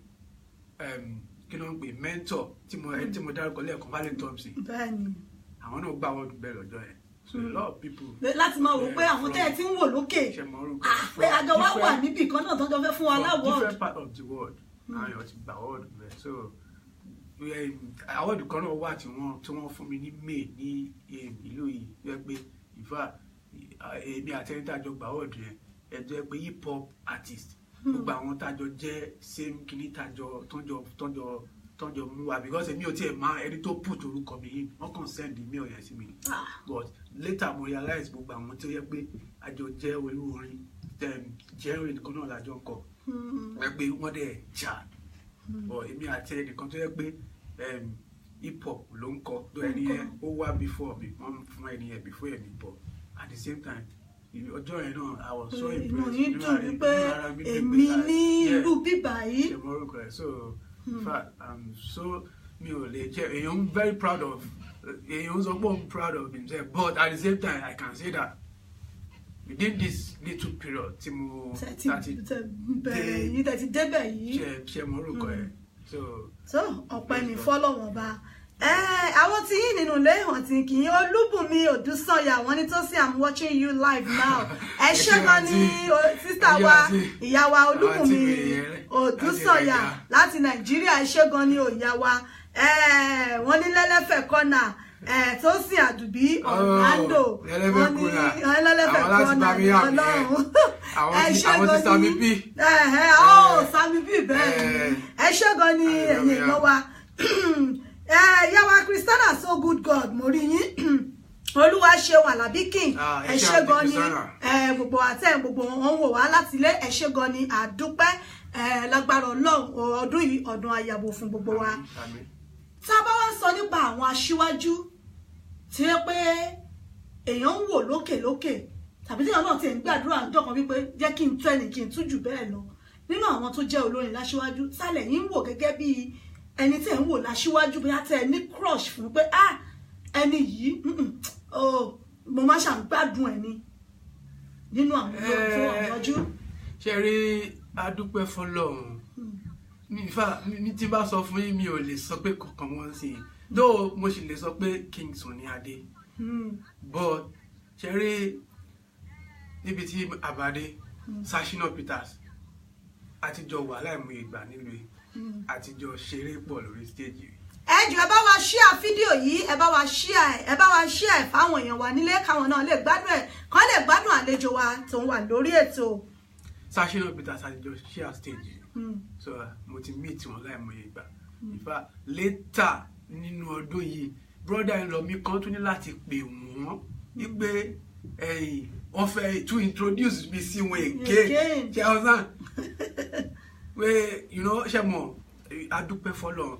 mentor tí mo dárúkọ lẹ́ẹ̀kan Valen Thompson. Bẹ́ẹ̀ni. Àwọn náà gbà wọ́n bẹ́ẹ̀ lọ́jọ́ yẹn. So a lot of people. Láti máa wò pé àwọn tẹ́ ẹ ti ń wò lókè. Pé àjọ wa wà níbì kan náà tó jọ fẹ́ fún wa láwọ̀. Different part of the world. Àwọn èèyàn ti gbà wọ́ọ̀dù bẹ́ẹ̀. So àwọ̀dù kan náà wà tí wọ́n fún mi ní May ní ìlú yìí jẹ́ pé ìfà èmi àti ẹni tàjọ gbà wọ́ọ̀dù yẹn ẹ̀jẹ̀ pé hip hop artist gbogbo àwọn tàjọ jẹ́ same kìíní tàjọ tọ́jọ mú wa because èmi ò tiẹ̀ máa ẹni tó put orúkọ mi yìí wọ́n kàn send email yẹn sí mi but later mo realize gbogbo àwọn tí ó yẹ pé àjọ jẹ́ olú orin jẹ́rìn kan náà lájọ ń kọ ẹ pé wọ́n dẹ̀ jà but èmi àti ẹnìkan tó yẹ pé hip hop ló ń kọ tó ẹni yẹn ó wá before mi wọ́n fún ẹni yẹn before ẹni but at the same time ọjọ́ yẹn náà I was so impressed. Inú yín dùn wípé èmi ní irú bíbá yìí. ṣe mo rúkọ ẹ so in fact mi ò lè jẹ èèyàn very proud of èèyàn sọ pé I'm proud of himself but at the same time I can say that within this little period tí mo bẹ̀rẹ̀ yìí tẹ̀ ti débẹ̀ yìí. ṣe mo rúkọ ẹ so ọpẹ́ ní fọ́lọ́run ọba. Àwọn tí yín nínú ilé hàn tí kì í Olúbùnmi Odúsànyà wọ́n ní Tósìn I'm watching you live now. Ẹ ṣé gan ni sísá wa ìyá wa Olúbùnmi Odúsànyà láti Nàìjíríà ẹ ṣé gan ni ìyá wa. Wọ́n ní lẹ́lẹ́fẹ̀ kọ́nà Tósìn Àdùbí Orlando wọ́n ní lẹ́lẹ́fẹ̀ kọ́nà Ọlọ́run ẹ ṣé gan ni Sami B bẹ́ẹ̀ ẹ ṣé gan ni ẹ̀yin èèyàn wa. Yàwá Christiana so good God mo rí yín Olúwa ṣeun Àlàbí King ẹ ṣé gan ni gbogbo àtẹ gbogbo wọn wò wá láti ilé ẹ ṣé gan ni àdúpẹ́ lágbára Ọlọ́run ọdún yìí ọdún àyàbò fún gbogbo wa. Tá bá wá sọ nípa àwọn aṣíwájú tí ó pé èèyàn ń wò lókè tàbí tí èèyàn náà ti ń gbàdúrà ọjọ́ kan wípé jẹ́ kí n tó ẹnì kí n tú jù bẹ́ẹ̀ lọ nínú àwọn tó jẹ́ olórin láṣíwájú sálẹ̀ yín wò gẹ́gẹ́ bí ẹni tí ẹ ń wò láṣíwájú bóyá tẹ ẹ ní crush fún pé ẹni yìí mo máa ṣàǹgbádùn ẹ ní nínú àwọn olórin tó wà lọ́jú. ṣe rí adúpẹ́ fọlọ́run ní tí bá sọ fún yín mi ò lè sọ pé kankan wọ́n sí i though mo sì lè sọ pé King Sunny Adé but ṣe rí níbi tí àbádé Sashina Peters àtijọ́ wà láìmọye ìgbà nílùú yìí àtijọ́ ṣeré pọ̀ lórí stage yìí. Ẹ jọ̀ọ́ ẹ bá wa share fídíò yìí ẹ bá wa share fáwọn èèyàn wa nílé káwọn náà lè gbádùn ẹ kán lè gbádùn àlejò wa tó ń wà lórí ètò. Sashina Peters àtijọ́ share stage yìí so mo ti meet wọn láìmọye ìgbà ìfà later nínú ọdún yìí brother in law mi kan tún ní láti pè wọ́n wípé wọ́n fẹ́ to introduce mi sí wọn again ṣe ọ̀sán pé ṣe mọ̀ adúpẹ́ fọlọ́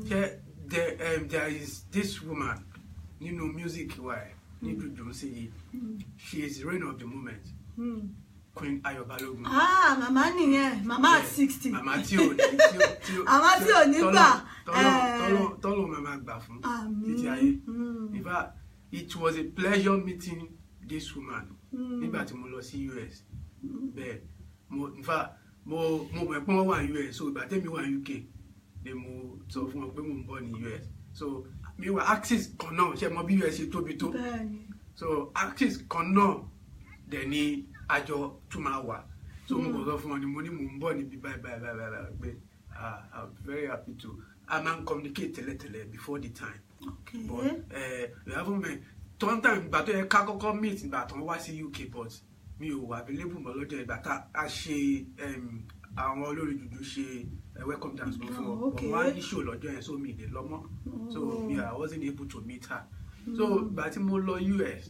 ṣe there is this woman nínú music wa ní dùdú sí yìí she is the reign of the moment Queen Ayọ̀ Balógun. Màmá nìyẹn màmá at 60. Màmá tí ò ní gbà tọ́lọ́ màmá gbà fún títí ayé. In fact it was a pleasure meeting this woman nígbà tí mo lọ sí US bẹ́ẹ̀ in fact mo mọ̀ pé wọ́n wà ní US so ìgbà tẹ́mi wà ní UK ni mo sọ fún wọn pé mo ń bọ̀ ní US so mi wà axis kan náà ṣe mọ bí US ṣe tóbi tó so axis kan náà dẹ̀ ni àjọ tún máa wà so mo kàn sọ fún wọn ni mo ní mo ń bọ̀ níbi báyìí pé I'm very happy to I man communicate tẹ́lẹ̀tẹ́lẹ̀ before the time but we haven't met tọ́ntàn ìgbà tó yẹ ká kọ́kọ́ meet ìgbà tó ń wá sí UK but mi ò wà available mọ́ lọ́jọ́ ìgbà tá a ṣe àwọn olórin dúdú ṣe welcome dance fún ọ wọ́n á ní show lọ́jọ́ yẹn so mi lè lọ́mọ́ so I wasn't able to meet her so ìgbà tí mo lọ US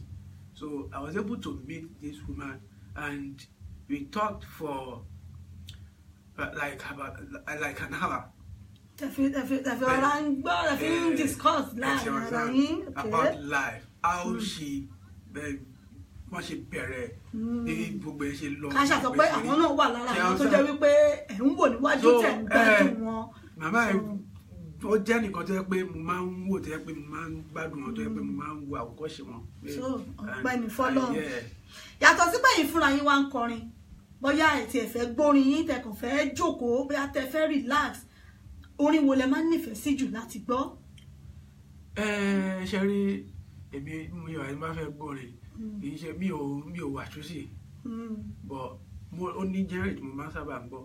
so I was able to meet this woman and we talked for like an hour. Discuss about life how she wọ́n ṣe bẹ̀rẹ̀ ní gbogbo ẹ̀ ṣe lọ. ká ṣàtọ̀ pé àwọn náà wà lára àwọn tó jẹ́ wípé ẹ̀ ń wò níwájú tẹ̀ ń gbádùn wọn. màmá ẹ̀ ó jẹ́ nìkan tó yẹ pé mo máa ń wò tó yẹ pé mo máa ń gbádùn wọn tó yẹ pé mo máa ń wo àwòkọ́ṣe wọn. so ọpẹ́ ní fọ́lọ́run yàtọ̀ sí pé yìí fúnra yín wá ń kọrin bóyá ẹ ti ẹ fẹ́ gbórin yín tẹ́ kàn fẹ́ jókòó bóyá tẹ́ fẹ́ relax orin wo lẹ máa ń nífẹ̀ẹ́ sí jù láti gbọ́. ṣe rí èmi mi ò máa fẹ́ gbórin kì í ṣe mi ò wà túsì but ó ní genre tí mo máa ń sábà gbọ́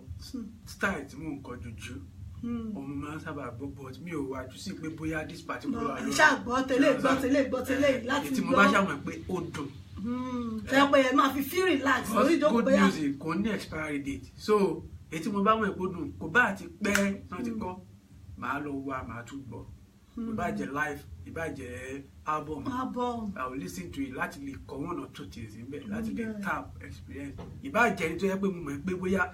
style tí mo ń kọ jùjú òun máa ń sábà gbọ́ but mi ò wá túsì pé bóyá this particular ẹ ṣáà gbọ́ tẹ́lẹ̀ láti gbọ́ tí mo bá ṣàmọ̀ pé ó dùn ṣe pé ẹ máa fi feel relax lórí ìjókòó bóyá good music kò ní expiry date so èyí tí mo bá mọ̀ pé ó dùn kò bá àti pẹ́ náà ti kọ́ màá lọ wá màá tún gbọ́ ìbàjẹ́ live ìbàjẹ́ album I will listen to it láti lè kọ one or two things níbẹ̀ láti lè tap experience ìbàjẹ́ ní tó yẹ pé mo mọ̀ pé bóyá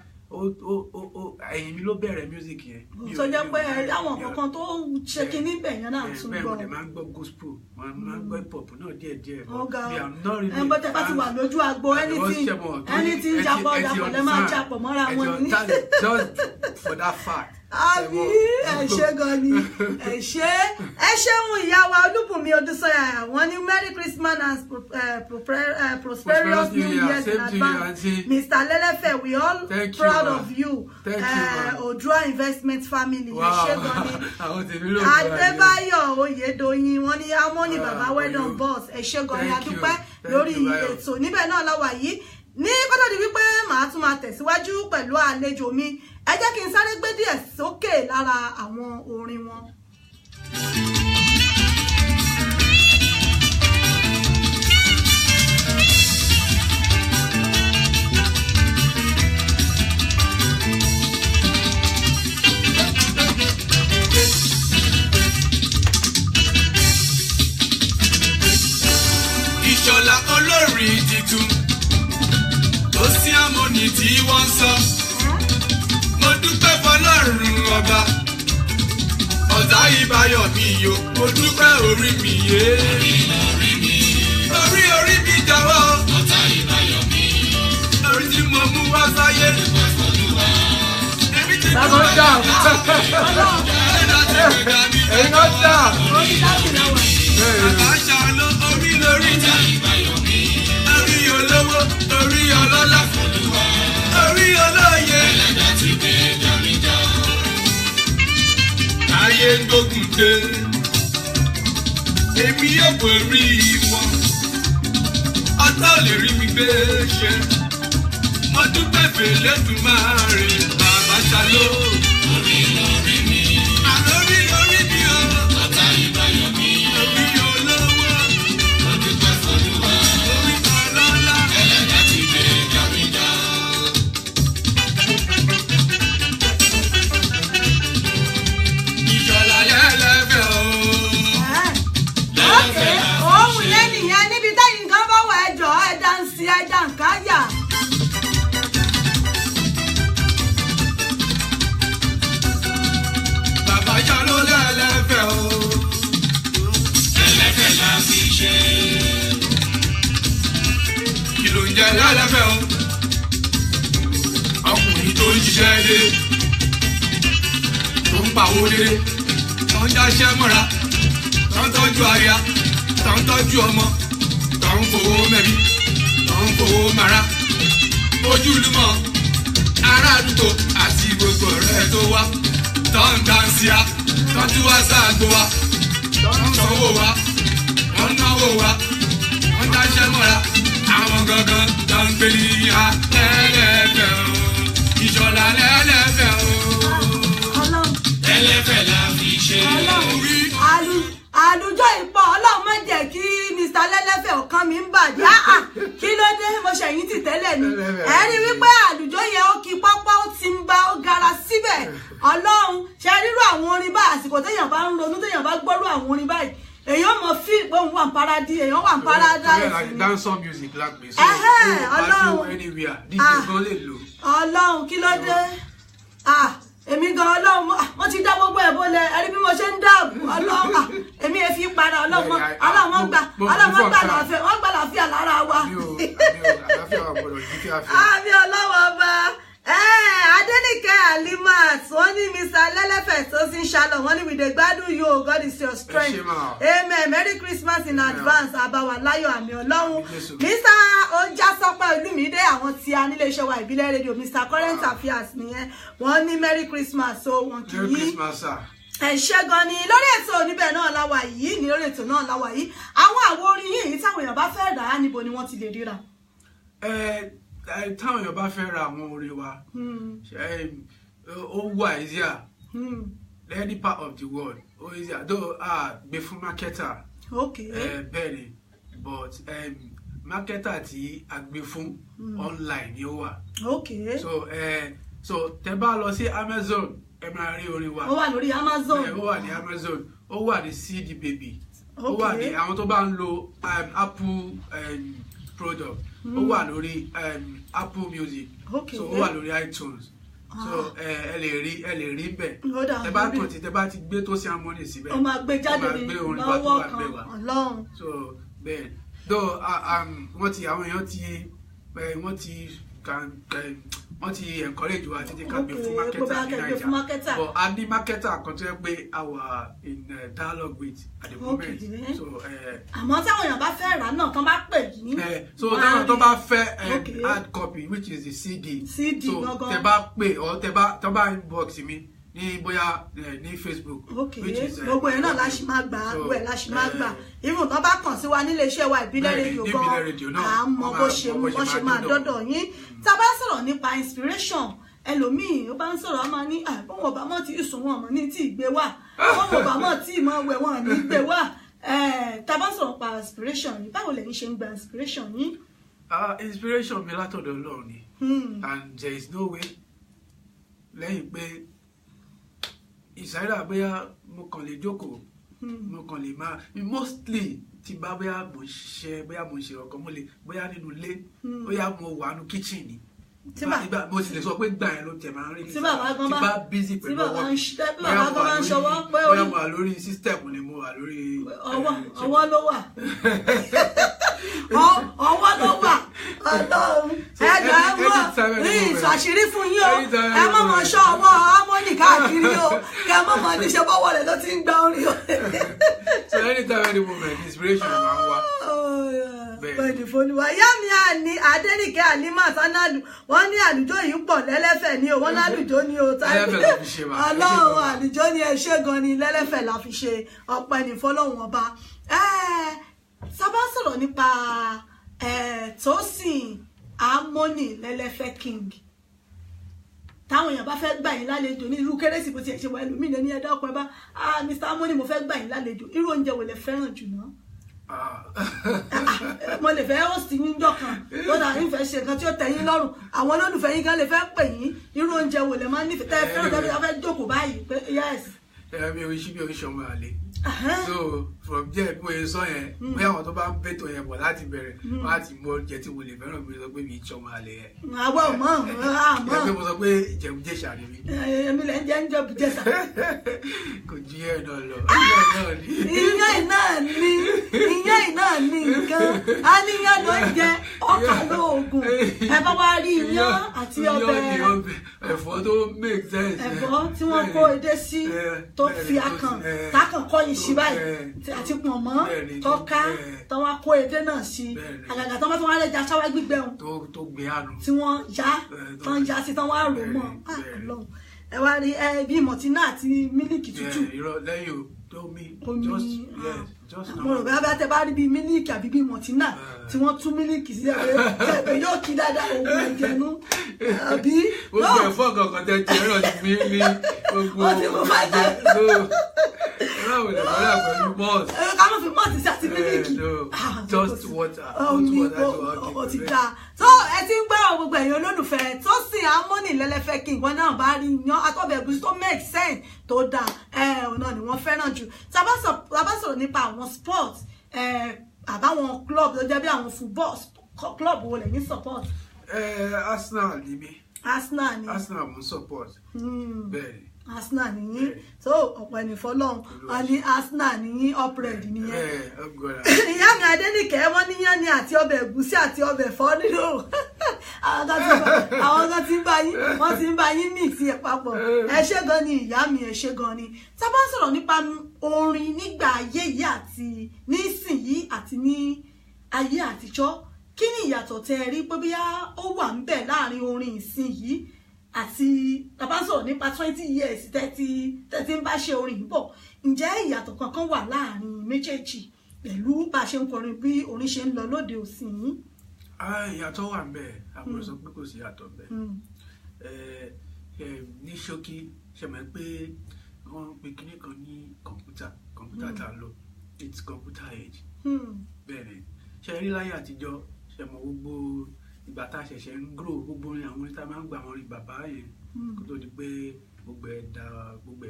ẹ̀yìn mi ló bẹ̀rẹ̀ music yẹn. tó jẹ́ pé àwọn kankan tó ṣe kinní bẹ̀ yẹn náà tún gbọ́. bẹ́ẹ̀ mo máa ń gbọ́ gospel máa ń gbọ́ hip hop náà díẹ̀díẹ̀. ọ̀gá ẹ̀ ń bọ́ tẹ́ bá ti wà lójú agbo anything japọ̀ lẹ́ máa japọ̀ mọ́ra wọn ní. just for that fact. àbí ẹ ṣé gan ni ẹ ṣeun ìyá wa Olúbùnmi Odúsọyà wọ́n ní Merry Christmas and prosperous New Year in advance Mr. Lelefe we all proud of you Odua Investment Family ẹ ṣé gan ni Adébáyọ̀ Oyèdóyin wọ́n ní Harmony Baba well done boss ẹ ṣé gan ni a dúpẹ́ lórí ètò níbẹ̀ náà láwà yìí ní kótó di wípé màá tún máa tẹ̀síwájú pẹ̀lú àlejò mi ẹ jẹ́ kí n sáré gbé díẹ̀ sókè lára àwọn orin wọn. Ìṣọ̀lá olórin titun tó sí àmọ́ni tí wọ́n sọ. Mo dúpẹ́ fọlọ́run ọba ọ̀tá ìbáyọ̀ mi yó. Mo dúpẹ́ orí mi yé. Orí mi jọ̀wọ́. Ọ̀tá ìbáyọ̀ mi. Orí tí mo mú wá sáyé. Èmi ti dúró dà. Ẹ̀yin náà dà. Àbáṣà ló orí lórí ta. Orí olówó, orí ọlọ́lá. Orí olóye. Ayé ń gbógun dé. Èmi yóò borí wọn. Ọ̀tá ò lè rí mi gbé ṣe. Mo dúpẹ́ f'Ẹlẹ́dùmarè. Bàbá ṣàló. Orí mi. Àlórí mi o. Ọ̀tá ìbáyọ̀ mi. Orí olówó. Mo dúpẹ́ f'Olúwa. Orí ọlọ́lá. Ẹlẹ́dàá ti gbé mi dá. Ìṣọ̀lá Lẹ́lẹ́fẹ̀ o. ókè òun yẹn nìyẹn níbi táyì nǹkan bá wà ẹjọ́ ẹ̀dá ń sin ẹja nǹkan yà. Bàbá Ṣàló Lẹ́lẹ́fẹ̀ o. Lẹ́lẹ́fẹ̀ la fi ṣe. Kí ló ń jẹ Lẹ́lẹ́fẹ̀ o? Ọkùnrin tó ń ṣiṣẹ́ dé. Tó ń pawó dédé. Tó ń dáṣẹ́ mọ́ra. Tó ń tọ́jú aya. Tó ń tọ́jú ọmọ. Tó ń fowó mẹ́bí. Tó ń fowó mara. Ojúlùmọ̀. Ará àdúgbò àti gbogbo ọ̀rẹ́ tó wá. Tó ń dáńsíá. Tó ń tú wá sáàgbó wa. Tó ń sanwó wa. Wọ́n náwó wa. Wọ́n dáṣẹ́ mọ́ra. Àwọn gangan tó ń pè ní Lẹ́lẹ́fẹ̀ o. Ìṣọ̀lá Lẹ́lẹ́fẹ̀ o. Lẹ́lẹ́fẹ̀ la fi ṣe. àlùjọ ìpọ̀ ọlọ́run má jẹ́ kí Mr. Lẹ́lẹ́fẹ̀ ọ̀kan mi ń bàjẹ́ kí ló dé mo ṣẹ̀yìn tì tẹ́lẹ̀ ni ẹ rí wípé àlùjọ yẹn ó kí pápá ó ti ń bá ó gara síbẹ̀ ọlọ́run ṣe rírú àwọn orin báyìí àsìkò téèyàn bá ń ronú téèyàn bá gbọ́rú àwọn orin báyìí èèyàn mọ̀ fí pé òun wà ń paradí èèyàn wà ń paradise. dancehall music lágbè so ọlọ́run anywhere DJ gan lè lò. ọlọ́run kí ló dé èmi gan ọlọ́run wọ́n ti dá gbogbo ẹ̀ bólẹ̀ ẹni bí mo ṣe ń dáàbò ọlọ́run èmi èfi padà ọlọ́run gbà láàfíà lára wa. àmì ọlọ́wọ́ ọba Adéníkẹ́ Alimat wọ́n ní Mr. Lẹ́lẹ́fẹ̀ tó ti ń ṣàlọ́ Lord. Wọ́n ní we dey gbádùn you o. God is your strength. Amen. Merry Christmas in advance. Àbáwá láyọ̀ àmì Ọlọ́run. Mr. Ojasope Olumide àwọn tí a nílé iṣẹ́ wa ìbílẹ̀ rédíò Mr. Current Affairs nìyẹn. Wọ́n ní Merry Christmas so wọ́n kì í. Merry Christmas sir. Ẹ ṣé gan ni lórí ètò níbẹ̀ náà láwa yìí ní lórí ètò náà láwa yìí. Àwọn àwo orin yìí táwọn èèyàn bá fẹ́ rà á níbo ni wọ́n ti lè ríra? Táwọn èèyàn bá fẹ́ ra àwọn orin wa ó wà easier any part of the world ó easier though gbé fún marketer bẹ́ẹ̀ ni but marketer tí a gbé fún online ni ó wà so tẹ́ bá lọ sí Amazon ẹ máa rí orin wa ó wà lórí Amazon ó wà ní Amazon ó wà ní CD Baby ó wà ní àwọn tó bá ń lo Apple product ó wà lórí Apple Music so ó wà lórí iTunes so ẹ lè rí bẹ́ẹ̀ tẹ́ bá tàn tí tẹ́ bá ti gbé Tosin Harmony síbẹ̀ ó máa gbé jáde ní lọ́wọ́ kan Ọlọ́run so bẹ́ẹ̀ though wọ́n ti àwọn èèyàn ti wọ́n ti encourage wa títí ká gbé fún marketer but a ní marketer kan tó yẹ pé our in dialogue with at the moment so àmọ́ táwọn èèyàn bá fẹ́ rà náà tán bá pè yín so táwọn tó bá fẹ́ hard copy which is the CD so tẹ́ bá pè or tẹ́ bá inbox mi ní bóyá ní Facebook which is gbogbo ẹ̀ náà la ṣì máa gbà gbogbo ẹ̀ la ṣì máa gbà even tó bá kàn sí wa nílé iṣẹ́ wa ìbílẹ̀ rédíò gan àmọ́ bó ṣe máa dọ́dọ̀ yín tá a bá sọ̀rọ̀ nípa inspiration ẹlòmíì ó bá ń sọ̀rọ̀ a máa ní bọ́n ò bá mọ̀ tí ìsùn wọn mọ̀ ní tí ìgbé wà bọ́n ò bá mọ̀ tí ìmọ̀ wẹ̀ wọn ní gbé wà tá a bá sọ̀rọ̀ nípa inspiration yìí báwo lẹ̀yin ṣe ń gba inspiration yìí. Inspiration mi látọ̀dọ̀ Ọlọ́run ni and there is no way lẹ́yìn pé ìsáyédà bóyá mo kàn lè jókòó mo kàn lè máa mostly tí bá bóyá mo ṣe ọkàn mo lè bóyá nínú ilé bóyá mo wà nínú kitchen ni mo sì lè sọ pé gbà yẹn ló tẹ̀ máa ń rí tí bá busy pẹ̀lú ọwọ́ bóyá mo wà lórí system ni mo wà lórí ọwọ́ ló wà ọwọ́ ló wà Ọlọ́run ẹ̀jọ̀ ẹ̀ mọ̀ ní ìṣàṣírí fún yín o ẹ mọ̀ mọ̀ ṣọ́ ọwọ́ Harmony káàkiri o kẹ mọ̀ mọ̀ níṣẹ́ bọ́wọ́ rẹ̀ ló ti ń gbá orin o. So anytime any moment inspiration máa ń wá. Bẹ́ẹ̀ni folúwa ìyá mi àní Adéníkẹ́ Àlímà Sánádù wọ́n ní àlùjọ yìí pọ̀ lẹ́lẹ́fẹ̀ ni o wọ́n lálùjọ ni o Ọlọ́run àlùjọ ni ẹ ṣé gan ni lẹ́lẹ́fẹ̀ la fi ṣe ọpẹ́ ní fọ́lọ́run ọba. Sábà sọ̀rọ̀ nípa Tosin Harmony lẹ́lẹ́fẹ̀ king táwọn èèyàn bá fẹ́ gbà yín lálejò ní irú kérésì bó ti ẹ̀ ṣe wà ẹlòmíì ní ẹ̀dá ọkọ̀ ẹ̀ bá Mr. Harmony mo fẹ́ gbà yín lálejò irú oúnjẹ wo lẹ fẹ́ràn jù náà. Mo lè fẹ́ host yín jọ kan lọ́dà yín fẹ́ ṣe nǹkan tí ó tẹ́ yín lọ́rùn àwọn olólùfẹ́ yín kan lè fẹ́ pè yín irú oúnjẹ wo lẹ máa ń nífẹ̀ẹ́ tẹ́ ẹ fẹ́ràn tẹ́lẹ̀ fẹ́ jókòó báyìí pé yes. Mi ò ṣí bí oríṣiríṣi àlè so from there bí mo yẹ sọ yẹn bóyá àwọn tó bá ń bẹ́tò yẹn bọ̀ láti bẹ̀rẹ̀ wọ́n á ti mọ oúnjẹ tí mo lè fẹ́ràn mi sọ pé mi ì ṣọmọ àlè yẹn. àwa ò mọ̀ àmọ́ ẹgbẹ́ mo sọ pé ìjẹ̀bùjẹ̀ṣà ni mi. èmi lẹ́ ń jẹ́ ń jẹ̀bùjẹ̀ṣà. kò jú yẹn náà lọ. ìyẹn náà ní nǹkan a níyàn ló ń jẹ ọkà lóògùn ẹ bá wá rí iyán àti ọbẹ̀ ẹ̀fọ́ tó make sense. ẹ̀fọ́ tí wọ́n kó edé sí tó fi akàn tákàn kọ́ yìí sí báyìí àti pọ̀nmọ́ tọ́ka tó wá kó edé náà sí àgàgà tó wọ́n wá lẹ́jà sáwá gbígbẹ́ wọn tó gbé àrùn tí wọ́n já sí tó wá rò mọ́ Ọlọ́run ẹ wá rí bí mọ̀tínà àti mílíkì tútù lẹ́yìn omi mo rò bá tẹ bá rí bí mílíkì àbí bí mọ̀tínà tí wọ́n tún mílíkì sí ẹ̀rẹ́ yóò kí dáadáa òun ìjẹnu àbí. gbogbo ẹ̀fọ́ kankan tẹ jẹ́ ẹ̀rọ ti fi ní gbogbo ọ̀jẹ̀ báwo lè bọ́lá pẹ̀lú bọ́ọ̀sì. ká ló fi bọ́ọ̀sì sí àti mílíkì. just water. ó ti dáa. tó ẹ ti ń gbọ́ gbogbo ẹ̀yin olólùfẹ́ Tosin Harmony lẹ́lẹ́fẹ́ kí nǹkan náà bá rí yan atọ́bẹ̀ ẹ̀gúsí tó make sense tó dáa ọ̀nà ni wọ́n fẹ́ràn jù. tá a bá sọ̀rọ̀ nípa àwọn sports àbáwọn club tó jẹ́ bí àwọn football club wo lẹ́yìn support. Arsenal ni mi. Arsenal mo support. Bẹ́ẹ̀ ni. Arsenal nìyí so ọ̀pọ̀ ẹni fọlọ́run wọn ní Arsenal nìyí upred nìyẹn. Ìyá mi Adéníkẹ́ wọ́n níyàn ni àti ọbẹ̀ ẹ̀gúsí àti ọbẹ̀ ẹ̀fọ́ nínú àwọn kan ti ń bá yín wọ́n ti ń bá yín mix ẹ̀ papọ̀ ẹ ṣé gan ni ìyá mi ẹ ṣé gan ni tá a bá sọ̀rọ̀ nípa orin nígbà ayé yìí àti nísìnyìí àti ní ayé àtijọ́ kí ni ìyàtọ̀ tẹ́ ẹ rí pé bóyá ó wà ń bẹ̀ láàrin orin ìsinyìí àti tá a bá sọ̀rọ̀ nípa 20 years tẹ́tí ń bá ṣe orin yìí bọ̀ ǹjẹ́ ìyàtọ̀ kankan wà láàrin méjèèjì pẹ̀lú bá a ṣe ń kọrin bí orin ṣe ń lọ lóde òsìn yìí? Ìyàtọ̀ wà ń bẹ̀ àbúrò sọ pé kò sí ìyàtọ̀ ń bẹ̀ ní ṣókí ṣe mọ̀ pé wọ́n pe kinní kan ní kọ̀ǹpútà tá a lò it's computer age bẹ́ẹ̀ ni ṣe rí láyé àtijọ́ ṣe mọ̀ gbogbo ìgbà tá a ṣẹ̀ṣẹ̀ ń grow gbogbo orin àwọn orin tá a máa ń gbà wọn rí bàbá yẹn kó tó di pé gbogbo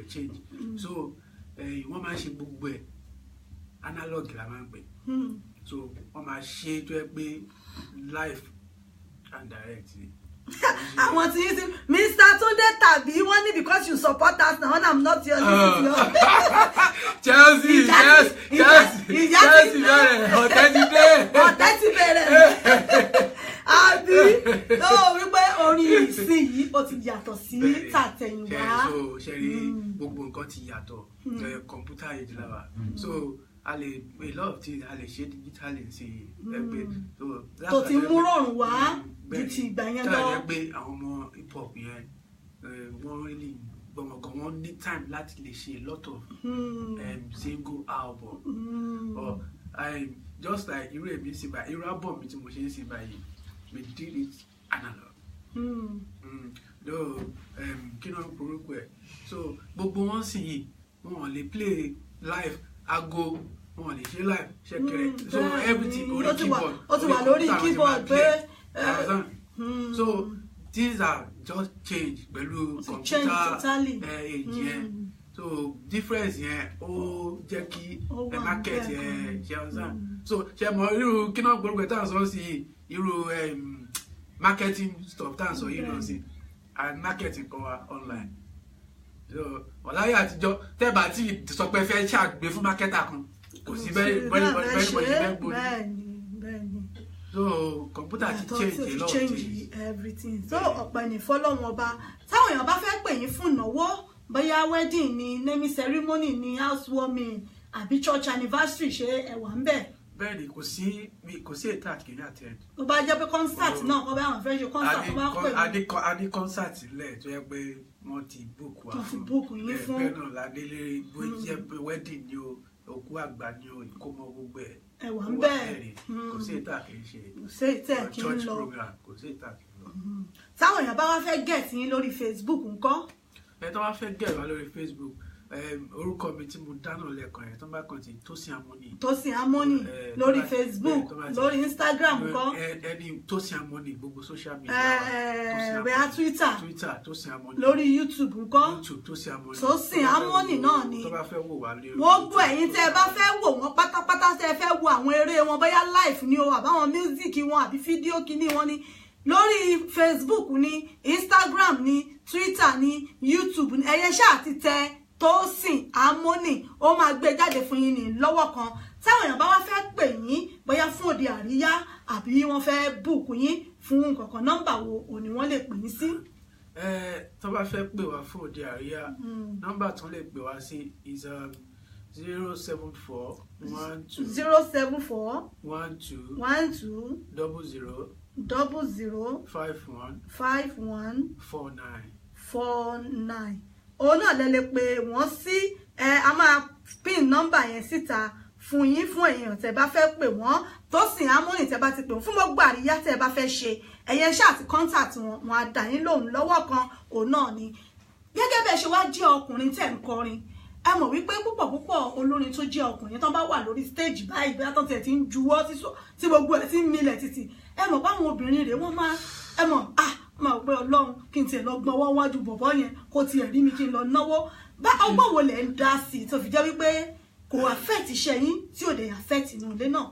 ẹ̀ change so wọ́n máa ń ṣe gbogbo ẹ̀ analog la máa ń pè so wọ́n máa ṣe tó yẹ pé live and direct ni. àwọn tí yín sí Mr. Tunde tàbí wọ́n ní because you support us now and I'm not your listener. Chelsea bẹ̀rẹ̀ ọ̀tẹ̀ ti bẹ̀rẹ̀ àbí tó wípé orin ìsìn yìí ó ti yàtọ̀ sí tàtẹ̀yìnwá. so ṣe rí gbogbo nǹkan ti yàtọ̀ computer age la wà so a lot of things a lè ṣe digitally sí ẹgbẹ́ tó ti mú rọrùn wá ju ti ìgbà yẹn lọ. táyà pé àwọn ọmọ hip hop yẹn wọ́n really gbọmọgàn wọ́n ní time láti lè ṣe a lot of single album or just like irú èmi sí báyìí irú album mi tí mo ṣe ń sí báyìí we did it analog. Kí ló ń porúkọ ẹ̀ so gbogbo wọn sì yìí wọn lè play live aago wọn lè ṣe live ṣẹ̀kẹ̀rẹ̀ so everything orí keyboard ó ti wà lórí keyboard pé so things are just change pẹ̀lú computer age yẹn so difference yẹn ó jẹ́ kí market yẹn ṣe ọ̀sán so ṣe mọ̀ irú kí náà gbọ́dọ̀ tá à ń sọ sí irú marketing stuff tá à ń sọ yìí náà sí and marketing kan wa online ọ̀láyé àtijọ́ tẹ́bà tí ìsọpẹ́ fẹ́ ṣàgbé fún mákẹ́tà kan kò sí bẹ́ẹ̀ so computer ti change a lot everything so ọ̀pọ̀ ẹni fọlọ́wọ́n ọba táwọn èèyàn bá fẹ́ pè yín fún ìnáwó bóyá wedding ni naming ceremony ni housewarming àbí church anniversary ṣe ẹ̀wà ń bẹ̀. bẹ́ẹ̀ni kò sí ètò àkìrí àti ẹ̀. tó bá jẹ́ pé concert náà kọ́ bá àwọn fẹ́ ṣe concert tó bá pè mí. a ní concert lẹ̀ tó yẹ pé wọ́n ti book wa fún yín fún bẹ́ẹ̀ náà ládélé bó jẹ́ pé wedding ni o òkú àgbà ni o ìkómọ gbogbo ẹ̀. ẹ̀wà ń bẹ̀ kò sí ètò àkìrí ṣe church program kò sí ètò àkìrí lọ. táwọn èèyàn bá wá fẹ́ get yín lórí Facebook ńkọ́. ẹ tó wá fẹ́ get wá lórí Facebook orúkọ mi tí mo dáná lẹ́kọ̀ọ́ yẹn tó bá kàn sí Tosin Harmony. Tosin Harmony lórí Facebook lórí Instagram kọ́. ẹni Tosin Harmony gbogbo social media. bẹ́ẹ̀ Twitter Tosin Harmony. lórí YouTube kọ́. YouTube Tosin Harmony. Tosin Harmony náà ni. tó bá fẹ́ wò wá lé. gbogbo ẹ̀yin tẹ́ ẹ bá fẹ́ wò wọ́n pátápátá tẹ́ ẹ fẹ́ wo àwọn eré wọn bóyá live ni o àbáwọn music wọn àbí fídíò kíní wọn ni lórí Facebook ni Instagram ni Twitter ni YouTube ni ẹ̀yẹ ṣáà ti tẹ Tosin Harmony ó máa gbé jáde fún yín ní lọ́wọ́ kan táwọn èèyàn bá wá fẹ́ pè yín bóyá fún òde àríyá àbí wọ́n fẹ́ búùkù yín fún nǹkan kan nọ́mbà wo òní wọ́n lè pè yín sí. tó bá fẹ́ pè wá fún òde àríyá nọ́mbà tó lè pè wá sí is 074 12 074 12 12 00 00 51 51 49 49 òun náà lẹ lè pè wọ́n sí a máa pin nọ́mbà yẹn síta fún yín fún èèyàn tẹ́ bá fẹ́ pè wọ́n Tosin Harmony tẹ́ bá ti pè wọ́n fún gbogbo àríyá tẹ́ bá fẹ́ ṣe ẹ̀yẹn ṣáà ti contact wọn á dá yín lóhùn lọ́wọ́ kan òun náà ni gẹ́gẹ́ bẹ́ẹ̀ ṣe wá jẹ́ ọkùnrin tẹ́ ń kọrin ẹ mọ̀ wípé púpọ̀ olórin tó jẹ́ ọkùnrin tán bá wà lórí stage báyìí bí wọ́n tẹ̀ ti ń juwọ́ tí gbogbo ẹ̀ ti ń milẹ̀ títì ẹ mọ̀ báwọn obìnrin rẹ̀ wọ́n máa ẹ mọ̀ máa pé Ọlọ́run kí n tiẹ̀ lọ gbọ́n wọ́n wájú bọ̀bọ́ yẹn kó tiẹ̀ rí mi kí n lọ náwó bá ọgbọ́n wo lẹ̀ ń dá sí tó fi jẹ́ wípé kò affect iṣẹ́ yín tí ò lè affect inú ilé náà.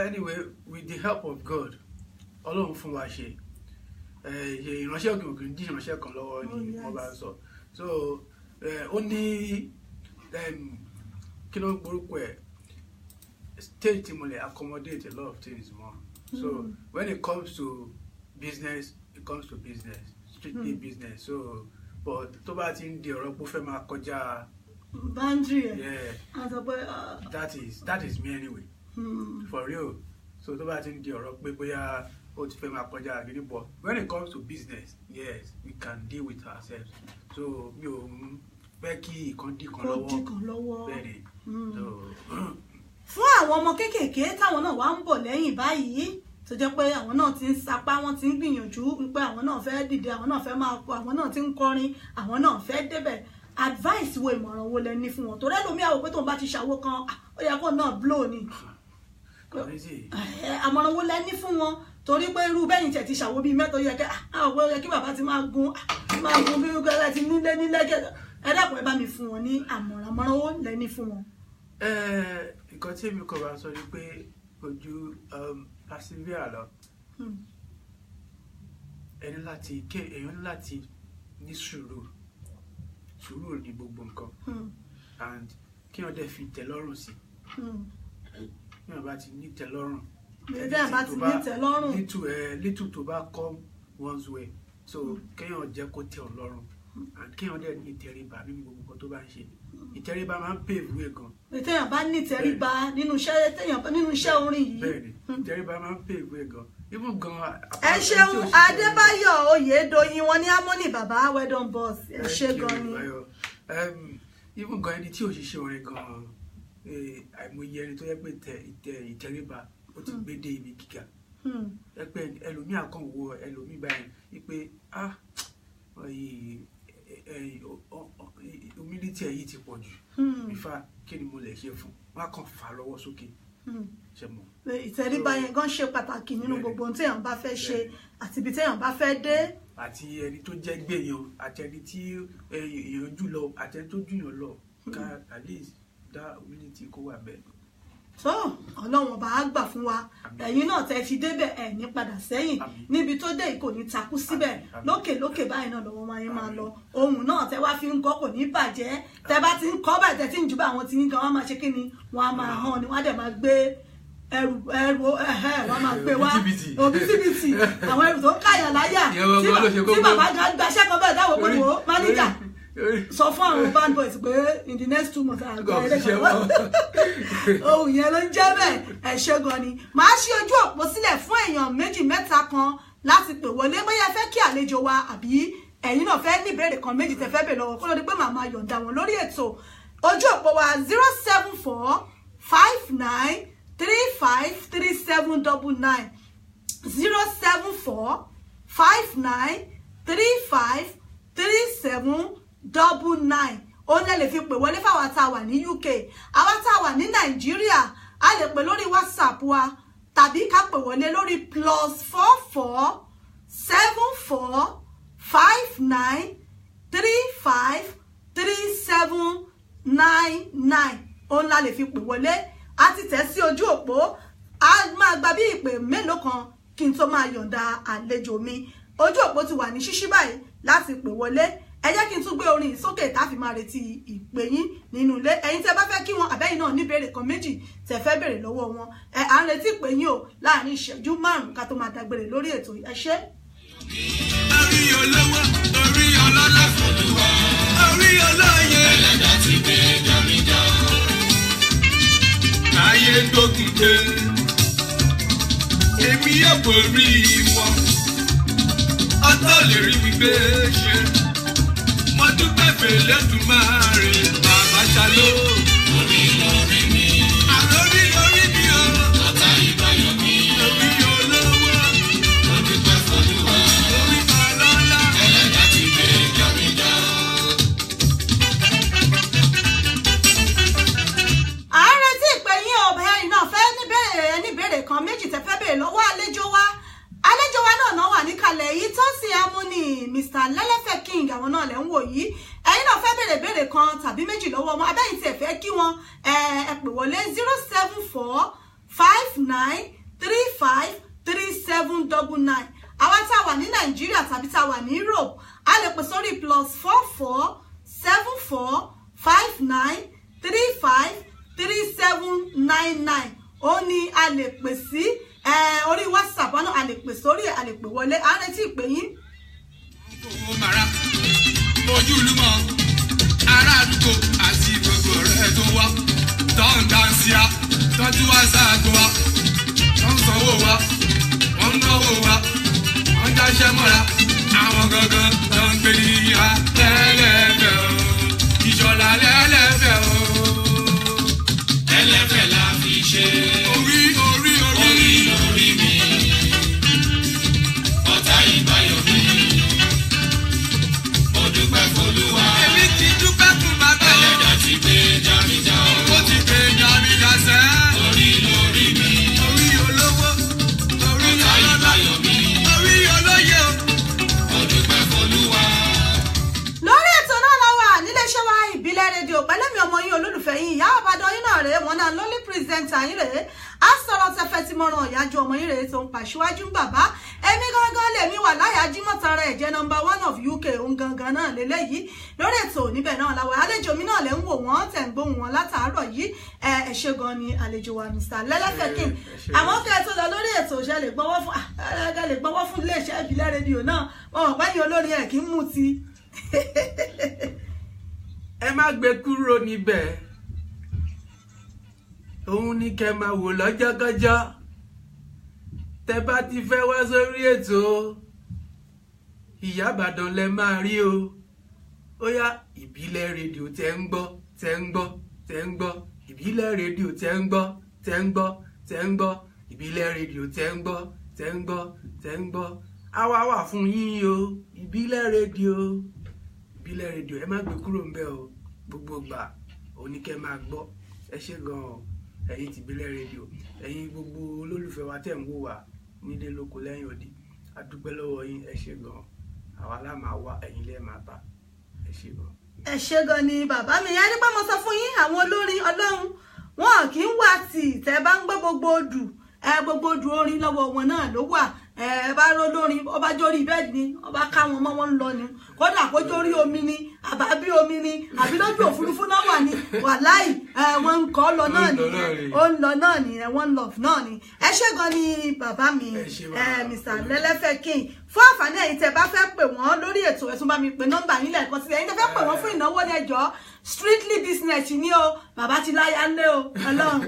Anyway, with the help of God Ọlọ́run fún wa ṣe ìránṣẹ́ òkè òkè ń dí ìránṣẹ́ kan lọ́wọ́ ni wọ́n bá sọ so ó ní kí ló ń gbórúkọ ẹ̀ stage tí mo lè accommodate a lot of things more so when it comes to business, it comes to business, strictly business. So, but tó bá ti ń di ọ̀rọ̀ pé ó fẹ́ máa kọjá boundary. Yeah. That is me anyway. For real. So tó bá ti ń di ọ̀rọ̀ pé bóyá ó ti fẹ́ máa kọjá gidi, but when it comes to business, yes, we can deal with ourselves. So mi ò fẹ́ kí ìkan dí kan lọ́wọ́. Bẹ́ẹ̀ni. Fún àwọn ọmọ kéékèèké táwọn náà wá ń bọ̀ lẹ́yìn báyìí tó jẹ́ pé àwọn náà ti ń sapá, wọ́n ti ń gbìyànjú wípé àwọn náà fẹ́ dìde, àwọn náà fẹ́ máa kọ, àwọn náà ti ń kọrin, àwọn náà fẹ́ débẹ̀. Advice wo, ìmọ̀ràn wo lẹ ní fún wọn? Torí ẹlòmíì á wò pé tóun bá ti ṣàwo kan ó yẹ kó náà blow ni. Àmọ̀ràn wo lẹ ní fún wọn? Torí pé irú bẹ́yìn tẹ̀ ti ṣàwo bíi mẹ́ta yẹ kí bàbá ti máa gun bí ẹ ti nílé ẹ dákun ẹ bá mi fún wọn ní àmọ̀ràn wo lẹ ní fún wọn? Nǹkan tí èmi kò bá sọ ni pé ojú persevere lọ. Èèyàn láti ní sùúrù ní gbogbo nǹkan, and kí wọ́n dẹ̀ fi tẹ́lọ́rùn sí. Kí wọ́n bá ti ní tẹ́lọ́rùn. Little tó bá come one's way, so kéèyàn jẹ́ kó tẹ́ Ọlọ́run, and kéèyàn dẹ̀ ní ìtẹríba nínú gbogbo nǹkan tó bá ń ṣe. Ìtẹríba máa ń pave way gan. Téèyàn bá ní ìtẹríba nínú iṣẹ́ orin yìí. Bẹ́ẹ̀ni, ìtẹríba máa ń pave way gan. Even gan. Ẹ ṣeun Adébáyọ̀ Oyèdóyin, wọn ní Harmony bàbá Wedding Boss. Ẹ ṣe gan ni. Even gan ẹni tí ò ṣiṣẹ́ orin gan, àìmọye ẹni tó yẹ pé ìtẹríba ó ti gbé dé ibi gíga. Ẹ pé ẹlòmíà kan wo ẹlòmíì báyìí wípé humility yìí ti pọ̀ jù. Ìfà kí ni mo lè ṣe fún? Wọ́n á kàn fà lọ́wọ́ sókè. Ìtẹríba yẹn gan ṣe pàtàkì nínú gbogbo ohun téèyàn bá fẹ́ ṣe àti ibi téèyàn bá fẹ́ dé. Àti ẹni tó jẹ́ gbèyàn, àti ẹni tí èèyàn jù lọ, àti ẹni tó jùyàn lọ, ká at least dá humility kó wà bẹ́ẹ̀. So Ọlọ́run ọba á gbà fún wa. Ẹ̀yin náà tẹ́ fi débẹ̀ ẹ̀ ní padà sẹ́yìn, níbi tó dé kò ní takú síbẹ̀, lókè báyìí náà lọ́wọ́ máa yín máa lọ. Ohun náà tẹ́ wá fi ń kọ́ kò ní bàjẹ́. Tẹ́ bá ti ń kọ́ báyìí tẹ́ ti ń jù bá àwọn tí ń gan, wọ́n máa ṣe kí ni? Wọ́n á máa hàn ni, wọ́n á dẹ̀ máa gbé ẹrù wọ́n máa gbé wá òbítíbitì àwọn ẹrù tó ń káyàn láyà tí bàbá gan gbaṣẹ́ kan bẹ́ẹ̀ dáwọ́ pé wò ó máníjà sọ fún àwọn band boys pé in the next 2 months àgbà ẹlẹ́kọ̀ọ́ ohun yẹn ló ń jẹ́ bẹ́ẹ̀. Ẹ ṣé gan ni. Màá ṣí ojú òpó sílẹ̀ fún èèyàn 2-3 kan láti pè wọlé bóyá fẹ́ kí àlejò wa àbí ẹ̀yin náà fẹ́ ní ìbéèrè kan méjì tẹ́ fẹ́ bèèrè lọ́wọ́ kó ló di pé màá máa yọ̀ǹda wọn lórí ètò. Ojú òpó wa 074-5935-3799 074-5935-3799. Ó lè fi pè wọlé fáwọn tá a wà ní UK, àwọn tá a wà ní Nàìjíríà a lè pè lórí WhatsApp wa tàbí ká pè wọlé lórí +447459353799. Ó lè fi pè wọlé. A ti tẹ̀ sí ojú òpó, a máa gba bí ìpè mélòó kan kí n tó máa yọ̀ǹda àlejò mi. Ojú òpó ti wà ní ṣíṣí báyìí láti pè wọlé. Ẹ jẹ́ kí n tún gbé orin sókè tá fi máa retí ìpè yín nínú ilé. Ẹ̀yin tẹ́ bá fẹ́ kí wọn àbẹ́yìn náà ní ìbéèrè kan méjì tẹ́ fẹ́ béèrè lọ́wọ́ wọn. À ń retí ìpè yín o láàrin ìṣẹ́jú 5 ká tó máa dágbére lórí ètò. Ẹ ṣé. Orí olówó, orí ọlọ́lá, orí olóye. Ẹlẹ́dàá ti gbé jọmíjọ. Ayé gbókùté, èmi yóò borí wọn. Ọtọ́ lè rí mi gbé ṣe. Mo dúpẹ́ fèlẹ́dùmarè, bàbá ṣàló. Orí lórí mi. Àlórí lórí mi o. Ọ̀tá ìbáyọ̀ mi. Orí olówó. Mo dúpẹ́ f'Olúwa. Orí ọlọ́lá. Ẹlẹ́dàá ti gbé jọmíjọ. kan méjì tẹ́ fẹ́ béèrè lọ́wọ́ àlejò wa náà wà níkàlẹ̀ yìí tó sì Harmony Mr. Lelefe King àwọn náà lẹ́ ń wò yìí. Ẹ̀yin náà fẹ́ béèrè kan tàbí méjì lọ́wọ́ wọn abẹ́yìn tí ẹ fẹ́ kí wọn ẹ pè wọlé 074-5935-3799. àwa tá a wà ní Nàìjíríà tàbí tá a wà ní Europe a lè pè sórí +44-74-59-35-3799 ó ní a lè pè sí orí WhatsApp náà a lè pè sórí a lè pè wọlé à ń retí ìpè yín. owó mara ojúlùmọ̀ ará àdúgbò àti gbogbo ọ̀rẹ́ tó wá tó ń dáńsíá tọ́jú wá sáàgó wa wọ́n ń sanwó wa wọ́n ń náwó wa wọ́n ń dáṣẹ́ mọ́ra àwọn gangan ló ń gbé níyà lẹ́lẹ́fẹ̀ o ìṣọ̀lá lẹ́lẹ́fẹ̀ o lẹ́lẹ́fẹ̀ la fi ṣe orí mi ọ̀tá ìbáyọ̀ mi mo dúpẹ́ f'Olúwa. èmi ti dúpẹ́ fún bàbá o. ẹlẹ́dàá ti gbé jámíjà o. ó ti gbé jámíjà sẹ́. orí lórí mi. orí olówó. orí ọlọ́lá. orí olóye o. mo dúpẹ́ f'Olúwa. lórí ètò náà la wà níléeṣẹ́ wa ìbílẹ̀ rédíò pẹ̀lẹ́mi ọmọ yín olólùfẹ́ yín ìyá àbádọ́ yín náà rèé wọn náà lólí pírẹsẹ̀ntà yín rèé á sọ̀rọ̀ tẹfẹ́ tí mo ràn ìyájú ọmọ yín rèé tó ń pàṣíwájú ń bàbá èmi gangan lèmi wà láyà jímọ̀tara ẹ̀jẹ̀ number 1 of UK òun gangan náà lélẹ́yìí lórí ètò níbẹ̀ náà la wà àlejò mi náà lẹ́ ń wò wọ́n tẹ̀ ń gbóhùn wọn látàárọ̀ yìí ẹ ṣé gan ni àlejò wa Mr. Lẹ́lẹ́fẹ̀ King àmọ́ kẹ́ ẹ tó lọ lórí ètò ṣe lè gbọ́wọ́ fún iléeṣẹ́ ìbílẹ̀ rédíò náà wọn ò pẹ́yìn olórin ẹ̀ kí ń mú ti ẹ má gbé kúrò níbẹ̀ òun ní kẹ́ máa wò lọ́jọ́kọ́jọ́ tẹ́ bá ti fẹ́ wá sórí ètò Ìyá Ìbàdàn lẹ máa rí o ó yá ìbílẹ̀ rédíò tẹ́ ń gbọ́ ìbílẹ̀ rédíò tẹ́ ń gbọ́ ìbílẹ̀ rédíò tẹ́ ń gbọ́ àwa wà fún yín o ìbílẹ̀ rédíò ẹ má gbé kúrò ń bẹ̀ o gbogbo gbà oníkẹ́ máa gbọ́ ẹ ṣé gan-an ẹ̀yin ti ìbílẹ̀ rédíò ẹ̀yin gbogbo olólùfẹ́ wa tẹ̀ ń wò wá nílé lóko lẹ́yìn odi a dúpẹ́ lọ́wọ́ yín ẹ ṣé gan-an àwa la máa wá ẹ̀yin lẹ́ẹ̀ máa bá ẹ ṣé gan-an. ẹ ṣé gan ni bàbá mi ẹni pé mo sọ fún yín àwọn olórin ọlọ́run wọn kì í wá tì tẹ́ bá ń gbọ́ gbogbo odù orin lọ́wọ́ wọn náà ló wà bá ró lórin ọba jórí bẹ́ẹ̀dì ni ọba káwọn ọmọ wọn ń lọ ni kódà kó jórí omi ni àbábí omi ni àbí lójú òfurufú náà wà ní wàláì wọn ń kọ́ lọ náà ni ó ń lọ náà ni one love náà ni ẹ ṣé gan ni bàbá mi Mr. Lẹ́lẹ́fẹ̀ King fún àǹfààní ẹ̀yin tẹ́ bá fẹ́ pè wọ́n lórí ètò ẹ tún bá mi pè nọ́mbà yín lẹ́ẹ̀kan sílẹ̀ ẹ̀yin tẹ́ fẹ́ pè wọ́n fún ìnáwó ní ẹjọ́ strictly business ni o bàbá ti láyà ńlé o Ọlọ́run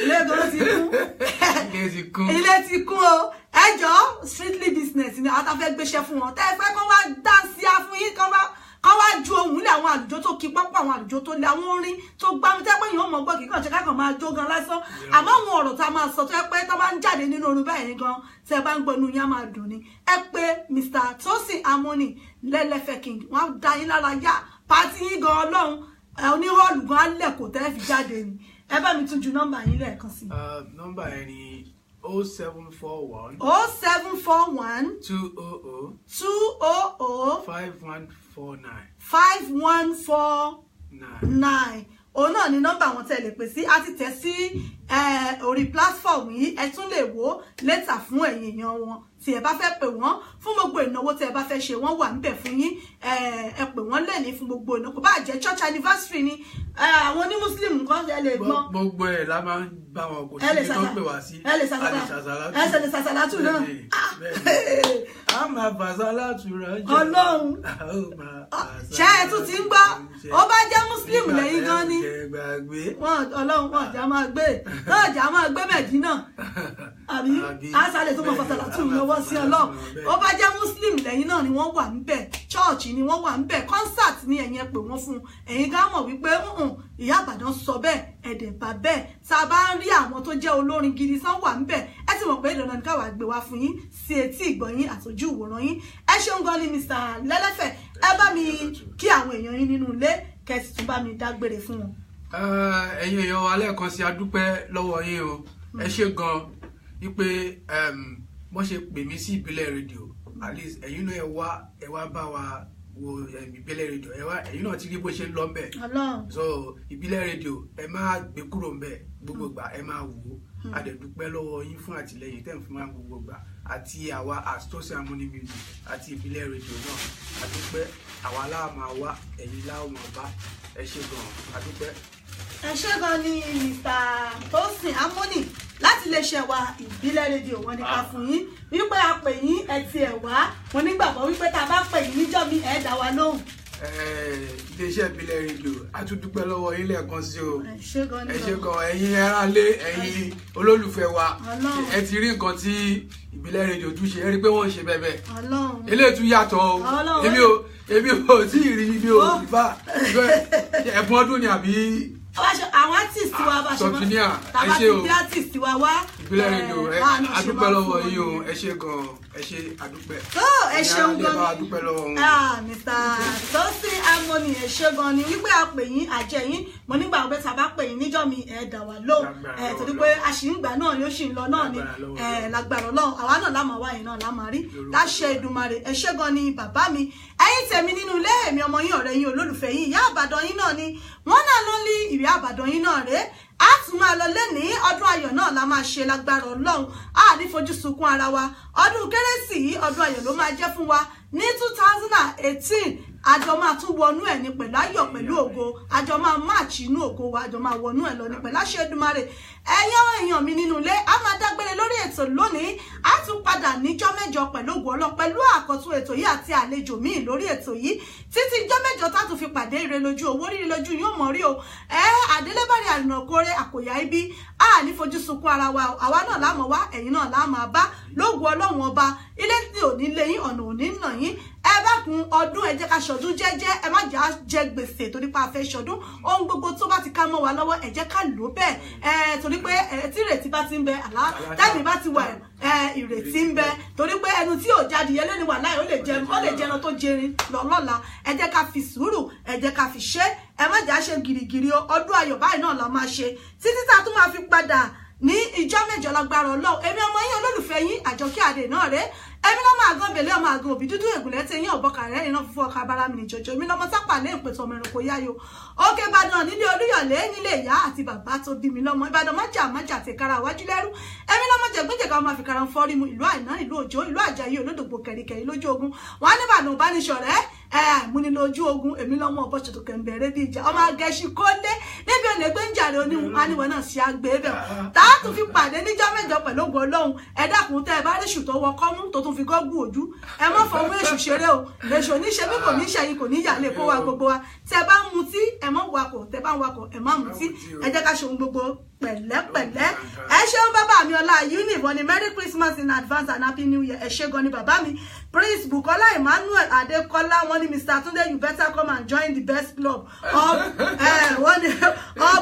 ilé gan ti kún ilé ti kún o ẹjọ́ strictly business ni àwọn tá fẹ́ gbéṣẹ́ fún wọn tẹ́ ẹ fẹ́ kó wá dáńsíá fún yín kó wá ju ohun lé àwọn àlùjọ tó kí pápá àwọn àlùjọ tó lé àwọn orin tó gbámú tẹ́ pé yìí ó mọ̀ gbọ́ kíkàn ṣe kákan máa jó gan lásán àmọ́ àwọn ọ̀rọ̀ tá a máa sọ tó yẹ pé tó bá ń jáde nínú orin báyìí gan tẹ́ bá ń gbọ́ inú yín á máa dùn ni ẹ pé Mr. Tosin Harmony Lẹ́lẹ́fẹ̀ King wọ́n á da yín lára yá pàtí yín gan Ọlọ́run oníhọ́ọ̀lù gan alẹ́ kò tẹ́ fi jáde ni ẹ bá mi tún ju nọ́mbà yín lẹ́ẹ̀kan sí. nọ́mbà yẹn ni 0741 200 5149 òun náà ni nọ́mbà wọn tẹ́ lè pè sí a ti tẹ̀ sí orí platform yìí ẹ tún lè wò later fún ẹ̀yin èèyàn wọn tí ẹ bá fẹ́ pè wọ́n fún gbogbo ìnáwó tí ẹ bá fẹ́ ṣe wọ́n wà níbẹ̀ fún yín ẹ pè wọ́n lẹ́ni fún gbogbo ìnáwó kò bá jẹ́ church anniversary ni àwọn ní muslim nǹkan ẹ lè gbọ́n. gbogbo ẹ̀ la máa ń bá wọn kò sí ní tó pè wá sí ẹ lè sàṣàlátù náà a máa fàṣàlátù ránjẹ Ọlọ́run ṣé ẹ tún ti ń gbọ́ ó bá jẹ́ muslim lẹ́yìn gan ni Ọlọ́run wọn jà máa gbé Mẹ̀dínà àbí àṣàlẹ̀ tó mọ̀ fàṣàlátù lọ́wọ́ sí Ọlọ́run ó bá jẹ́ muslim lẹ́yìn náà ni wọ́n wà níbẹ̀ church ni wọ́n wà níbẹ̀ concert ni ẹ̀yin ẹ pè wọ́n fún ẹ̀yin gá mọ̀ wípé Ìyá Ìbàdàn sọ bẹ́ẹ̀ ẹ̀dẹ̀ bá bẹ́ẹ̀ tá a bá ń rí àwọn tó jẹ́ olórin gidi sán wà níbẹ̀ ẹ ti mọ̀ pé dandan ní káwá gbé wá fún yín sí etí ìgbọ̀nyín àtòjú ìwòran yín ẹ ṣeun gan ni Mr. Lẹ́lẹ́fẹ̀ ẹ bá mi kí àwọn èèyàn yín nínú ilé kẹsì tún bá mi dágbére fún wọn. ẹ̀yin èèyàn wa lẹ́ẹ̀kan sí a dúpẹ́ lọ́wọ́ yín o ẹ ṣé gan wípé wọ́n ṣe pè mí sí ìbílẹ̀ rédíò at least ẹ̀yin náà ẹ wá bá wa wo ìbílẹ̀ rédíò ẹ̀yin náà ti rí bó ṣe ń lọ ńbẹ̀ so ìbílẹ̀ rédíò ẹ má gbé kúrò ńbẹ̀ gbogbo gbà ẹ má wò ó a dẹ̀ dúpẹ́ lọ́wọ́ yín fún àtìlẹ́yìn tẹ̀ ń fún wa gbogbo gbà àti àwa as Tosin Harmony Music àti ìbílẹ̀ rédíò náà a dúpẹ́ àwa láà máa wá ẹ̀yin láà máa bá ẹ ṣé gan a dúpẹ́. ẹ ṣé gan ni Mr. Tosin Harmony láti iléeṣẹ́ wa ìbílẹ̀ rédíò wọn ni ká fún yín wípé a pè yín ẹ ti ẹ̀ wá mo nígbàgbọ́ wípé tá a bá pè yín níjọ́ mi ẹ̀ dá wa lóhùn. Iléeṣẹ́ ìbílẹ̀ rédíò a tún dúpẹ́ lọ́wọ́ yín lẹ́ẹ̀kan sí o. ẹ ṣé gan ẹ̀yin aráalé ẹ̀yin olólùfẹ́ wa ẹ ti rí nǹkan tí ìbílẹ̀ rédíò tún ṣe ẹ rí pé wọ́n ń ṣe bẹ́ẹ̀ eléyìí tún yàtọ̀ o èmi ò tí ì rí ibi ò bá ẹ̀bùn ọdún ni àbí. àwọn artist wa bá ṣe mọ́ tàbá ti bí artist wa wá. ìbílẹ̀ rédíò adúpẹ́ lọ́wọ́ yín o ẹ ṣé gan ẹ ṣé adúpẹ́. ẹ ṣeun gan ni adúpẹ́ lọ́wọ́ wọn. Mr. Tosin Harmony ẹ ṣé gan ni wípé a pè yín àjẹ yín mo nígbà pé tá a bá pè yín níjọ́ mi ẹ dá wa lóhùn torí pé àṣìǹgbà náà ni ó ṣì ń lọ náà ni lágbára Ọlọ́run àwa náà lámà wá yín náà lámà rí láṣẹ Èdùmàrè ẹ ṣé gan ni bàbá mi ẹ̀yin tèmi nínú ilé èmi ọmọ yín ọ̀rẹ́ yín olólùfẹ́ yín ìyá àbàdàn yín náà ni wọ́n náà ló ní ìwé àbàdàn yín náà rèé a tún máa lọ lẹ́ni ọdún ayọ̀ náà la máa ṣe lágbára Ọlọ́run a ní fojú sunkún ara wa ọdún kérésì yìí ọdún ayọ̀ ló máa jẹ́ fún wa ní 2018 àjọ máa tún wọnú ẹ̀ ní pẹ̀lú ayọ̀ pẹ̀lú ògo àjọ máa máàchì inú ògo wa àjọ máa wọnú ẹ̀ lọ ní pẹ̀lú àṣẹ Èdùmàrè ẹ̀yin èèyàn mi nínú ilé a máa dágbére lórí ètò lónìí a tún padà níjọ́ mẹ́jọ pẹ̀lú ògo Ọlọ́run pẹ̀lú àkọ́tún ètò yìí àti àlejò míì lórí ètò yìí títí ìjọ́ mẹ́jọ tá tún fi pàdé ire lójú owó rírí lójú yóò mọ̀ rí o Adélébárí àrìnàkórè àkòyà ibi a ní fojú sunkún ara wa àwa náà láàmọ̀ wá ẹ̀yin náà láàmọ̀ bá lógo Ọlọ́run ọba ilé tí ò ní lé yín ọ̀nà ò ní nà yín ẹ bá kun ọdún ẹ jẹ́ ká ṣọdún jẹ́jẹ́ ẹ má jẹ gbèsè torí pé a fẹ́ ṣọdún ohun gbogbo tó bá ti ká mọ́ wa lọ́wọ́ ẹ jẹ́ ká lò bẹ́ẹ̀ torí pé tí ìrètí bá ti ń bẹ àlá tẹ́mi bá ti wà ìrètí ń bẹ torí pé ẹnu tí ò jáde yẹn lónìí wà láì ó lè jẹ ẹran tó jẹrin lọ́la ẹ jẹ́ ká fi sùúrù ẹ jẹ́ ká fi ṣe ẹ má jà ṣe gìrìgìrì ọdún ayọ̀ báyìí náà la máa ṣe títí tá a tún máa fi padà ní ìjọ́ mẹ́jọ lágbára Ọlọ́run èmi ọmọ yín olólùfẹ́ yín Àjọkẹ́ Adé náà rèé èmi lọ́mọ àgàn bèlè ọmọ àgàn òbí dúdú ègùnlẹ̀ tí yín ọ̀bọ̀kà rẹ̀ iná fúnfún ọkà abara mi nìjọjọ èmi lọ́mọ sápà lé ìpètò ọmọ ẹranko yáyo Òkè Ìbàdàn nílé Olúyọ̀lé nílé ìyá àti bàbá tó bí mi lọ́mọ Ìbàdàn májà ti kára wájú lẹ́rú èmi lọ́mọ jẹ̀gbẹ́jẹ̀ká ọmọ àfikàrà ń fọ́rí mu ìlú Àìná ìlú Òjó ìlú Àjàyí Olódògbò kẹ̀ríkẹ̀rí lójú ogun wọn á ní Ìbàdàn bá ní ṣọ̀rẹ́ múni lójú ogun èmi lọ́mọ ọ̀bọ̀ ṣètò kẹ̀mbẹ̀rẹ̀ bí ìjà ọmọ agẹ́ṣin kọ́lé níbi olè gbé ń jàre oníhun aníwọ̀n náà ṣe àgbẹ̀ bẹ̀ tá a tún fi pàdé níjọ́ mẹ́jọ pẹ̀lú ògo Ọlọ́run ẹ dákun tẹ́ ẹ bá ríṣù tó wọ kọ́mú tó tún fi gọ́gùn ojú ẹ má fọwọ́ èṣù ṣeré o èṣù oníṣẹ́ bí kò ní ṣẹ́yìn kò ní yàlé kó wa gbogbo wa tẹ́ bá ń mutí ẹ má wakọ̀ tẹ́ bá ń wakọ̀ ẹ má mutí ẹ jẹ́ ká ṣe ohun gbogbo pẹ̀lẹ́pẹ̀lẹ́ ẹ ṣeun bàbá mi ọlá univ ní Merry Christmas in advance and Happy New Year ẹ ṣé gan ni bàbá mi Prince Bukola Emmanuel Adekola wọ́n ní Mr. Tunde you better come and join the best club of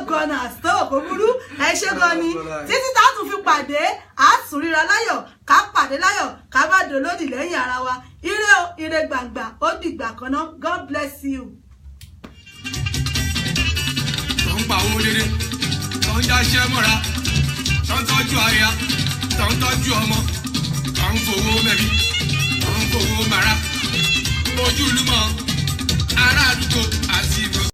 gunners tó kò burú ẹ ṣé gan ni títí tá a tún fi pàdé àtúnríra láyọ̀ ká pàdé láyọ̀ ká bá dolódì lẹ́yìn ara wa ire o ire gbàngbà ó dìgbà kan náà God bless you. tó ń pa owó dédé tó ń dáṣẹ́ mọ́ra tó ń tọ́jú aya tó ń tọ́jú ọmọ tó ń fowó mẹ́bí tó ń fowó mara ojúlùmọ̀ ará àdúgbò àti ìgbò.